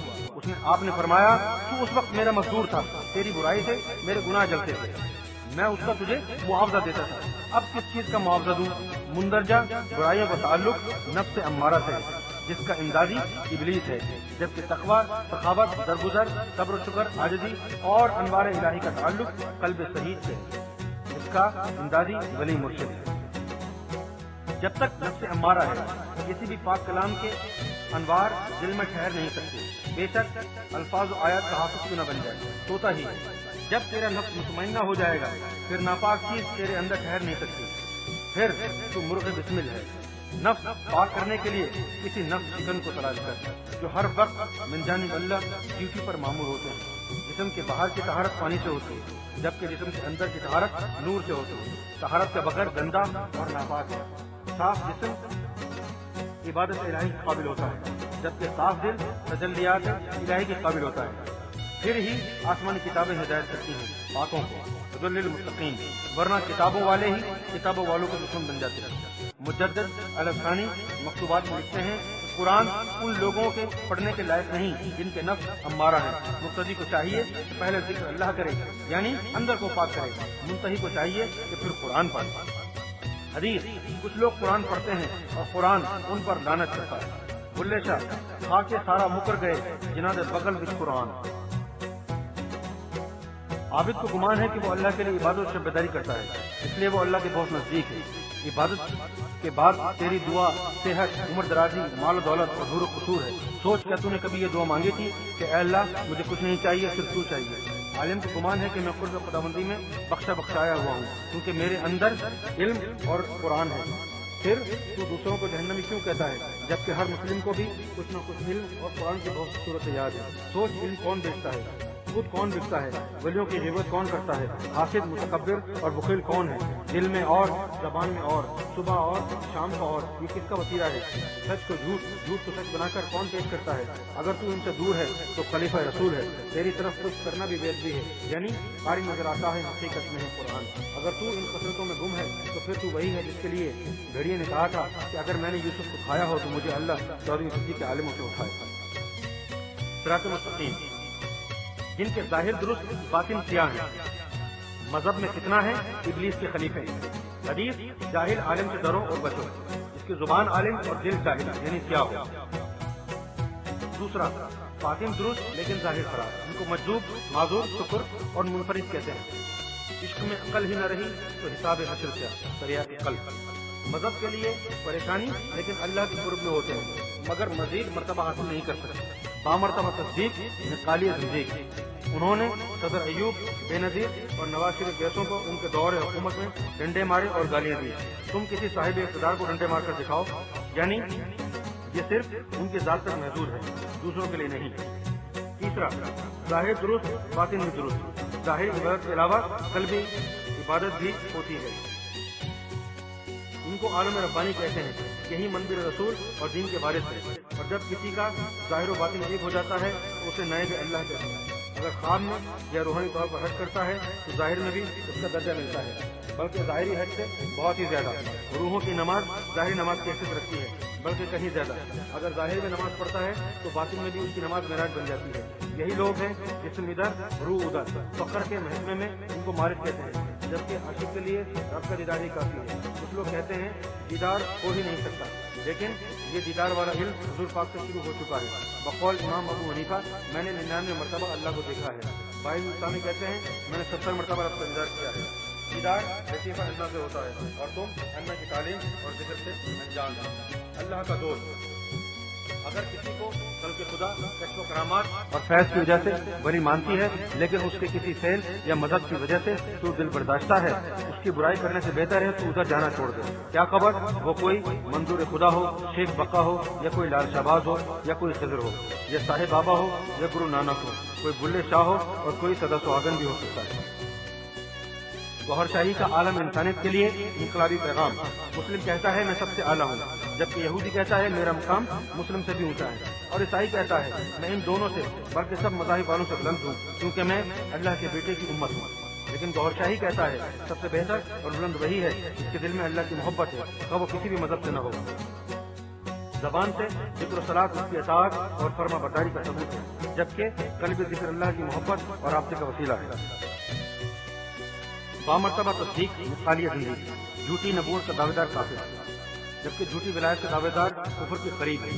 آپ نے فرمایا تو اس وقت میرا مزدور تھا، تیری برائی سے میرے گناہ جلتے تھے، میں اس کا تجھے معاوضہ دیتا تھا، اب کس چیز کا معاوضہ دوں؟ مندرجہ برائیوں کا تعلق نفس امارہ سے ہے جس کا امدادی ابلیس ہے، جبکہ تقوی، سخاوت، درگزر، صبر و شکر، عاجزی اور انوار الہی کا تعلق قلب شہید سے ہے جس کا امدادی ولی مرشد ہے۔ جب تک نفس امارہ ہے کسی بھی پاک کلام کے انوار دل میں ٹھہر نہیں سکتے، بے شک الفاظ و آیات کا حافظ کیوں نہ بن جائے، توتا ہی ہے۔ جب تیرا نفس مطمئنہ ہو جائے گا پھر ناپاک چیز تیرے اندر ٹھہر نہیں سکتی، پھر تو مرغ بسمل ہے۔ نفس پاک کرنے کے لیے کسی نفس چکن کو تلاش کر جو ہر وقت من جانب اللہ ڈیوٹی پر مامور ہوتے ہیں۔ جسم کے باہر کی طہارت پانی سے ہوتی ہے جبکہ جسم کے اندر کی طہارت نور سے ہوتی ہے۔ طہارت کا بغیر گندا اور ناپاک ہے۔ صاف جسم عبادت الہی کے قابل ہوتا ہے جبکہ صاف دل تجلیات الہی کے قابل ہوتا ہے۔ پھر ہی آسمانی کتابیں ہدایت کرتی ہیں پاکوں کو ذل للمتقین، ورنہ کتابوں والے ہی کتابوں والوں کے دشمن بن جاتے ہیں۔ مجدد الفسانی مکتوبات میں لکھتے ہیں قرآن ان لوگوں کے پڑھنے کے لائق نہیں جن کے نفس امارہ ہے۔ مقتدی کو چاہیے کہ پہلے ذکر اللہ کرے یعنی اندر کو پاک کرے، منتہی کو چاہیے کہ پھر قرآن پڑھے۔ حدیث، کچھ لوگ قرآن پڑھتے ہیں اور قرآن ان پر لعنت کرتا ہے۔ بلے شاہ خاکے سارا مکر گئے جناد بغل وچ قرآن۔ عابد کو گمان ہے کہ وہ اللہ کے لیے عبادت و شبیداری کرتا ہے، اس لیے وہ اللہ کے بہت نزدیک ہے۔ عبادت کے بعد تیری دعا صحت، عمر درازی، مال و دولت اور حور و قصور ہے۔ سوچ کیا تو نے کبھی یہ دعا مانگی تھی کہ اے اللہ مجھے کچھ نہیں چاہیے صرف تو چاہیے؟ عالم کو گمان ہے کہ میں قرب خداوندی میں بخشایا ہوا ہوں کیونکہ میرے اندر علم اور قرآن ہے۔ پھر تو دوسروں کو جہنمی کیوں کہتا ہے جبکہ ہر مسلم کو بھی کچھ نہ کچھ علم اور قرآن کی بہت سی صورت یاد ہے۔ سوچ علم کون بیچتا ہے، خود کون بکتا ہے، ولیوں کی غیبت کون کرتا ہے، حاسد، متکبر اور بخیل کون ہے، دل میں اور زبان میں اور صبح اور شام کا اور، یہ کس کا وسیلہ ہے؟ سچ کو جھوٹ، جھوٹ کو سچ بنا کر کون پیش کرتا ہے؟ اگر تو ان سے دور ہے تو خلیفہ رسول ہے، تیری طرف کچھ کرنا بھی بےعدبی ہے، یعنی قاری نظر آتا ہے حقیقت میں ہے قرآن۔ اگر تو ان کثرتوں میں گم ہے تو پھر تو وہی ہے جس کے لیے بھیڑیے نے کہا تھا کہ اگر میں نے یوسف کو کھایا ہو تو مجھے اللہ 14ویں صدی کے عالموں سے اٹھائے۔ صراط مستقیم، جن کے ظاہر درست باطن سیاہ ہیں، مذہب میں کتنا ہے ابلیس کے خلیفے۔ حدیث، جاہل عالم سے ڈرو اور بچو، جس کی زبان عالم اور دل جاہل یعنی سیاہ ہو۔ دوسرا، باطن درست لیکن ظاہر خراب، ان کو مجذوب، معذور، شکر اور منفرد کہتے ہیں۔ عشق میں عقل ہی نہ رہی تو حساب حشر کیا، دریا قلب۔ مذہب کے لیے پریشانی لیکن اللہ کے قرب میں ہوتے ہیں مگر مزید مرتبہ حاصل نہیں کر سکتے۔ بامرتبہ تصدیق نقالی زندگی، انہوں نے صدر ایوب، بے نظیر اور نواز شریف جیسوں کو ان کے دور حکومت میں ڈنڈے مارے اور گالیاں دی۔ تم کسی صاحب اقتدار کو ڈنڈے مار کر دکھاؤ، یعنی یہ صرف ان کی ذات تک محدود ہے، دوسروں کے لیے نہیں۔ تیسرا، ظاہر درست باطن بھی درست۔ ظاہر عبادت کے علاوہ قلبی عبادت بھی ہوتی ہے۔ ان کو عالم ربانی کہتے ہیں، یہی منبر رسول اور دین کے وارث ہے۔ اور جب کسی کا ظاہر و باطن ایک ہو جاتا ہے تو اسے نائب اللہ کہتے ہیں۔ اگر خواب میں یا روحانی طور پر حج کرتا ہے تو ظاہر میں بھی اس کا درجہ ملتا ہے، بلکہ ظاہری حج سے بہت ہی زیادہ۔ روحوں کی نماز ظاہری نماز کی حیثیت رکھتی ہے، بلکہ کہیں زیادہ۔ اگر ظاہر میں نماز پڑھتا ہے تو باطن میں بھی اس کی نماز معراج بن جاتی ہے۔ یہی لوگ ہیں جسم ادھر روح ادھر، فقر کے محکمے میں ان کو مارج کہتے ہیں، جبکہ عاشق کے لیے رب کا دیدار ہی کافی ہے۔ کچھ لوگ کہتے ہیں دیدار ہو ہی نہیں سکتا، لیکن یہ دیدار والا علم حضور پاک سے شروع ہو چکا ہے۔ بقول امام ابو حنیفہ، میں نے 99 مرتبہ اللہ کو دیکھا ہے۔ بھائی اسلامی کہتے ہیں میں نے 70 مرتبہ رب کا دیدار کیا ہے۔ دیدار لطیفہ اللہ سے ہوتا ہے اور تم اللہ کی تعلیم اور ذکر سے انجام۔ اللہ کا دوست، اگر کسی کو خلق خدا کشف و کرامات اور فیض کی وجہ سے بری مانتی ہے لیکن اس کے کسی فعل یا مذہب کی وجہ سے تو دل برداشتہ ہے، اس کی برائی کرنے سے بہتر ہے تو ادھر جانا چھوڑ دے۔ کیا خبر وہ کوئی منظور خدا ہو، شیخ بقا ہو، یا کوئی لال شہباز ہو، یا کوئی خضر ہو، یا صاحب بابا ہو، یا گرو نانک ہو، کوئی بلے شاہ ہو اور کوئی سدا سہاگن بھی ہو سکتا ہے۔ گوہر شاہی کا عالم انسانیت کے لیے انقلابی پیغام۔ مسلم کہتا ہے میں سب سے اعلیٰ ہوں، جبکہ یہودی کہتا ہے میرا مقام مسلم سے بھی اونچا ہے، اور عیسائی کہتا ہے میں ان دونوں سے بلکہ سب مذاہب والوں سے بلند ہوں کیونکہ میں اللہ کے بیٹے کی امت ہوں۔ لیکن گوہر شاہی کہتا ہے سب سے بہتر اور بلند وہی ہے جس کے دل میں اللہ کی محبت ہے، خواہ وہ کسی بھی مذہب سے نہ ہو۔ زبان سے ذکر و صلاۃ اس کی اطاعت اور فرما برداری کا ثبوت ہے، جبکہ قلب ذکر اللہ کی محبت اور رابطے کا وسیلہ ہے۔ بامرتبہ تصدیق نقالی زندگی، جھوٹی نبوت کا دعوے دار کافر، جبکہ جھوٹی ولایت کا دعوے دار کفر کے قریب ہے۔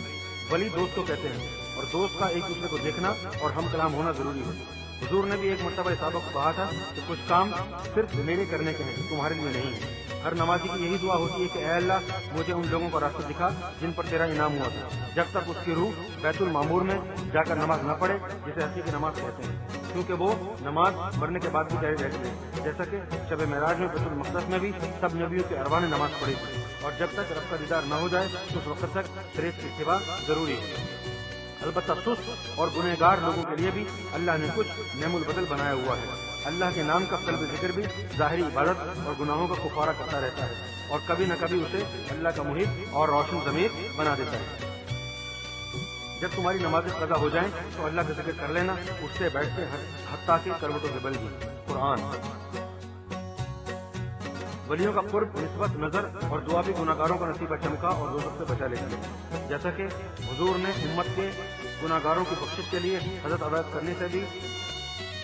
ولی دوست کو کہتے ہیں اور دوست کا ایک دوسرے کو دیکھنا اور ہم کلام ہونا ضروری ہے۔ حضور نے بھی ایک مرتبہ صحابہ کو کہا تھا کہ کچھ کام صرف میرے کرنے کے ہیں، تمہارے لیے نہیں ہے۔ ہر نمازی کی یہی دعا ہوتی ہے کہ اے اللہ مجھے ان لوگوں کا راستہ دکھا جن پر تیرا انعام ہوا تھا، جب تک اس کی روح بیت المعمور میں جا کر نماز نہ پڑھے، جسے حقیقی نماز کہتے ہیں، کیونکہ وہ نماز مرنے کے بعد بھی جاری رہتی ہے، جیسا کہ شب معراج میں بیت المقدس میں بھی سب نبیوں کے ارواح نے نماز پڑھی تھی۔ اور جب تک رب کا دیدار نہ ہو جائے تو اس وقت تک شریعت کی اتباع ضروری ہے۔ البتہ سست اور گنہگار لوگوں کے لیے بھی اللہ نے کچھ نعم البدل بنایا ہوا ہے۔ اللہ کے نام کا قلب ذکر بھی ظاہری عبادت اور گناہوں کا کفارہ کرتا رہتا ہے، اور کبھی نہ کبھی اسے اللہ کا محب اور روشن ضمیر بنا دیتا ہے۔ جب تمہاری نمازیں قضا ہو جائیں تو اللہ کا ذکر کر لینا، اس سے بیٹھ کے حتیٰ کہ کروٹوں سے بل گی۔ قرآن۔ ولیوں کا قرب، نسبت، نظر اور دعا بھی گناہگاروں کا نصیبہ چمکا اور دوزخ سے بچا لیتی ہے، جیسا کہ حضور نے امت کے گناہگاروں کی بخشش کے لیے حضرت عبادت کرنے سے بھی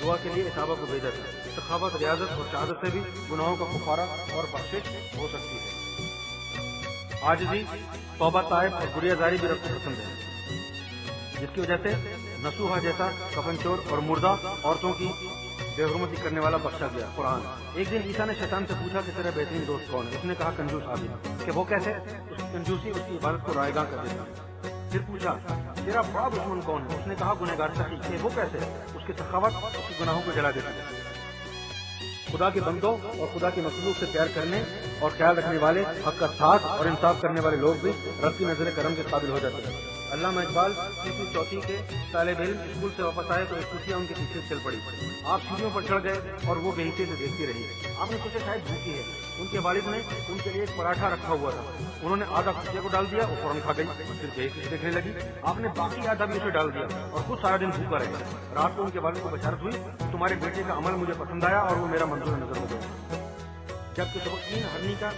دعا کے لیے صحابہ کو بھیجا تھا۔ سخاوت، ریاضت اور شہادت سے بھی گناہوں کا کفارہ اور بخشش ہو سکتی ہے۔ عاجزی، توبہ طائب اور گریہ زاری بھی رب کو پسند ہے، جس کی وجہ سے نصوحہ جیسا کفن چور اور مردہ عورتوں کی بے حرمتی کرنے والا بخشا گیا۔ قرآن۔ ایک دن عیسیٰ نے شیطان سے پوچھا کہ تیرا بہترین دوست کون ہے؟ اس نے کہا کنجوس آدمی، کہ وہ کیسے؟ اس کی کنجوسی اس کی عبادت کو رائیگاں کر دیتا ہے۔ پھر پوچھا تیرا بڑا دشمن کون ہے؟ اس نے کہا گنہگار سخی، کہ وہ کیسے؟ اس کی سخاوت اس کے گناہوں کو جلا دیتی ہے۔ خدا کے بندوں اور خدا کے مخلوق سے پیار کرنے اور خیال رکھنے والے، حق کا ساتھ اور انصاف کرنے والے لوگ بھی رب کی نظر کرم کے قابل ہو جاتے ہیں۔ علامہ اقبال تیسری چوتھی کے طالب علم اسکول سے واپس آئے تو ایک کتیا ان کے پیچھے چل پڑی۔ آپ سیڑھیوں پر چڑھ گئے اور وہ بے حسی سے دیکھتی رہی۔ آپ نے سوچا شاید بھوکی ہے۔ ان کے والد نے ان کے لیے ایک پراٹھا رکھا ہوا تھا، انہوں نے آدھا کتیا کو ڈال دیا اور فوراً کھا گئی۔ پھر بے حسی سے دیکھنے لگی۔ آپ نے باقی آدھا بھی اسے ڈال دیا اور خود سارا دن بھوکا رہے۔ رات کو ان کے والد کو بشارت ہوئی تمہارے بیٹے کا عمل مجھے پسند آیا اور وہ میرا منظور نظر ہو گیا۔ جب کہ صبح 3 ہرنی کا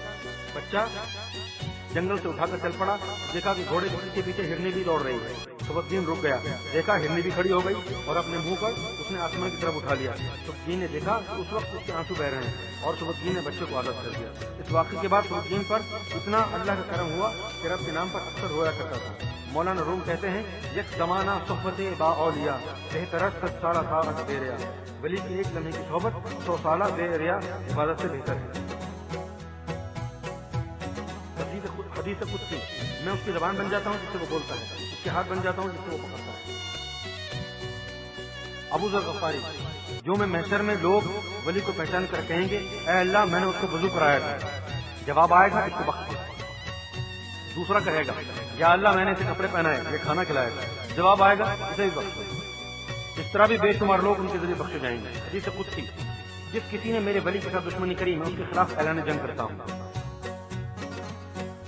بچہ جنگل سے اٹھا کر چل پڑا، دیکھا کہ گھوڑے کے پیچھے ہرنی بھی دوڑ رہی ہے۔ سبکدین رک گیا، دیکھا ہرنی بھی کھڑی ہو گئی اور اپنے منہ پر اس نے آسمان کی طرف اٹھا لیا۔ سبکدین نے دیکھا کہ اس وقت اس کے آنسو بہ رہے ہیں اور سبکدین نے بچے کو آزاد کر دیا۔ اس واقعے کے بعد سبکدین پر اتنا اللہ کا کرم ہوا کہ رب کے نام پر اکثر رویا کرتا تھا۔ مولانا روم کہتے ہیں یک زمانہ صحبت با اولیاء بہترت 100 سالہ طاعت بے ریا، ولی کی ایک لمحے کی صحبت 100 سالہ بے ریا عبادت سے بہتر ہے۔ حدیث قدسی، میں اس کی زبان بن جاتا ہوں جس سے وہ بولتا ہے، اس کے ہاتھ بن جاتا ہوں جس سے وہ پکڑتا ہے۔ ابو ذر غفاری، جو میں محشر میں لوگ ولی کو پہچان کر کہیں گے اے اللہ میں نے اس کو وضو کرایا تھا، جواب آئے گا اس کو بخش دے۔ دوسرا کہے گا یا اللہ میں نے اسے کپڑے پہنائے، یہ کھانا کھلایا تھا، جواب آئے گا اسے بھی بخش دے۔ اس طرح بھی بے شمار لوگ ان کے ذریعے بخشے جائیں گے۔ حدیث قدسی، جس کسی نے میرے ولی کے ساتھ دشمنی کری میں اس کے خلاف اعلان جنگ کرتا ہوں۔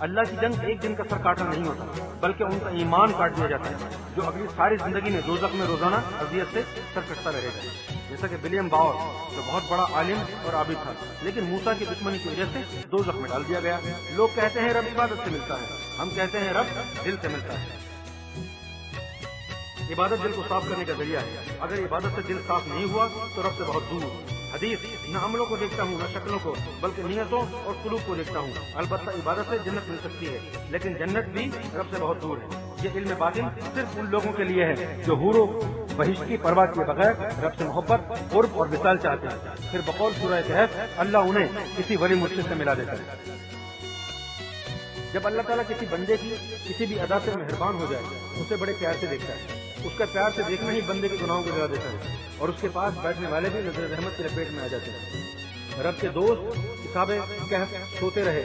اللہ کی جنگ ایک دن کا سر کاٹنا نہیں ہوتا، بلکہ ان کا ایمان کاٹ دیا جاتا ہے، جو اگلی ساری زندگی میں دوزخ میں روزانہ اذیت سے سر کٹتا رہے گا۔ جیسا کہ ولیم باور، جو بہت بڑا عالم اور عابد تھا لیکن موسیٰ کی دشمنی کی وجہ سے دوزخ میں ڈال دیا گیا۔ لوگ کہتے ہیں رب عبادت سے ملتا ہے، ہم کہتے ہیں رب دل سے ملتا ہے۔ عبادت دل کو صاف کرنے کا ذریعہ ہے، اگر عبادت سے دل صاف نہیں ہوا تو رب سے بہت دور۔ حدیث، نہ عملوں کو دیکھتا ہوں نہ شکلوں کو، بلکہ نیتوں اور قلوب کو دیکھتا ہوں۔ البتہ عبادت سے جنت مل سکتی ہے، لیکن جنت بھی رب سے بہت دور ہے۔ یہ علم باطن صرف ان لوگوں کے لیے ہے جو حور و بہشت کی پرواہ کیے بغیر رب سے محبت، قرب اور وصال چاہتے ہیں۔ پھر بقول سورہ کہف اللہ انہیں کسی ولی مرشد سے ملا دیتا ہے۔ جب اللہ تعالیٰ کسی بندے کی کسی بھی ادا سے مہربان ہو جائے، اسے بڑے پیار سے دیکھتا ہے۔ اس کا پیار سے دیکھنا ہی بندے کے گناہوں کو جلا دیتا ہے، اور اس کے پاس بیٹھنے والے بھی نظر رحمت کی لپیٹ میں آ جاتے ہیں۔ رب کے دوست اصحاب کہف سوتے رہے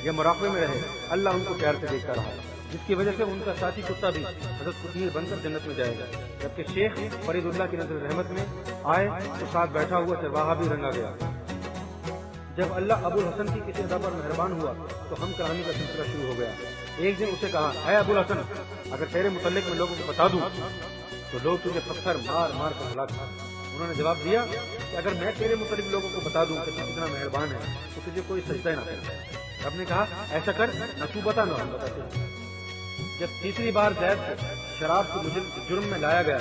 یا مراقبے میں رہے، اللہ ان کو پیار سے دیکھتا رہا، جس کی وجہ سے ان کا ساتھی کتا بھی حضرت کشمیر بن کر جنت میں جائے گا۔ جبکہ شیخ فرید اللہ کی نظر رحمت میں آئے تو ساتھ بیٹھا ہوا چرواہا بھی رنگا گیا۔ جب اللہ ابو الحسن کی کسی ادا پر مہربان ہوا تو ہم کہانی کا سلسلہ شروع ہو گیا۔ ایک دن اسے کہا اے ابو الحسن، اگر تیرے متعلق میں لوگوں کو بتا دوں تو لوگ تجھے پتھر مار مار کر ہلاک کر۔ انہوں نے جواب دیا کہ اگر میں تیرے متعلق لوگوں کو بتا دوں کہ تو کتنا مہربان ہے تو تجھے کوئی سجدہ نہ کرے۔ رب نے کہا ایسا کر، نہ تو بتا نہ ہم بتاتے ہیں۔ جب تیسری بار زید کو شراب کے جرم میں لایا گیا،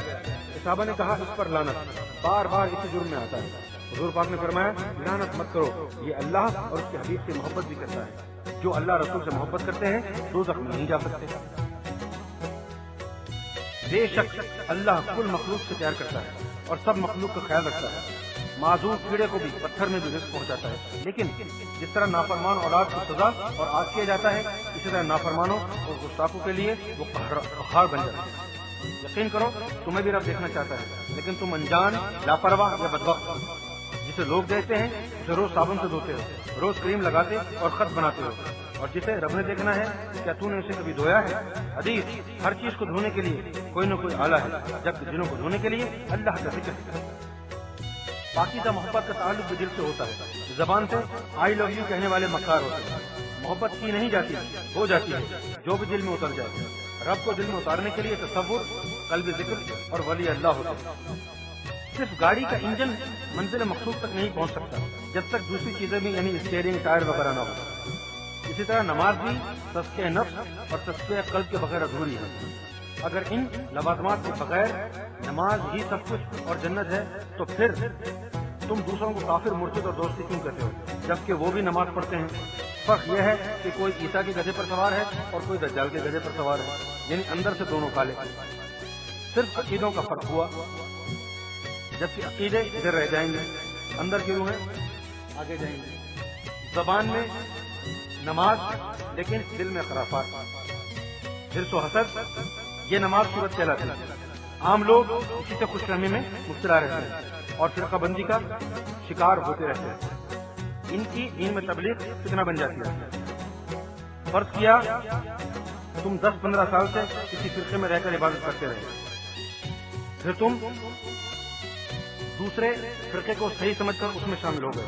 صحابہ نے کہا اس پر لعنت، بار بار اسی جرم میں آتا ہے۔ حضور پاک نے فرمایا لعنت مت کرو، یہ اللہ اور اس کے حبیب سے محبت بھی کرتا ہے۔ جو اللہ رسول سے محبت کرتے ہیں دوزخ میں نہیں جا سکتے۔ بے شک اللہ کل مخلوق سے پیار کرتا ہے اور سب مخلوق کا خیال رکھتا ہے۔ معذور کیڑے کو بھی پتھر میں بھی رزق پہنچاتا ہے، لیکن جس طرح نافرمان اولاد کو سزا اور آگ کیا جاتا ہے، اسی طرح نافرمانوں اور گستاخوں کے لیے وہ قہار بن جاتا ہے۔ یقین کرو تمہیں بھی رب دیکھنا چاہتا ہے، لیکن تم انجان، لاپرواہ یا بدبخت جسے لوگ دیکھتے ہیں اسے روز صابن سے دھوتے ہو، روز کریم لگاتے اور خط بناتے ہو، اور جسے رب نے دیکھنا ہے کیا تو نے اسے کبھی دھویا ہے؟ حدیث، ہر چیز کو دھونے کے لیے کوئی نہ کوئی آلہ ہے، جبکہ دلوں کو دھونے کے لیے اللہ کا ذکر ہے۔ پاکیزہ محبت کا تعلق بھی دل سے ہوتا ہے۔ زبان سے آئی لو یو کہنے والے مکار ہوتے ہیں، محبت کی نہیں جاتی، ہو جاتی ہے جو بھی دل میں اتر جائے۔ رب کو دل میں اتارنے کے لیے تصور، قلب ذکر اور ولی اللہ ہوتا ہے۔ صرف گاڑی کا انجن منزل مقصود تک نہیں پہنچ سکتا جب تک دوسری چیزیں بھی یعنی اسٹیئرنگ، ٹائر وغیرہ نہ ہو۔ اسی طرح نماز بھی تزکیہ نفس اور تزکیہ قلب کے بغیر ادھوری ہے۔ اگر ان لوازمات کے بغیر نماز ہی سب کچھ اور جنت ہے تو پھر تم دوسروں کو کافر، مرشد اور دوستی کیوں کہتے ہو جبکہ وہ بھی نماز پڑھتے ہیں؟ فرق یہ ہے کہ کوئی عیسیٰ کے گدھے پر سوار ہے اور کوئی دجال کے گدھے پر سوار ہے، یعنی اندر سے دونوں کالے۔ صرف عقیدوں کا فرق ہوا، جبکہ عقیدے ادھر رہ جائیں گے، اندر کی روحیں آگے جائیں گے۔ زبان میں نماز لیکن دل میں خرافات، حرص و حسد، یہ نماز صورت کہلاتی ہے۔ عام لوگ اسی سے خوش فہمی میں مبتلا رہتے ہیں اور فرقہ بندی کا شکار ہوتے رہتے ہیں۔ ان کی دین میں تبلیغ فتنہ بن جاتی ہے۔ فرض کیا تم 10-15 سال سے کسی فرقے میں رہ کر عبادت کرتے رہے، پھر تم دوسرے فرقے کو صحیح سمجھ کر اس میں شامل ہو گئے۔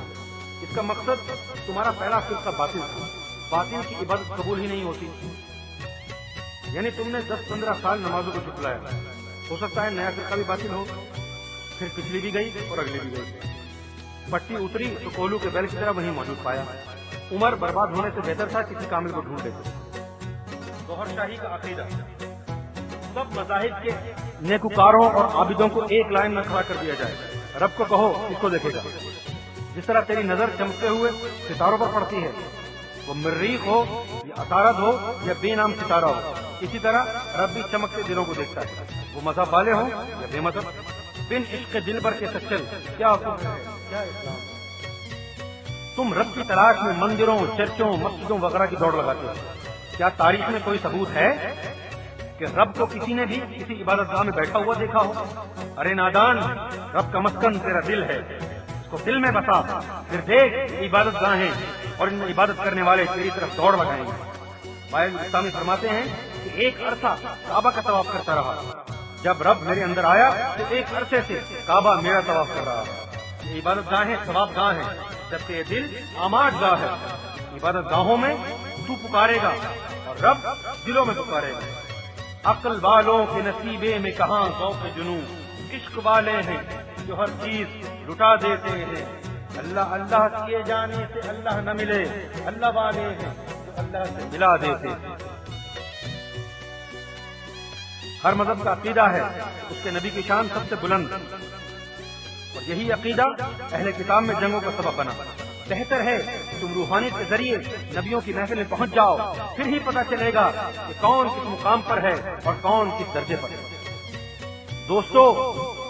اس کا مقصد تمہارا پہلا فرقہ باطل تھا، باطل کی عبادت قبول ہی نہیں ہوتی، یعنی تم نے 10-15 سال نمازوں کو جھٹلایا۔ ہو سکتا ہے نیا فرقہ بھی باطل ہو، پھر پچھلی بھی گئی اور اگلی بھی گئی۔ پٹی اتری تو کولو کے بیل کی طرح وہیں موجود پایا۔ عمر برباد ہونے سے بہتر تھا کسی کامل کو ڈھونڈ لیتے۔ گوہر شاہی کا عقیدہ، سب مذاہب کے نیکوکاروں اور عابدوں کو ایک لائن میں کھڑا کر دیا جائے. رب کو کہو اس کو دیکھے گا. جس طرح تیری نظر چمکتے ہوئے ستاروں پر پڑتی ہے، وہ مریخ ہو یا عطارد ہو یا بے نام ستارہ ہو، اسی طرح رب بھی چمکتے دلوں کو دیکھتا ہے، وہ مذہب والے ہوں یا بے مذہب. بن عشق دل بر کے سچل کیا حکم ہے، کیا اسلام. تم رب کی تلاش میں مندروں، چرچوں، مسجدوں وغیرہ کی دوڑ لگاتے ہو. کیا تاریخ میں کوئی ثبوت ہے کہ رب کو کسی نے بھی کسی عبادت گاہ میں بیٹھا ہوا دیکھا ہو؟ ارے نادان، رب کا مسکن تیرا دل ہے، اس کو دل میں بسا، پھر دیکھ عبادت گاہیں اور ان میں عبادت کرنے والے تیری طرف دوڑ لگائیں گے. بائل اسلامی فرماتے ہیں کہ ایک عرصہ کعبہ کا طواف کرتا رہا. جب رب میرے اندر آیا تو ایک عرصے سے کعبہ میرا طواف کر رہا ہے. یہ عبادت گاہیں ثواب گاہ ہیں، جبکہ یہ دل آماد گاہ ہے. عبادت گاہوں میں تو پکارے گا اور رب دلوں میں پکارے گا. عقل والوں کے نصیبے میں کہاں ذوق جنوں، عشق والے ہیں جو ہر چیز لٹا دیتے ہیں. اللہ اللہ کیے جانے سے اللہ نہ ملے، اللہ والے ہیں جو اللہ سے ملا دیتے ہیں. ہر مذہب کا عقیدہ ہے اس کے نبی کی شان سب سے بلند، اور یہی عقیدہ اہل کتاب میں جنگوں کا سبب بنا. بہتر ہے تم روحانیت کے ذریعے نبیوں کی محفل میں پہنچ جاؤ، پھر ہی پتہ چلے گا کہ کون کس مقام پر ہے اور کون کس درجے پر ہے. دوستو،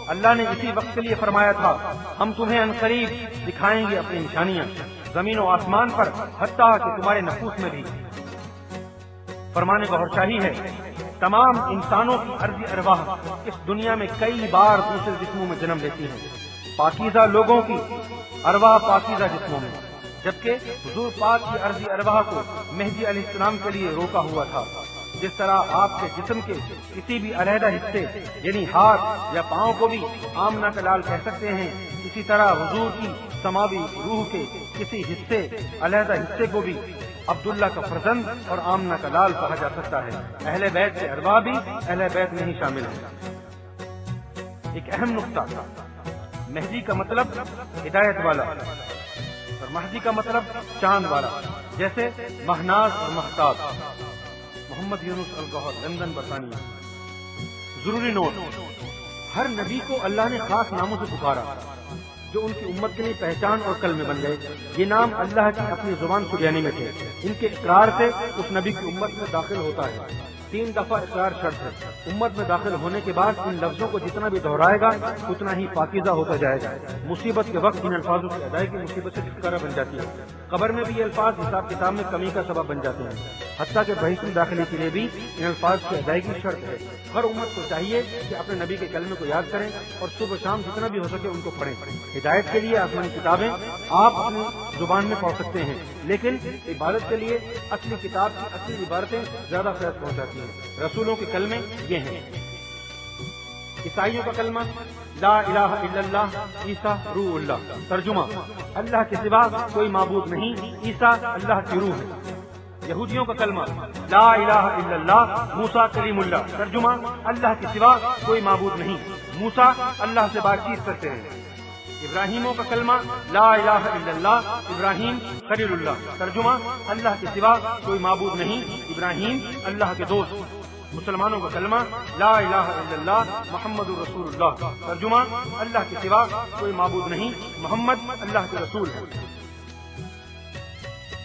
اللہ نے اسی وقت کے لیے فرمایا تھا ہم تمہیں عنقریب دکھائیں گے اپنی نشانیاں زمین و آسمان پر، حتیٰ کہ تمہارے نفوس میں بھی. فرمانے گوھر شاہی ہے تمام انسانوں کی ارضی ارواح اس دنیا میں کئی بار دوسرے جسموں میں جنم لیتی ہیں. پاکیزہ لوگوں کی ارواح پاکیزہ جسموں میں، جبکہ حضور پاک کی ارضی ارواح کو مہدی علیہ السلام کے لیے روکا ہوا تھا. جس طرح آپ کے جسم کے کسی بھی علیحدہ حصے یعنی ہاتھ یا پاؤں کو بھی آمنہ کا لال کہہ سکتے ہیں، اسی طرح حضور کی سماوی روح کے کسی حصے علیحدہ حصے کو بھی عبداللہ کا فرزند اور آمنہ کا لال کہا جا سکتا ہے. اہل بیت کے ارواح بھی اہل بیت میں ہی شامل ہیں. ایک اہم نقطہ، مہدی کا مطلب ہدایت والا اور مہدی کا مطلب چاند والا، جیسے مہناز اور مہتاب. محمد یونس الگوہر، لندن، برطانیہ. ضروری نوٹ، ہر نبی کو اللہ نے خاص ناموں سے پکارا جو ان کی امت کے لیے پہچان اور کلمے بن گئے. یہ نام اللہ کی اپنی زبان سریانی میں تھے. ان کے اقرار سے اس نبی کی امت میں داخل ہوتا ہے. 3 دفعہ اقرار شرط ہے. امت میں داخل ہونے کے بعد ان لفظوں کو جتنا بھی دہرائے گا اتنا ہی پاکیزہ ہوتا جائے گا. مصیبت کے وقت ان الفاظوں کی ادائیگی مصیبت سے چھٹکارا بن جاتی ہے. قبر میں بھی یہ الفاظ حساب کتاب میں کمی کا سبب بن جاتے ہیں. حتیٰ کہ بحث داخلے کے لیے بھی ان الفاظ کی ادائیگی شرط ہے. ہر امت کو چاہیے کہ اپنے نبی کے کلمے کو یاد کریں اور صبح شام جتنا بھی ہو سکے ان کو پڑھیں. ہدایت کے لیے آسمانی کتابیں آپ اپنی زبان میں پڑھ سکتے ہیں، لیکن عبادت کے لیے اصلی کتاب کی اصلی عبارتیں زیادہ فیض پہنچاتی ہیں. رسولوں کے کلمے یہ ہیں. عیسائیوں کا کلمہ لا الہ الا اللہ عیسیٰ روح اللہ. ترجمہ، اللہ کے سوا کوئی معبود نہیں، عیسیٰ اللہ کی روح ہے. یہودیوں کا کلمہ لا الہ الا اللہ موسیٰ کلیم اللہ. ترجمہ، اللہ کے سوا کوئی معبود نہیں، موسیٰ اللہ سے بات چیت کرتے ہیں. ابراہیموں کا کلمہ لا الہ الا اللہ ابراہیم خلیل اللہ. ترجمہ، اللہ کے سوا کوئی معبود نہیں، ابراہیم اللہ کے دوست. مسلمانوں کا کلمہ لا الہ الا اللہ محمد رسول اللہ. ترجمہ، اللہ کے سوا کوئی معبود نہیں، محمد اللہ کے رسول ہے.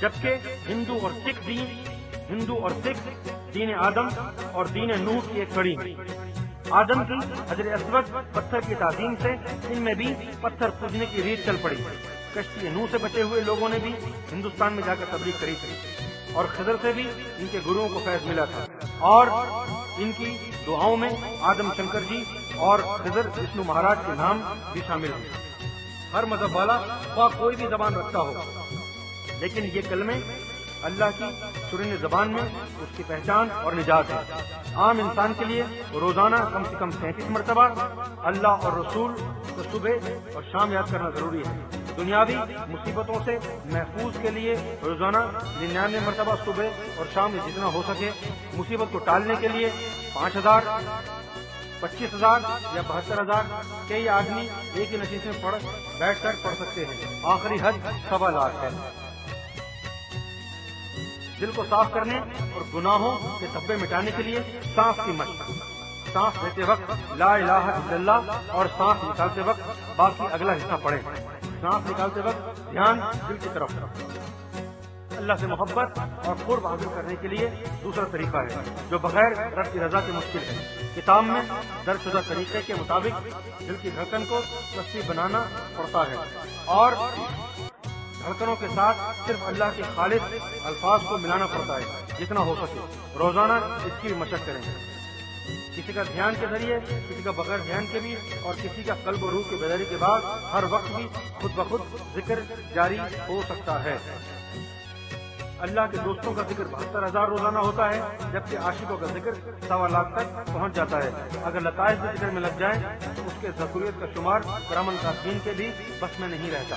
جبکہ ہندو اور سکھ دین آدم اور دین نوح کی ایک کڑی ہے. آدم کی حجر اسود پتھر کی تعظیم سے ان میں بھی پتھر پوجنے کی ریت چل پڑی. کشتی نوح سے بچے ہوئے لوگوں نے بھی ہندوستان میں جا کر تبلیغ کری تھی، اور خضر سے بھی ان کے گروؤں کو فیض ملا تھا. اور ان کی دعاؤں میں آدم شنکر جی اور خضر وشنو مہاراج کے نام بھی شامل ہیں. ہر مذہب والا خواہ کوئی بھی زبان رکھتا ہو، لیکن یہ کلمے اللہ کی سرن زبان میں اس کی پہچان اور نجات ہے. عام انسان کے لیے روزانہ کم سے کم 37 مرتبہ اللہ اور رسول کو صبح اور شام یاد کرنا ضروری ہے. دنیاوی مصیبتوں سے محفوظ کے لیے روزانہ 99 مرتبہ صبح اور شام میں جتنا ہو سکے. مصیبت کو ٹالنے کے لیے 5000 25,000 یا 72,000 کئی آدمی ایک ہی نشست میں بیٹھ کر پڑھ سکتے ہیں. آخری حد 1.25 لاکھ ہے. دل کو صاف کرنے اور گناہوں کے دھبے مٹانے کے لیے سانس کی مشق. سانس لیتے وقت لا الہ الا اللہ اور سانس نکالتے وقت باقی اگلا حصہ پڑھیں۔ سانس نکالتے وقت دھیان دل کی طرف۔ اللہ سے محبت اور قرب حاصل کرنے کے لیے دوسرا طریقہ ہے جو بغیر رب کی رضا کے مشکل ہے۔ کتاب میں درج شدہ طریقے کے مطابق دل کی دھڑکن کو تصویر بنانا پڑتا ہے اور دھڑکنوں کے ساتھ صرف اللہ کے خالص الفاظ کو ملانا پڑتا ہے جتنا ہو سکے۔ روزانہ اس کی مشق کریں، کسی کا دھیان کے ذریعے، کسی کا بغیر دھیان کے بھی، اور کسی کا قلب و روح کی بیداری کے بعد ہر وقت بھی خود بخود ذکر جاری ہو سکتا ہے۔ اللہ کے دوستوں کا ذکر 72,000 روزانہ ہوتا ہے، جبکہ عاشقوں کا ذکر 1.25 لاکھ تک پہنچ جاتا ہے۔ اگر لطائف کے ذکر میں لگ جائیں تو اس کے ذکریت کا شمار کرامن کاتبین کے بھی بس میں نہیں رہتا۔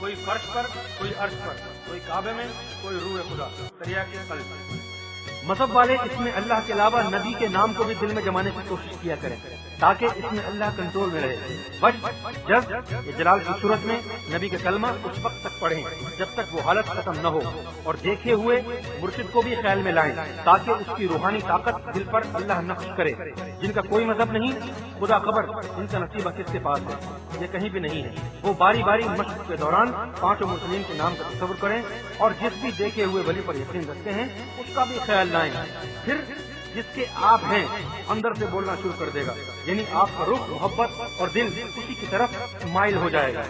کوئی فرش پر، کوئی عرش پر، کوئی کعبے میں، کوئی روح خدا، دریا کے قلب۔ مذہب والے اس میں اللہ کے علاوہ نبی کے نام کو بھی دل میں جمانے کی کوشش کیا کریں تاکہ اس میں اللہ کنٹرول میں رہے۔ بس جب یہ جلال کی صورت میں نبی کے کلمہ اس وقت تک پڑھیں جب تک وہ حالت ختم نہ ہو، اور دیکھے ہوئے مرشد کو بھی خیال میں لائیں تاکہ اس کی روحانی طاقت دل پر اللہ نقش کرے۔ جن کا کوئی مذہب نہیں، خدا خبر ان کا نصیبہ کس کے پاس ہے، یہ کہیں بھی نہیں ہے۔ وہ باری باری مشق کے دوران 5 مسلمین کے نام کا تصور کریں اور جس بھی دیکھے ہوئے ولی پر یقین رکھتے ہیں اس کا بھی خیال لائیں۔ پھر جس کے آپ ہیں اندر سے بولنا شروع کر دے گا، یعنی آپ کا رخ، محبت اور دل اسی کی طرف مائل ہو جائے گا۔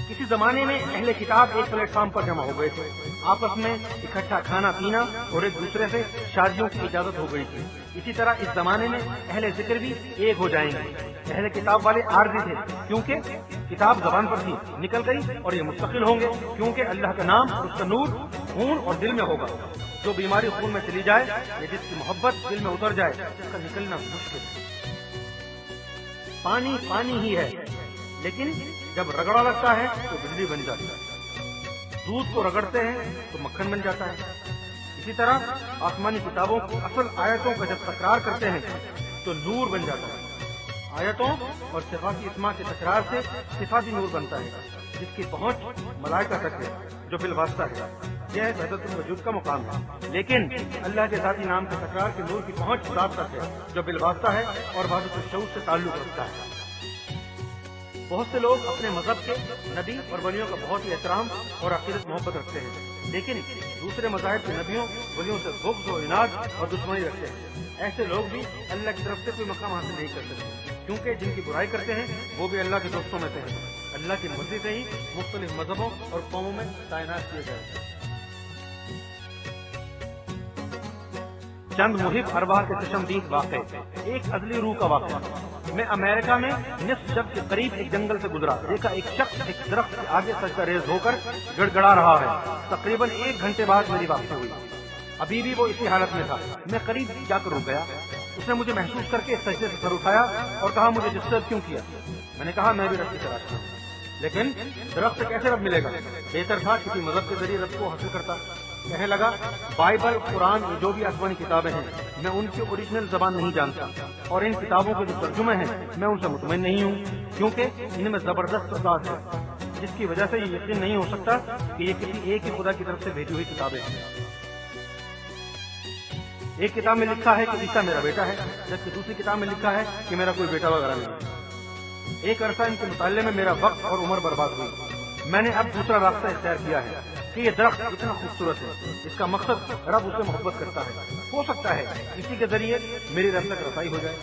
کسی زمانے میں اہل کتاب ایک پلیٹ فارم پر جمع ہو گئے تھے، آپس میں اکٹھا کھانا پینا اور ایک دوسرے سے شادیوں کی اجازت ہو گئی تھی۔ اسی طرح اس زمانے میں اہل ذکر بھی ایک ہو جائیں گے۔ اہل کتاب والے عارضی تھے کیونکہ کتاب زبان پر تھی، نکل گئی، اور یہ مستقل ہوں گے کیونکہ اللہ کا نام اور اس کا نور خون اور دل میں ہوگا۔ جو بیماری خون میں چلی جائے یا جس کی محبت دل میں اتر جائے اس کا نکلنا مشکل ہے۔ پانی پانی ہی ہے، لیکن جب رگڑا لگتا ہے تو بجلی بن جاتی ہے۔ دودھ کو رگڑتے ہیں تو مکھن بن جاتا ہے۔ اسی طرح آسمانی کتابوں کی اصل آیتوں کا جب تکرار کرتے ہیں تو نور بن جاتا ہے۔ آیتوں اور صفاتی اسماء کے تکرار سے صفاتی نور بنتا ہے جس کی پہنچ ملائکہ تک ہے جو بالواسطہ ہے۔ یہ وحدت الوجود کا مقام ہے، لیکن اللہ کے ذاتی نام کے تکرار کے نور کی پہنچ ذات تک ہے جو بالواسطہ ہے اور وحدت الشعور سے تعلق رکھتا ہے۔ بہت سے لوگ اپنے مذہب کے نبی اور ولیوں کا بہت ہی احترام اور عقیدت محبت رکھتے ہیں، لیکن دوسرے مذاہب کے نبیوں ولیوں سے بغض و عناد اور دشمنی رکھتے ہیں۔ ایسے لوگ بھی اللہ کی طرف سے کوئی مقام حاصل نہیں کر سکتے، کیونکہ جن کی برائی کرتے ہیں وہ بھی اللہ کے دوستوں میں سے ہیں۔ اللہ کی مرضی سے ہی مختلف مذہبوں اور قوموں میں تعینات کیے گئے۔ چند محب ارواح کے چشمدید واقع۔ ایک عدلی روح کا واقعہ۔ میں امریکہ میں نصف شب کے قریب ایک جنگل سے گزرا، دیکھا ایک شخص ایک درخت کے آگے سجدہ ریز ہو کر گڑ گڑا رہا ہے۔ تقریباً 1 گھنٹے بعد میری واپسی ہوئی، ابھی بھی وہ اسی حالت میں تھا۔ میں قریب جا کر رک گیا۔ اس نے مجھے محسوس کر کے سجدے سے سر اٹھایا اور کہا مجھے ڈسٹرب کیوں کیا؟ میں نے کہا میں بھی رب کی تلاش میں ہوں، لیکن درخت سے کیسے رب ملے گا؟ بہتر تھا کسی مذہب کے ذریعے رب کو حاصل کرتا۔ کہنے لگا بائبل، قرآن، جو بھی آسمانی کتابیں ہیں میں ان کی اوریجنل زبان نہیں جانتا، اور ان کتابوں کے جو ترجمے ہیں میں ان سے مطمئن نہیں ہوں، کیونکہ ان میں زبردست انداز ہے جس کی وجہ سے یہ یقین نہیں ہو سکتا کہ یہ کسی ایک ہی خدا کی طرف سے بھیجی ہوئی کتابیں ہیں۔ ایک کتاب میں لکھا ہے کہ عیسیٰ میرا بیٹا ہے، جبکہ دوسری کتاب میں لکھا ہے کہ میرا کوئی بیٹا وغیرہ نہیں۔ ایک عرصہ ان کے مطالعے میں میرا وقت اور عمر برباد ہوئی۔ میں نے اب دوسرا راستہ اختیار کیا ہے کہ یہ درخت اتنا خوبصورت ہے، اس کا مقصد رب اس سے محبت کرتا ہے، ہو سکتا ہے اسی کے ذریعے میری رب تک رسائی ہو جائے۔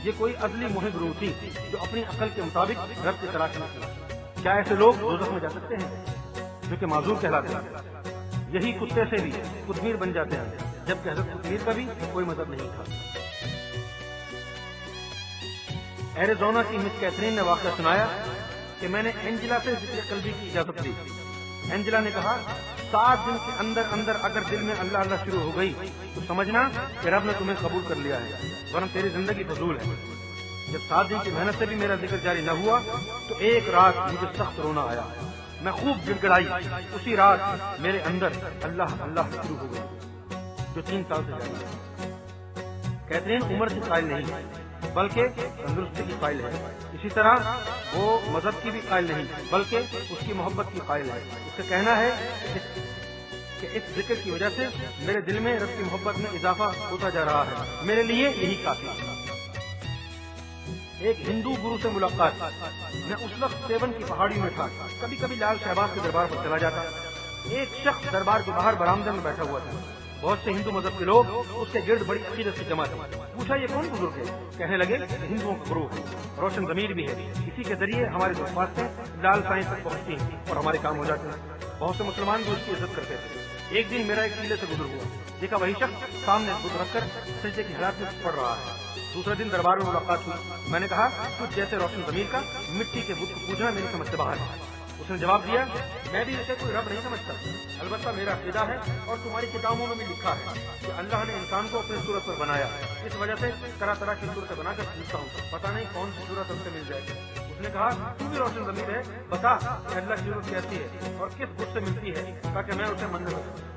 یہ کوئی عدلی محب روح تھی جو اپنی عقل کے مطابق رب کی تلاش میں تھی۔ کیا ایسے لوگ دوزخ میں جا سکتے ہیں جو کہ معذور کہلاتے ہیں؟ یہی کتے سے بھی قطمیر بن جاتے ہیں، جبکہ حضرت قطمیر کا بھی کوئی مذہب نہیں تھا۔ ایریزونا کی مس کیتھرین نے واقعہ سنایا کہ میں نے اینجلا سے ذکر قلبی کی اجازت لی۔ اینجلا نے کہا 7 دن کے اندر اندر اگر دل میں اللہ اللہ شروع ہو گئی تو سمجھنا کہ رب نے تمہیں قبول کر لیا ہے، ورنہ تیری زندگی فضول ہے۔ جب 7 دن کی محنت سے بھی میرا ذکر جاری نہ ہوا تو ایک رات مجھے سخت رونا آیا، میں خوب گڑ گڑائی۔ اسی رات میرے اندر اللہ اللہ شروع ہو گئی جو 3 سال سے جاری ہے۔ کیتھرین عمر کی قائل نہیں بلکہ تندرستی کی قائل ہے، اسی طرح وہ مذہب کی بھی قائل نہیں بلکہ اس کی محبت کی قائل ہے۔ اس کا کہنا ہے کہ اس ذکر کی وجہ سے میرے دل میں رب کی محبت میں اضافہ ہوتا جا رہا ہے، میرے لیے یہی کافی ہے۔ ایک ہندو گرو سے ملاقات، میں اس وقت سیون کی پہاڑی میں تھا، کبھی کبھی لال شہباز کے دربار پر چلا جاتا۔ ایک شخص دربار کے باہر برآمدے میں بیٹھا ہوا تھا، بہت سے ہندو مذہب کے لوگ اس کے گرد بڑی عقیدت سے جمع تھے۔ پوچھا یہ کون بزرگ ہے؟ کہنے لگے ہندوؤں کا گرو ہے، روشن ضمیر بھی ہے، اسی کے ذریعے ہماری درخواستیں لال سائیں تک پہنچتی ہیں اور ہمارے کام ہو جاتے ہیں۔ بہت سے مسلمان بھی اس کی عزت کرتے تھے۔ ایک دن میرا ایک قلعے سے گزر ہوا، دیکھا وہی شخص سامنے بت رکھ کر سجدے کی حالت میں پڑ رہا ہے۔ دوسرے دن دربار میں ملاقات ہوئی، میں نے کہا کچھ جیسے روشن ضمیر کا مٹی کے بت کو پوجنا میری سمجھ سے باہر ہے۔ اس نے جواب دیا میں بھی اسے کوئی رب نہیں سمجھتا، البتہ میرا عقیدہ ہے اور تمہاری کتابوں میں بھی لکھا ہے کہ اللہ نے انسان کو اپنی صورت پر بنایا، اس وجہ سے طرح طرح کی صورتیں بنا کر پوچھتا ہوں، پتہ نہیں کون سی صورت ہم سے مل جائے گی۔ اس نے کہا تو بھی روشن ضمیر ہے، بتا کہ اللہ کی صورت کیسی ہے اور کس بت سے ملتی ہے تاکہ میں اسے منظور کروں۔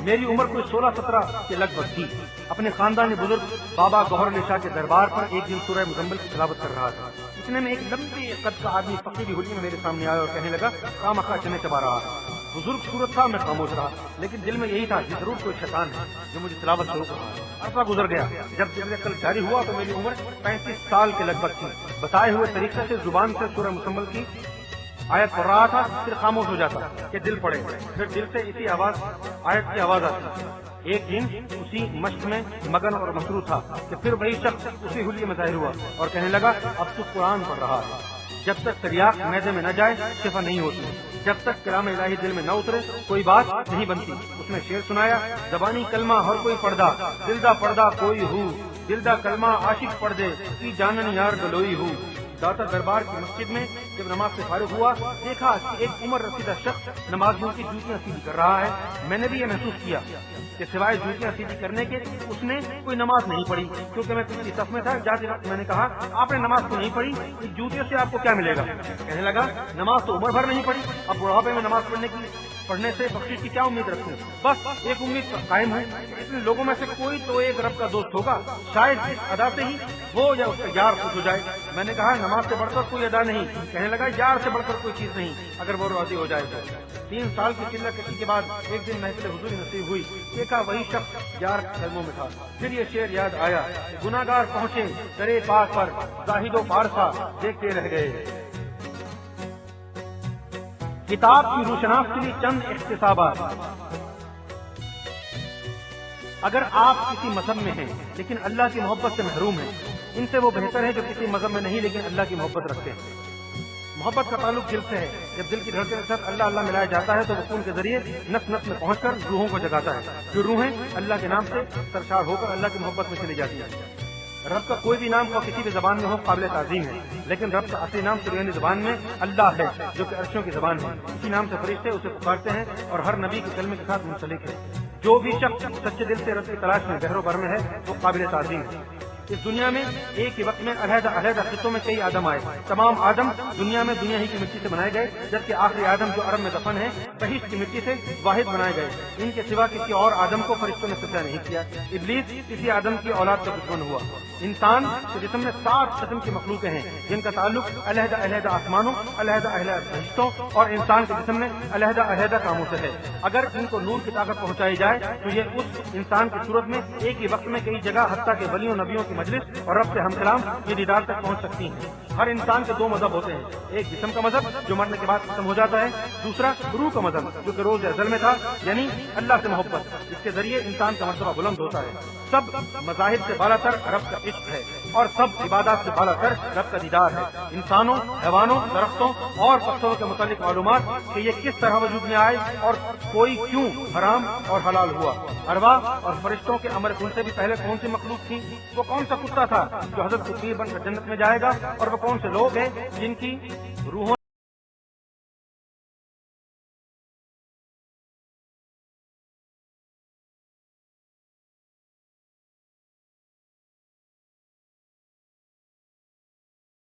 میری عمر کوئی 16-17 کے لگ بھگ تھی۔ اپنے خاندانی بزرگ بابا گوہر علی شاہ کے دربار پر ایک دن سورہ مزمل کی تلاوت کر رہا تھا، اتنے میں ایک لمبی قد کا آدمی فقیری ہولی میں میرے سامنے آیا اور کہنے لگا خام خواہ چنے چبا رہا ہے۔ بزرگ صورت تھا، میں خاموش رہا، لیکن دل میں یہی تھا کہ ضرور کوئی شیطان ہے جو مجھے تلاوت سے روک رہا ہے۔ عرصہ گزر گیا، جب ذکر کل جاری ہوا تو میری عمر 35 سال کے لگ بھگ تھی۔ بتائے ہوئے طریقے سے زبان سے سورہ مزمل کی آیت پڑھ رہا تھا، پھر خاموش ہو جاتا کہ دل پڑے، پھر دل سے اسی آیت کی آواز آتی۔ ایک دن اسی مشق میں مگن اور مصروف تھا کہ پھر وہی شخص اسی حلیے میں ظاہر ہوا اور کہنے لگا اب تو قرآن پڑھ رہا ہے، جب تک تریاق معدے میں نہ جائے شفا نہیں ہوتی، جب تک کلام الہی دل میں نہ اترے کوئی بات نہیں بنتی۔ اس نے شعر سنایا زبانی کلمہ ہر کوئی پڑھدا، دلدا پڑھدا کوئی ہو، دلدا کلمہ عاشق پڑھ دے کی جانن یار گلوئی ہو۔ داتا دربار کی مسجد میں جب نماز سے فارغ ہوا، دیکھا کہ ایک عمر رسیدہ شخص نمازیوں کی جوتیاں سیدھی کر رہا ہے۔ میں نے بھی یہ محسوس کیا کہ سوائے جوتیاں سیدھی کرنے کے اس نے کوئی نماز نہیں پڑھی۔ کیونکہ میں پچھلی صف میں تھا، جاتے وقت میں نے کہا آپ نے نماز تو نہیں پڑھی، اس جوتیوں سے آپ کو کیا ملے گا؟ کہنے لگا نماز تو عمر بھر نہیں پڑھی، اب بڑھاپے میں نماز پڑھنے سے بخشش کی کیا امید رکھوں؟ بس ایک امید قائم ہے، اتنے لوگوں میں سے کوئی تو ایک رب کا دوست ہوگا، شاید اس ادا سے ہی وہ یا اس کا یار خوش ہو جائے۔ میں نے کہا نماز سے بڑھ کر کوئی ادا نہیں۔ کہنے لگا یار سے بڑھ کر کوئی چیز نہیں، اگر وہ راضی ہو جائے تو۔ 3 سال کی قلت کشی کے بعد ایک دن محفل حضوری نصیب ہوئی، دیکھا وہی شخص یار قدموں میں تھا۔ پھر یہ شعر یاد آیا، گناہگار پہنچے درے پاک پر، زاہد و پارسا دیکھتے رہ گئے۔ کتاب کی روشناس کے لیے چند اختصابات۔ اگر آپ کسی مذہب میں ہیں لیکن اللہ کی محبت سے محروم ہیں، ان سے وہ بہتر ہے جو کسی مذہب میں نہیں لیکن اللہ کی محبت رکھتے ہیں۔ محبت کا تعلق دل سے ہے، جب دل کی دھڑکن کے ساتھ اللہ اللہ ملایا جاتا ہے تو وہ خون کے ذریعے نس نس میں پہنچ کر روحوں کو جگاتا ہے، جو روحیں اللہ کے نام سے سرشار ہو کر اللہ کی محبت میں چلی جاتی ہیں۔ رب کا کوئی بھی نام کسی بھی زبان میں ہو قابل تعظیم ہے، لیکن رب کا اصلی نام سریانی زبان میں اللہ ہے جو کہ عرشوں کی زبان ہے۔ اسی نام سے فرشتے اسے پکارتے ہیں اور ہر نبی کے کلمے کے ساتھ منسلک ہے۔ جو بھی شخص سچے دل سے رب کی تلاش میں بحر و بر میں ہے وہ قابل تعظیم ہے۔ اس دنیا میں ایک ہی وقت میں علیحدہ علیحدہ خطوں میں کئی آدم آئے، تمام آدم دنیا میں دنیا ہی کی مٹی سے بنائے گئے، جبکہ آخری آدم جو عرب میں دفن ہے بہشت کی مٹی سے واحد بنائے گئے۔ ان کے سوا کسی اور آدم کو فرشتوں نے سجدہ نہیں کیا۔ ابلیس کسی آدم کی اولاد کا دشمن ہوا۔ انسان کے جسم میں 7 قسم کی مخلوقیں ہیں جن کا تعلق علیحدہ علیحدہ آسمانوں، علیحدہ علیحدہ بہشتوں اور انسان کے جسم میں علیحدہ علیحدہ کاموں سے ہے۔ اگر ان کو نور کی طاقت پہنچائی جائے تو یہ اس انسان کی صورت میں ایک ہی وقت میں کئی جگہ حتیٰ کہ ولیوں نبیوں کی مجلس اور رب سے ہم کلام یہ دیدار تک پہنچ سکتی ہیں۔ ہر انسان کے 2 مذہب ہوتے ہیں، ایک جسم کا مذہب جو مرنے کے بعد ختم ہو جاتا ہے، دوسرا روح کا مذہب جو کہ روز ازل میں تھا، یعنی اللہ سے محبت، جس کے ذریعے انسان کا مرتبہ بلند ہوتا ہے۔ سب مذاہب سے بالا تر رب کا عشق ہے اور سب عبادات سے بالا تر رب کا دیدار ہے۔ انسانوں، حیوانوں، درختوں اور پتھروں کے متعلق معلومات کہ یہ کس طرح وجود میں آئے اور کوئی کیوں حرام اور حلال ہوا۔ ارواح اور فرشتوں کے امر کن سے بھی پہلے کون سی مخلوق تھی؟ وہ کون سا کتا تھا جو حضرت قطیر بن کر جنت میں جائے گا؟ اور وہ کون سے لوگ ہیں جن کی روحوں